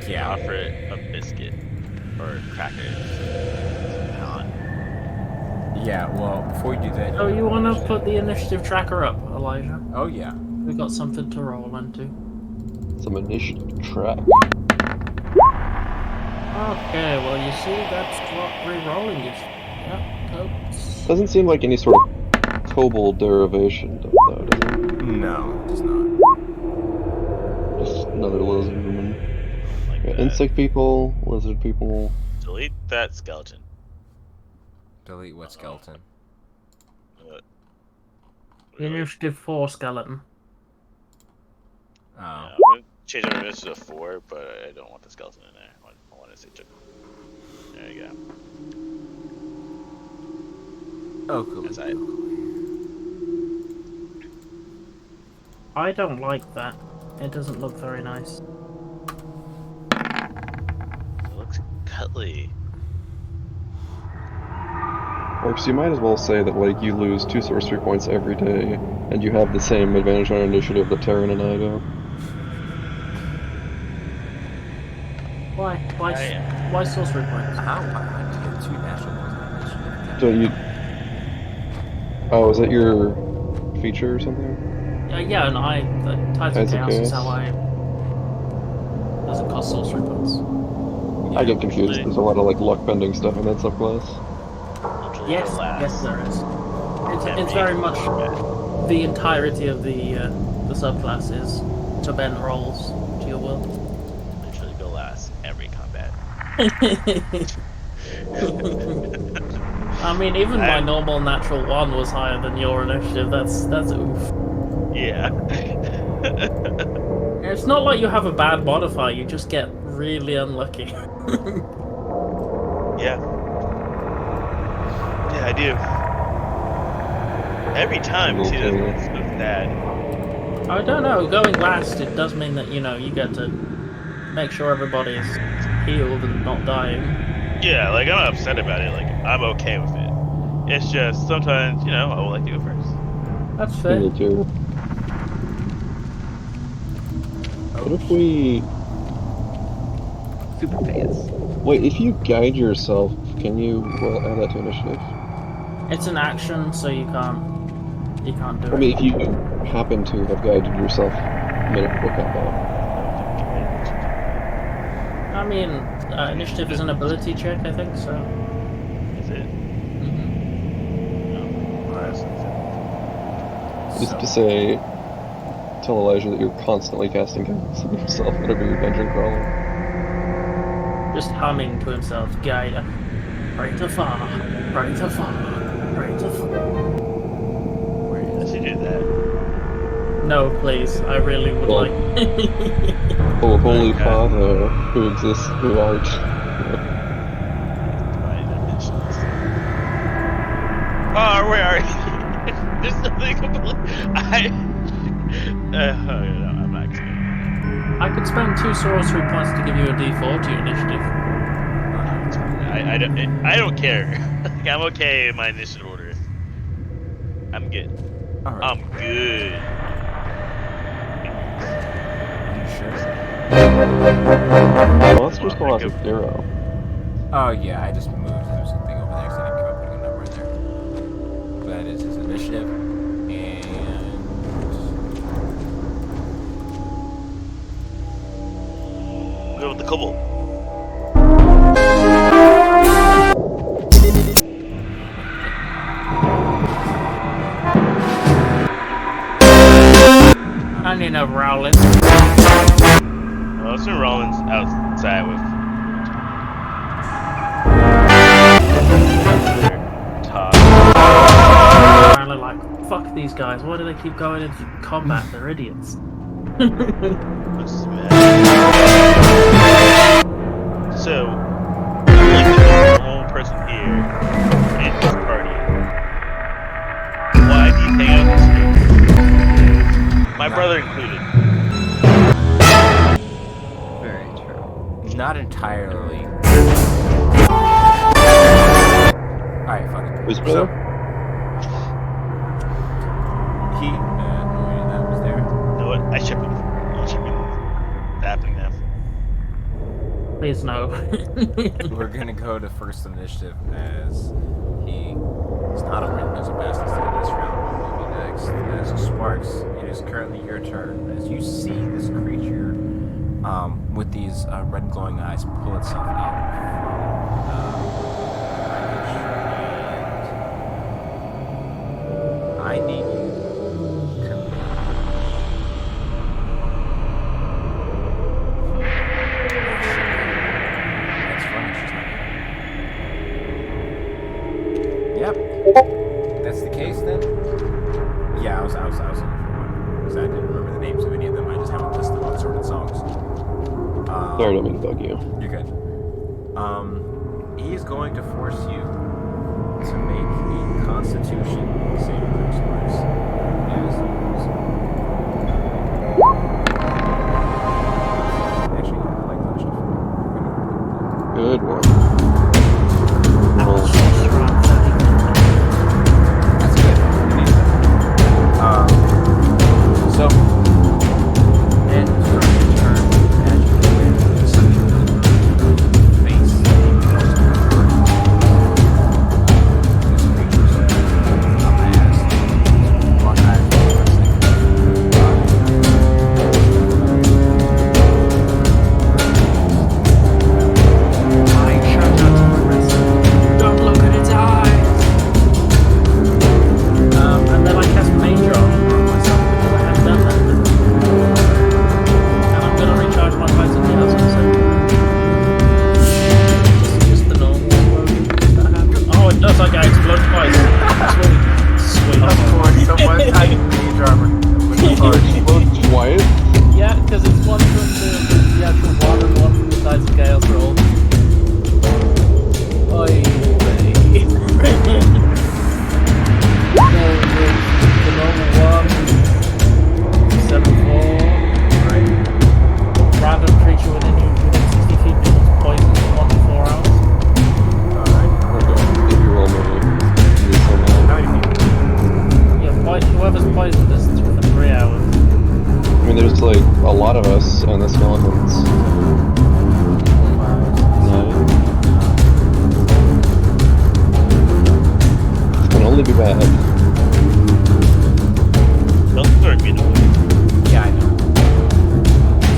Yeah. Offer it a biscuit or crackers. Melon. Yeah, well, before you do that... So you want to initiative. put the initiative tracker up, Elijah? Oh, yeah. We got something to roll into. Some initiative track. Okay, well you see that's what re-rolling is. Yep, oops. Doesn't seem like any sort of kobold derivation, though, does it? No, it does not. Just another lizard woman. Like Yeah, that. insect people, lizard people. Delete that skeleton. Delete what skeleton? Really? Initiative 4 skeleton. Oh. Yeah, I'm gonna change our initiative to 4, but I don't want the skeleton in there. I want to say two. There you go. Oh, cool. That's it. I don't like that. It doesn't look very nice. It looks cuddly. Orcs, you might as well say that, like, you lose 2 sorcery points every day, and you have the same advantage on initiative that Terran and I do. Why? Why sorcery points? How did you get 2 natural ones on initiative? So you... Oh, is that your feature or something? Yeah, and the Tides of Tides of Chaos is Chaos. how I... Doesn't cost sorcery points. I get confused. There's a lot of, like, luck-bending stuff in that subclass. Literally Yes, the last yes there is. It's 10 very pages much of it. the entirety of the subclass is to bend rolls to your will. Literally go last every combat. I mean, even my normal natural 1 was higher than your initiative. That's oof. Yeah. It's not like you have a bad modifier. You just get really unlucky. Yeah. Yeah, I do. Every time, too, that's bad. I don't know. Going last, it does mean that you get to make sure everybody is healed and not dying. Yeah, like, I'm not upset about it. Like, I'm okay with it. It's just, sometimes, I would like to go first. That's fair. Me too. What if we... Super phase. Wait, if you guide yourself, can you add that to initiative? It's an action, so you can't do it. I mean, if you happen to have guided yourself minute before combat. I mean, initiative is an ability check, I think, so... Is it? Mm-hmm. No. Alright, so Just to say, tell Elijah that you're constantly casting guidance on yourself whenever you're dungeon crawling. Just humming to himself, Gaia. Pray to far, pray to far, pray to far. I should do that. No, please. I really would Well, like. Oh, holy Okay. Father, who exists, who art. Right, dimensions. Oh, where are you? There's something complete. No, I'm not kidding. I could spend 2 sorcery points to give you a D4 to your initiative. I don't care. Like, I'm okay in my initiative order. I'm good. All right. I'm good. You sure? Well, let's just go off of 0. Oh yeah, I just moved. There's something over there, so I didn't care about putting a number in there. But that is his initiative, and Go with the kobold. I need a Rowling. Well, it's Rollins outside with. Top. Finally, like, fuck these guys. Why do they keep going into combat? They're idiots. So, like the whole person here and his party. Why do you hang out the street? My brother included. Very true. not entirely. Alright, fuck it. Who's So, brother? he, that was there. You know what? I should be happening now. Please no. We're gonna go to first initiative as he is not a win as a bastard to this round. We'll be next. As Sparks, it is currently your turn. As you see this creature with these red glowing eyes pull itself out from I need you to That's funny, she's not here. Yep. That's the case then? Yeah, I was looking for one. Because I didn't remember the names of any of them. I just have a list of unsorted songs. Sorry, I don't mean to bug you. You're good. He is going to force you to make a Constitution saving throw, Sparks. Actually, I like that stuff. Good one. That's good. I need that. So, and from your turn, as you go in, something face this creature's up ass. One eye Don't look at its eyes. And then I cast Major on myself because I haven't done that. And I'm gonna recharge my Vitality as also. Just the normal explosion that happens. Oh, it does. Okay, explode twice. Sweet. Sweet. Of course, someone typed mage armor. Explode twice? Yeah, because it's one from the actual one and one from the sides of Chaos Roll. Oy vey. The normal one, 7-4. Right. Random creature within 60 feet becomes poisoned for 1 to 4 hours. Alright. Okay, if you roll me, you tell me. How many people? Yeah, whoever's poisoned is for 3 hours. I mean, there's like a lot of us and the skeletons. No. It can only be bad. Don't hurt me though. Yeah, I know.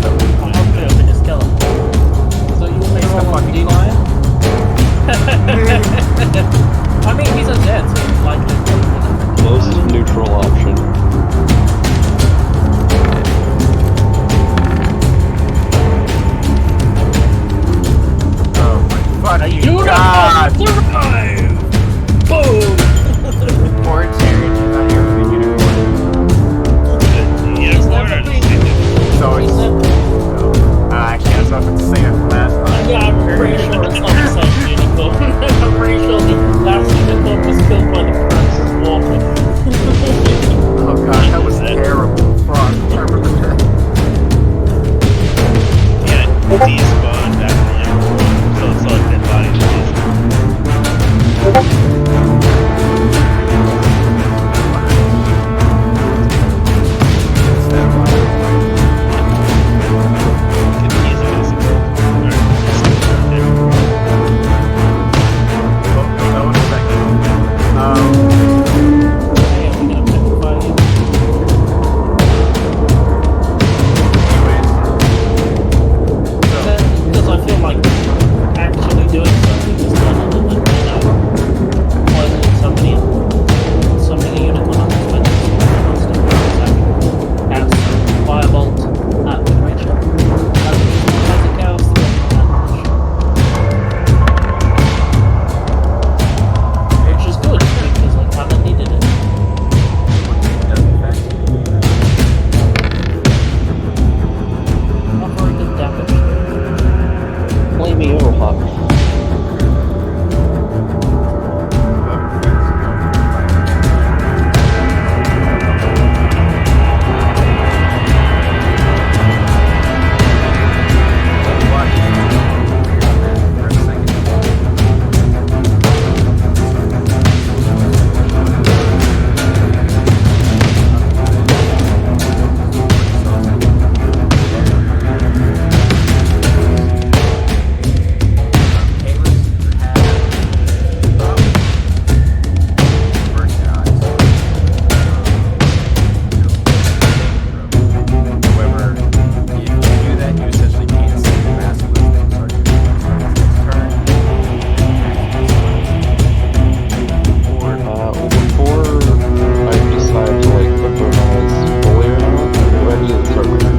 So, I'm not clear with the skeleton. So you may It's the roll on fucking D9? Do God. not survive! Boom! Poor Terry, she's not here for the unicorn. He's never been. So it's. Actually, that's not what to say after last time. Yeah, I'm pretty sure it's not the same unicorn. I'm pretty sure the last unicorn was killed by the prince of water. Oh god, that was terrible. Fuck, I remember that. Yeah, despawned after the unicorn, so it's like dead bodies. Because I feel like actually doing something is done other than, poisoning somebody, summoning a unicorn on this witness, cast firebolt at the creature, as a chaos which is good, because I haven't needed it. Not very good damage. Flaming Overhawk. Before I decide to like put her eyes fully or not, go ahead and start with her.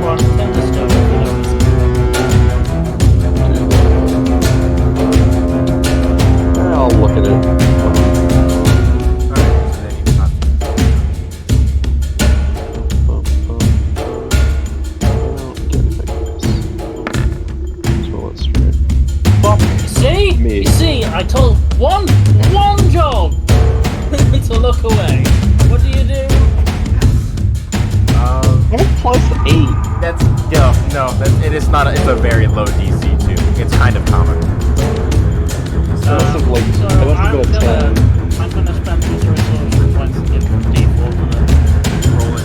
Well, I think this stuff I'll look at it. See? Me. You see, I told one job to look away. What do you do? +8. That's it is not. It's a very low DC too. It's kind of common. So must have like So I must have been a 10. I'm gonna spend these resources once to get D4 and then roll it.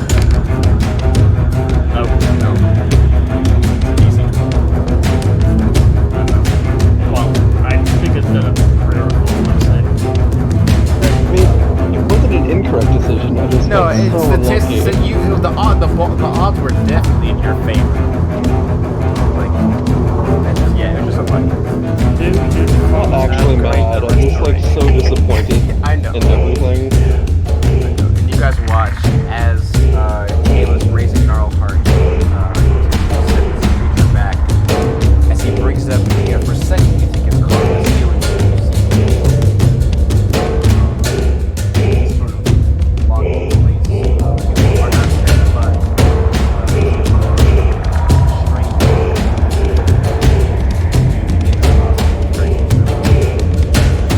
No. Easy. Well, I figured that I mean, it wasn't an incorrect decision. I just No, got it's so unlucky. statistics. The odds were definitely in your favor. Like, yeah, it was just a fight. I'm not actually mad. I'm just like so disappointed I know. in everything. And you guys watch as Kayla's raising Gnarl Heart to back as he brings it up in the air. For a second, you think it's Carla's healing. Sort of locked in place. You are not terrified.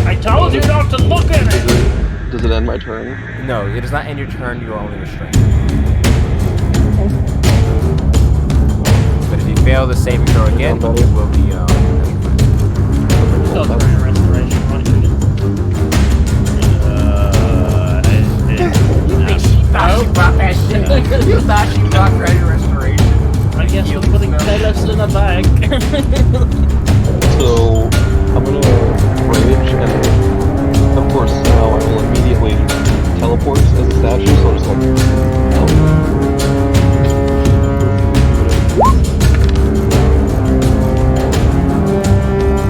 I told you not to look at it! Does it end my turn? No, it does not end your turn. You are only restrained. But if you fail the saving throw again, it will be Still throwing restoration, why don't you thought she brought that shit. You thought she brought ready restoration. I guess we're putting Taylor's in a bag. So I'm gonna rage, and of course now I will immediately teleport as a statue. So I'm just like,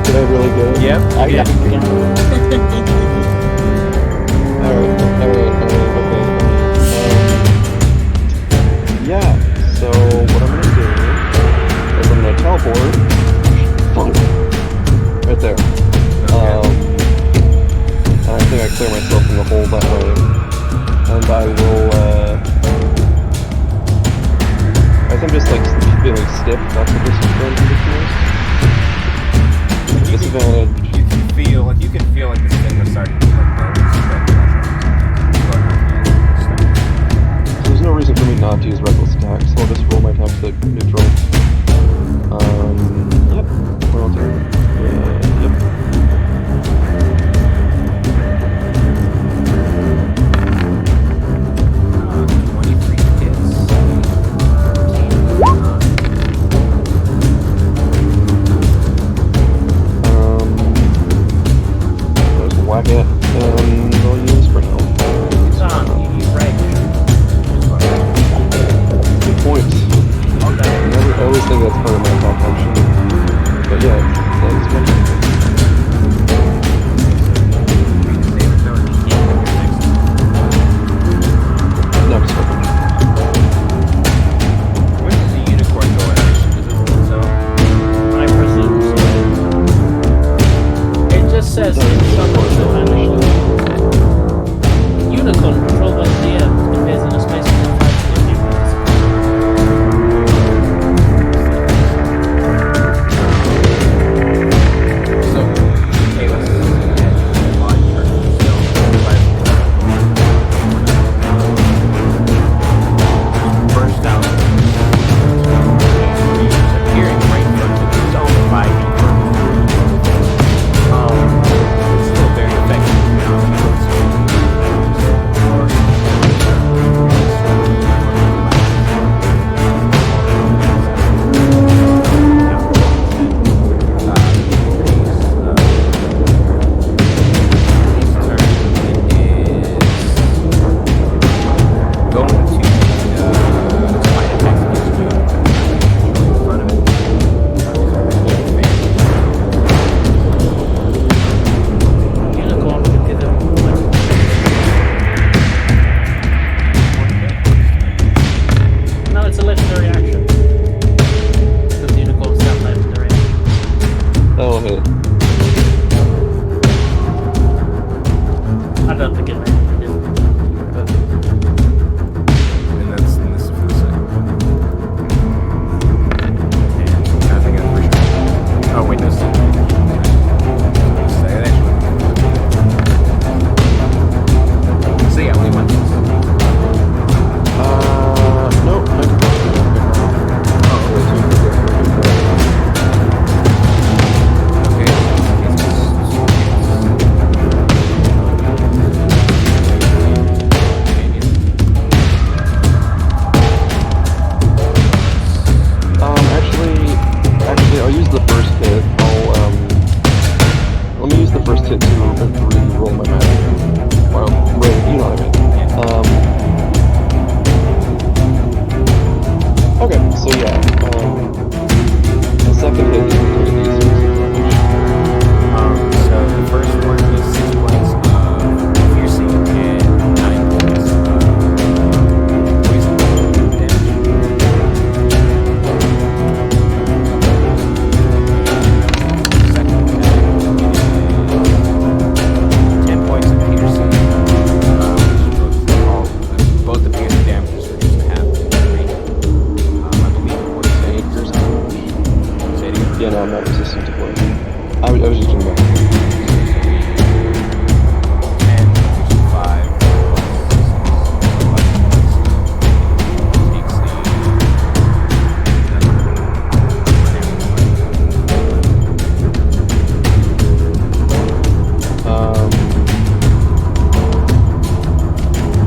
did I really get it? Yep. Alright, okay. not to use reckless attack, so I'll just roll my attacks at neutral. Yep. What else? Yep. 23 hits. Just whack it, and I'll use for now. You use range. Good point. Okay. I always think that's part of my top function. But yeah, that is one. Next one. Where does the unicorn go at? Is it so? I presume so. It just says in summary the unicorn controlled by the DM appears in a space within 5 kilometers. So, Kalis had body hurt, so burst out. He's appearing right in front of him. He's only 5 feet from him. It's still very effective. Unicorn can give them No, it's a legendary action. Because the unicorn's not legendary action. That'll hit. I don't think it made any difference. But And this is for the second. And I think I'm pretty sure. Oh, wait, this is so yeah, we went this. Nope. Actually, I'll use the first hit. Let me use the first hit to re-roll my magic. Well, you know what I mean. Okay, so yeah, the second hit is pretty easy. So the first one is 6 points of piercing and 9 points of poison damage. Second attack is 10 points of piercing, both the piercing damage is reduced to half. I believe poison or something. Say it again. Yeah, no, I'm not resistant to poison. I was just doing that. 10, 5,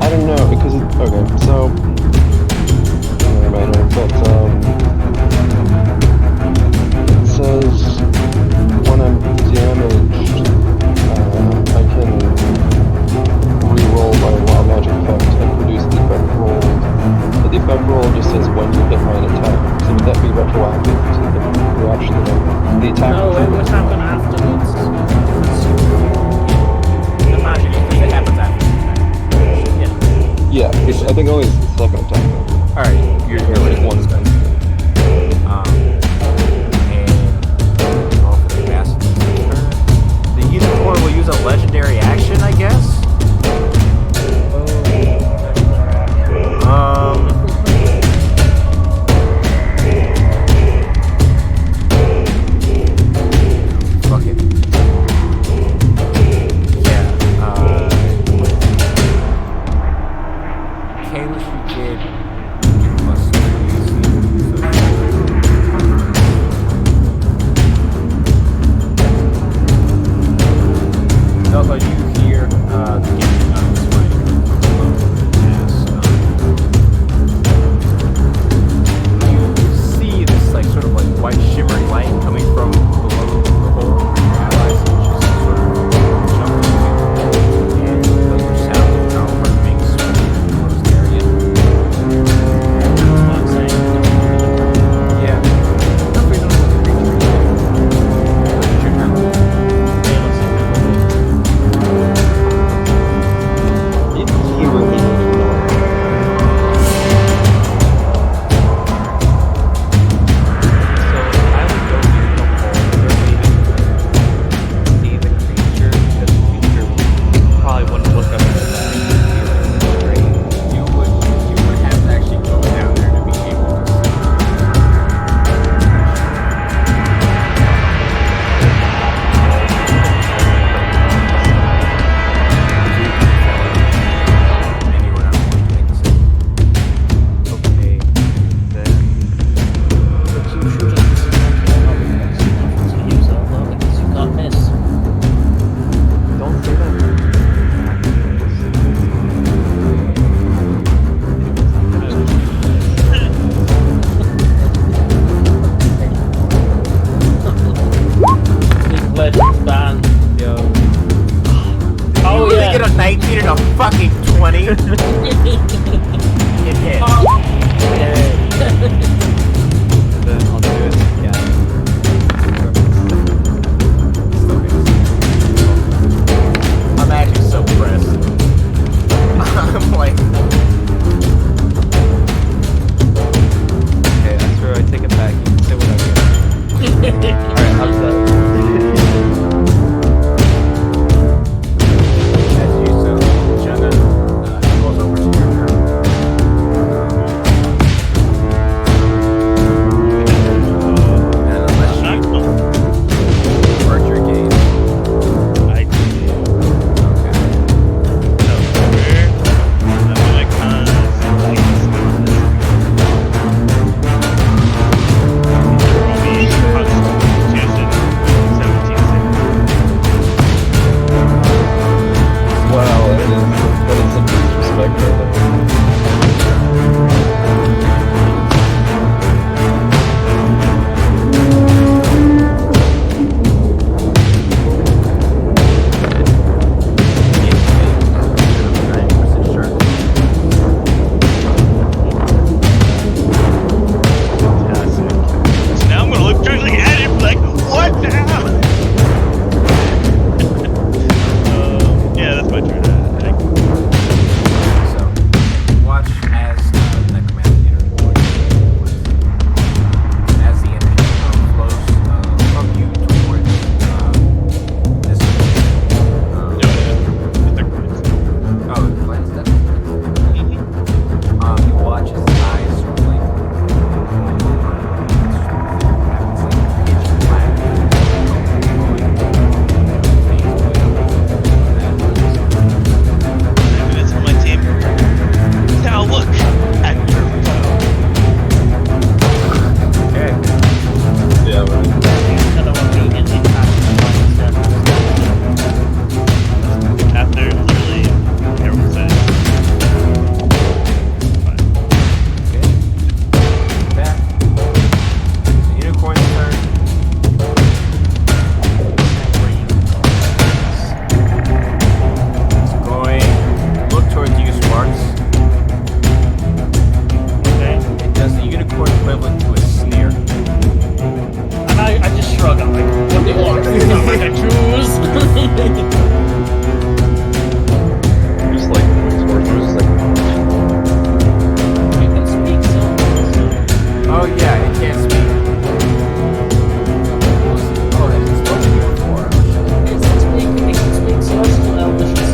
I don't know, because okay, so never mind, but it says when I'm damaged, I can re-roll my wild magic effect and produce the effect roll. But the effect roll just says when you hit my attack. So would that be retroactive to the reaction of the attack? no, it would happen afterwards. The magic it happens after. Yeah. Yeah, I think only the second attack. Alright, you're right. One's done. And all for the mass turn. The unicorn will use a legendary action, I guess. Fuck it. Yeah. Kalish, you did Then I'll do it again. I'm actually so pressed. I'm like, Okay, that's where I take it back. You can say whatever. Alright, how's that? as you so Jenna, it goes over to your turn. And unless you work your game, I do. okay. So here, I'm gonna cast Constitution 17. Wow, that is some disrespect right there. Fantastic. So now I'm gonna look directly at it and be like, what now? Yeah, that's my turn. So, watch as that command meter as the energy flows from you towards this. Oh, it plans that. You watch his eyes sort of like happens like pitch black. It's on my team. Now look at your foe. Okay. Yeah, right. Another one being in the After literally everyone said fine. Okay. Back. The unicorn's turn. It's going. Look towards you, Sparks. Okay. It does the unicorn equivalent to a sneer. And I just shrug. I'm like, what do you want? I'm gonna choose. Just like Wings just like You can speak so. Oh yeah, it can't speak. Oh, it's supposed to be before. It can speak celestial, elvish, and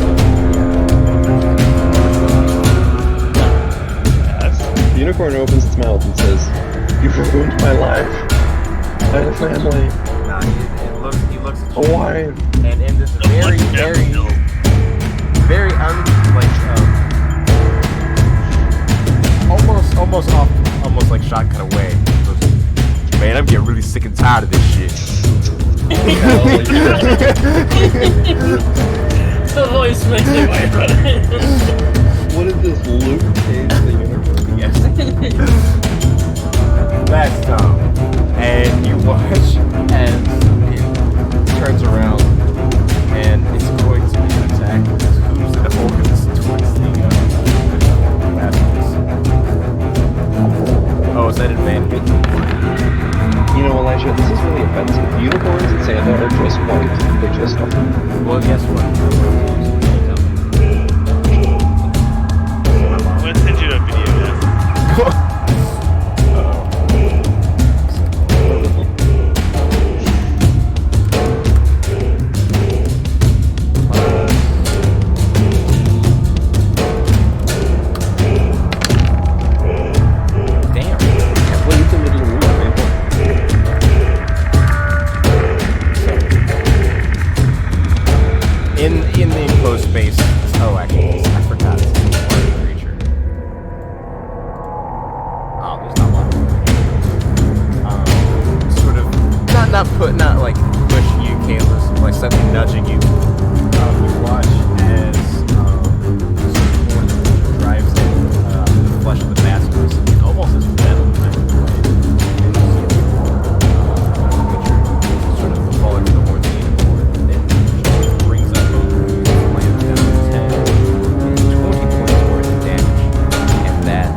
Yes. the unicorn opens its mouth and says, "You've ruined my life. I have a family, Nah, he looks at a you, wife." and in this very almost like shotgun away. He goes, man, I'm getting really sick and tired of this shit. the voice makes it way What is this, Luke Cage the unicorn? Yes. That's Tom. And you watch as it turns around and it's going to attack its hooves and horns towards the bastards. Oh, is that advantage? You know, Elijah, this is really offensive. Unicorns and Santa are just white. They just are. Well, guess what? I'm gonna send you a video, man. Damn. Well, you can middle of the man. In the enclosed space. Oh, actually, I forgot. It's one creature. Oh, there's not one. Sort of not like pushing you, Kayla's like suddenly nudging you. You watch as one drives in the flesh of the bastards. It almost is venom kind of way. And you see creature sort of falling to the horns of the unicorn. It brings up both lands down his head. And 20 points worth of damage. And that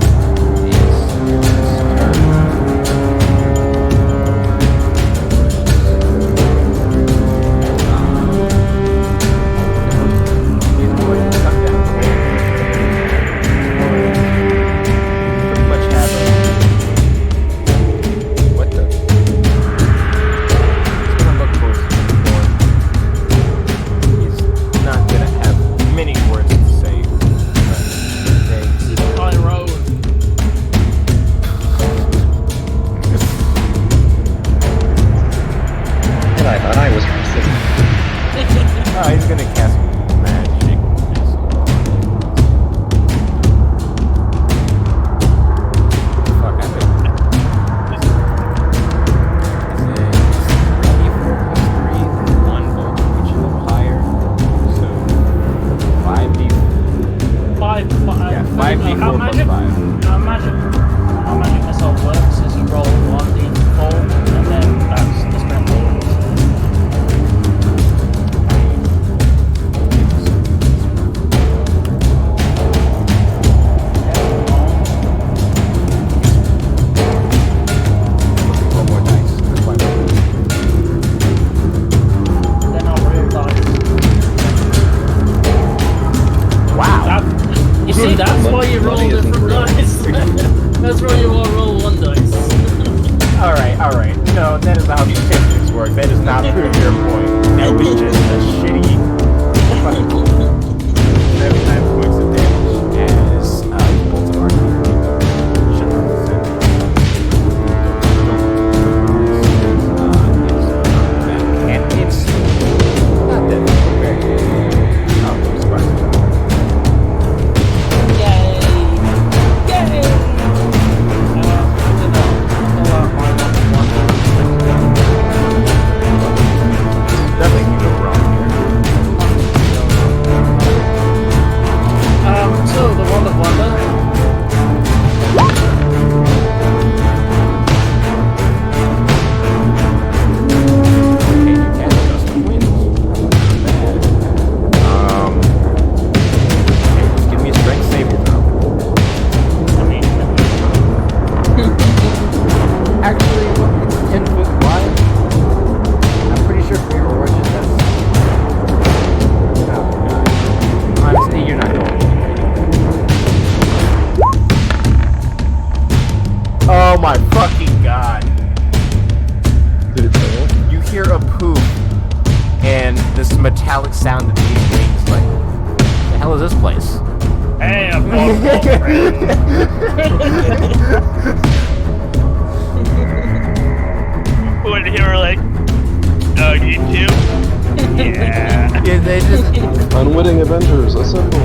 metallic sound of beating wings. Like, the hell is this place? Hey, I'm on When they were like, oh, you too? Yeah. Yeah, they just. Unwitting Avengers, assemble!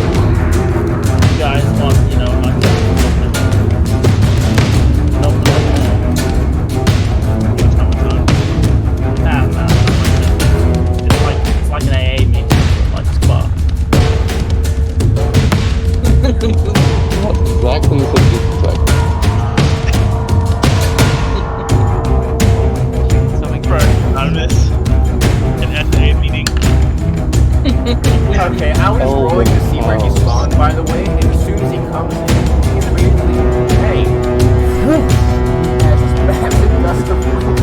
You guys want, like it's like an AA meeting, like spa. Not exactly the same disrespect. Something For anonymous. An SA meeting. Okay, I was Oh, rolling to see where he oh. spawned, by the way, and as soon as he comes in, he's immediately, hey, has this massive gust of wind.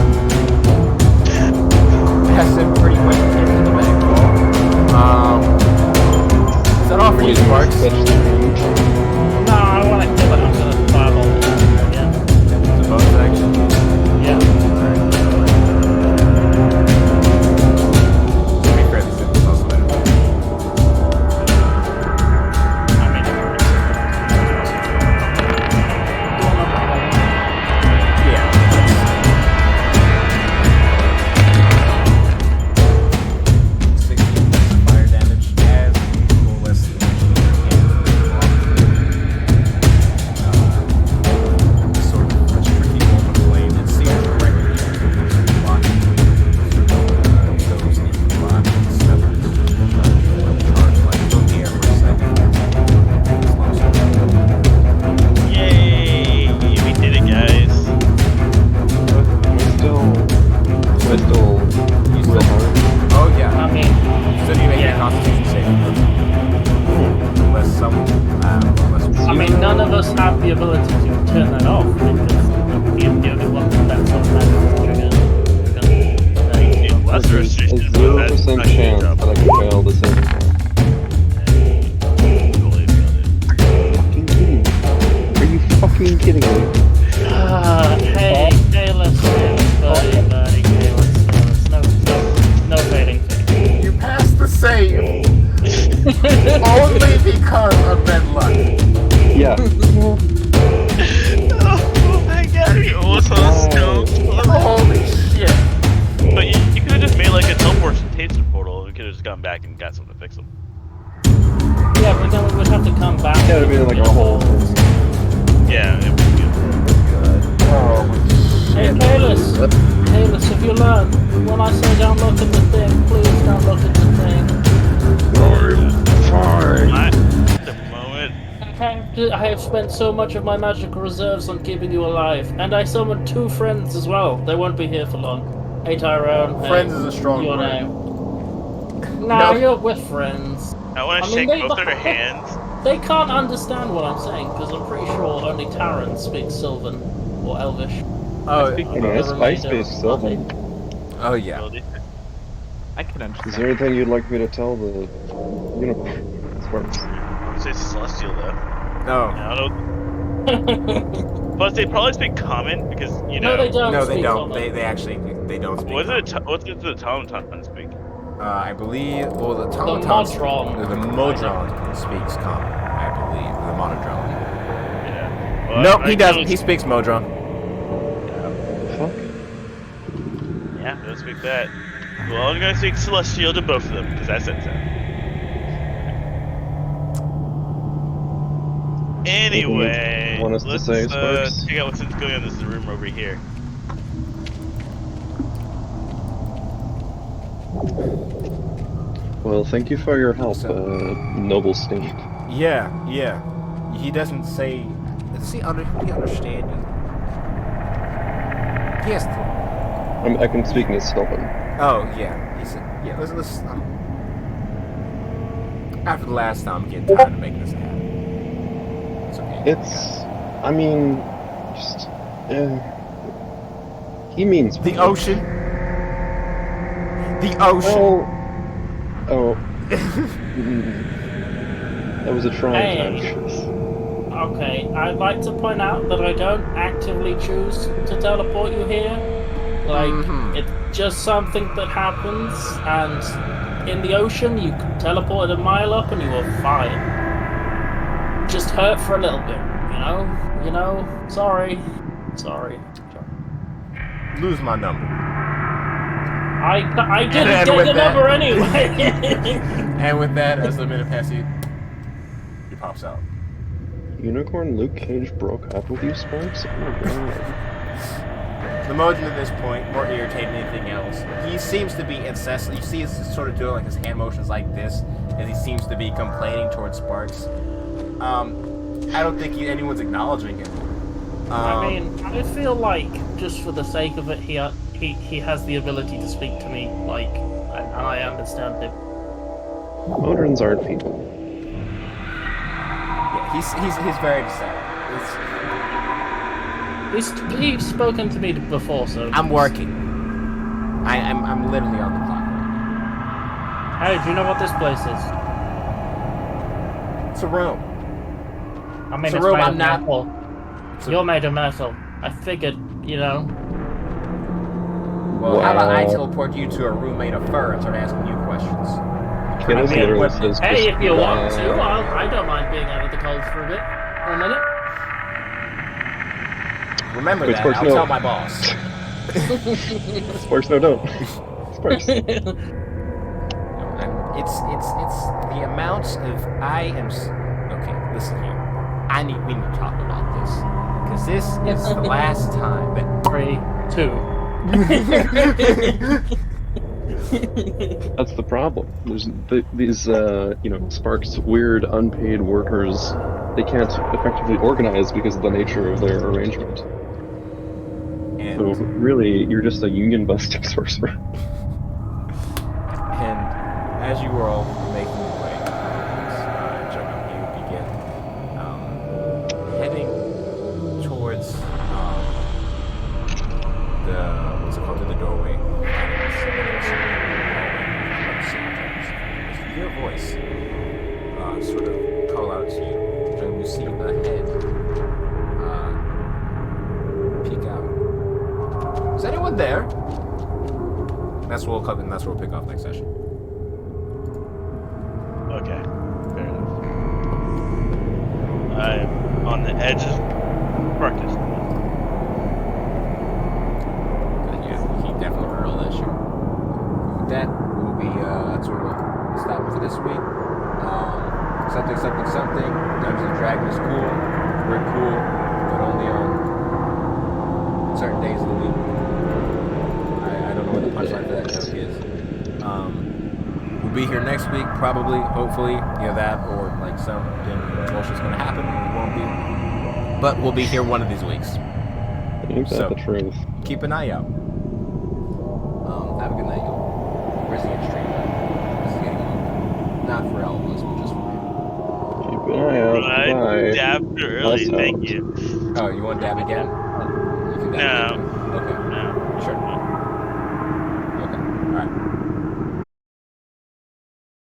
Has him pretty much into the back wall. Is that all for you, Sparks? No, I want to kill it. I'm gonna fireball it again. The bonus action? Yeah. To be fair, this is also better. I mean, Yeah. Fire damage as less than sort of a tricky form of flame that sears directly blocking those in the block seven charge like from the air for a second. Yay! We did it, guys. We're still real hard. Oh yeah. I mean, So you make a yeah. constitution saving throw. Unless someone I mean, none of us have the ability to turn that off because you're the only one that's on that trigger. Well, that's a There's a restriction. 0% chance that I can fail the saving throw. Are you fucking kidding me? Hey, let's buddy, no fading. you pass the save only because of bad luck. Yeah. Oh my god, we almost so close. Holy shit. But you could have just made like a teleportation portal. We could have just gone back and got something to fix them. Yeah, but then we would have to come back. Yeah, it'd be like a whole. Yeah, it would be good. Oh Hey, Kalis, if you learn, when I say don't look at the thing, please don't look at the thing. At the moment, I have spent so much of my magical reserves on keeping you alive, and I summoned 2 friends as well. They won't be here for long. Hey, Tyrone. Friends is a strong you're word. Nah, No. we're friends. I want I to mean, shake both their hands. They can't understand what I'm saying, because I'm pretty sure only Taran speaks Sylvan, or Elvish. Oh, speak- I know, I space Sylvan. oh yeah. Ability. I can Is understand. there anything you'd like me to tell the universe? Sparks? Say celestial though. No. I don't know. Plus, they probably speak common because you know. No, they don't. No, they speak don't. Common. They actually they don't speak. What is it? What's the Tauntaun speak? I believe. Well, the Tauntaun. Modron. The Modron speaks common. I believe the Monodron. Yeah. Well, Nope, I he doesn't. know He speaks Modron. Fuck. Yeah, don't speak that. Well, I'm gonna speak celestial to both of them because I said so. Anyway, Want us to let's say, Sparks? check out what's going on in this room over here. Well, thank you for your help, noble steed. Yeah, yeah. He doesn't say. Does he understand you? He has to. I can speak in Sylvan. Oh yeah. He said. Yeah. Let's. After the last time, I'm getting tired of making this happen. It's okay. It's, I mean, just, he means The ocean. The ocean. Oh, that was a trying Hey. time. Okay, I'd like to point out that I don't actively choose to teleport you here. Like, it's just something that happens, and in the ocean, you can teleport a mile up and you are fine. Just hurt for a little bit, you know? You know? Sorry. Lose my number. I didn't And get with your that- number anyway! And with that, as the minute passes, he pops out. Unicorn Luke Cage broke up with you, Sparks? Oh my god. The Mojin at this point, more irritated than anything else. He seems to be incessant. You see, he's sort of doing like his hand motions like this, as he seems to be complaining towards Sparks. I don't think anyone's acknowledging him. I mean, I feel like, just for the sake of it, he has the ability to speak to me, like, and I understand him. Modrons aren't people. Yeah, he's very upset. He's spoken to me before, so I'm working. I'm literally on the clock right Hey, do you know what this place is? now. It's a room. I mean, It's a it's room made I'm of not- metal. a- You're made of metal. I figured, you know. Well, how about I Wow. teleport you to a room made of fur and start asking you questions? Kiddos mean, literally what- says Hey, just if you want to, wow. I don't mind being out of the cold for a bit, for a minute. Remember Wait, that. Sparks, I'll no. tell my boss. Sparks, no, don't. Sparks. It's the amount of okay, listen here. We need to talk about this because this is the last time that 3, 2. That's the problem. There's these, Sparks weird unpaid workers. They can't effectively organize because of the nature of their arrangement. So and really, you're just a union busting sorcerer. and as you were all making your way, Jungle, you begin heading towards the what's it called, to the doorway. You hear a voice sort of call out to you. And you see a head peek out. Is anyone there? That's what we'll cover, and that's what we'll pick off next session. Okay, fair enough. I'm on the edge of practice. Yeah, he definitely heard all that shit. With that, we'll be sort of stopping for this week. Something. Dungeons and Dragons is cool. We're cool, but only on certain days of the week. I don't know what the punchline for that joke is. We'll be here next week, probably, hopefully, either that or like something bullshit's gonna happen. It won't be, but we'll be here one of these weeks. Ain't that So- the truth? Keep an eye out. Have a good night, y'all. Where's the extreme? This is getting long. Not for all of us, but just for me. Keep an eye out. I Bye. dabbed early, Us thank out. you. Oh, you want to dab again? You can dab No. again. Okay. No. Sure.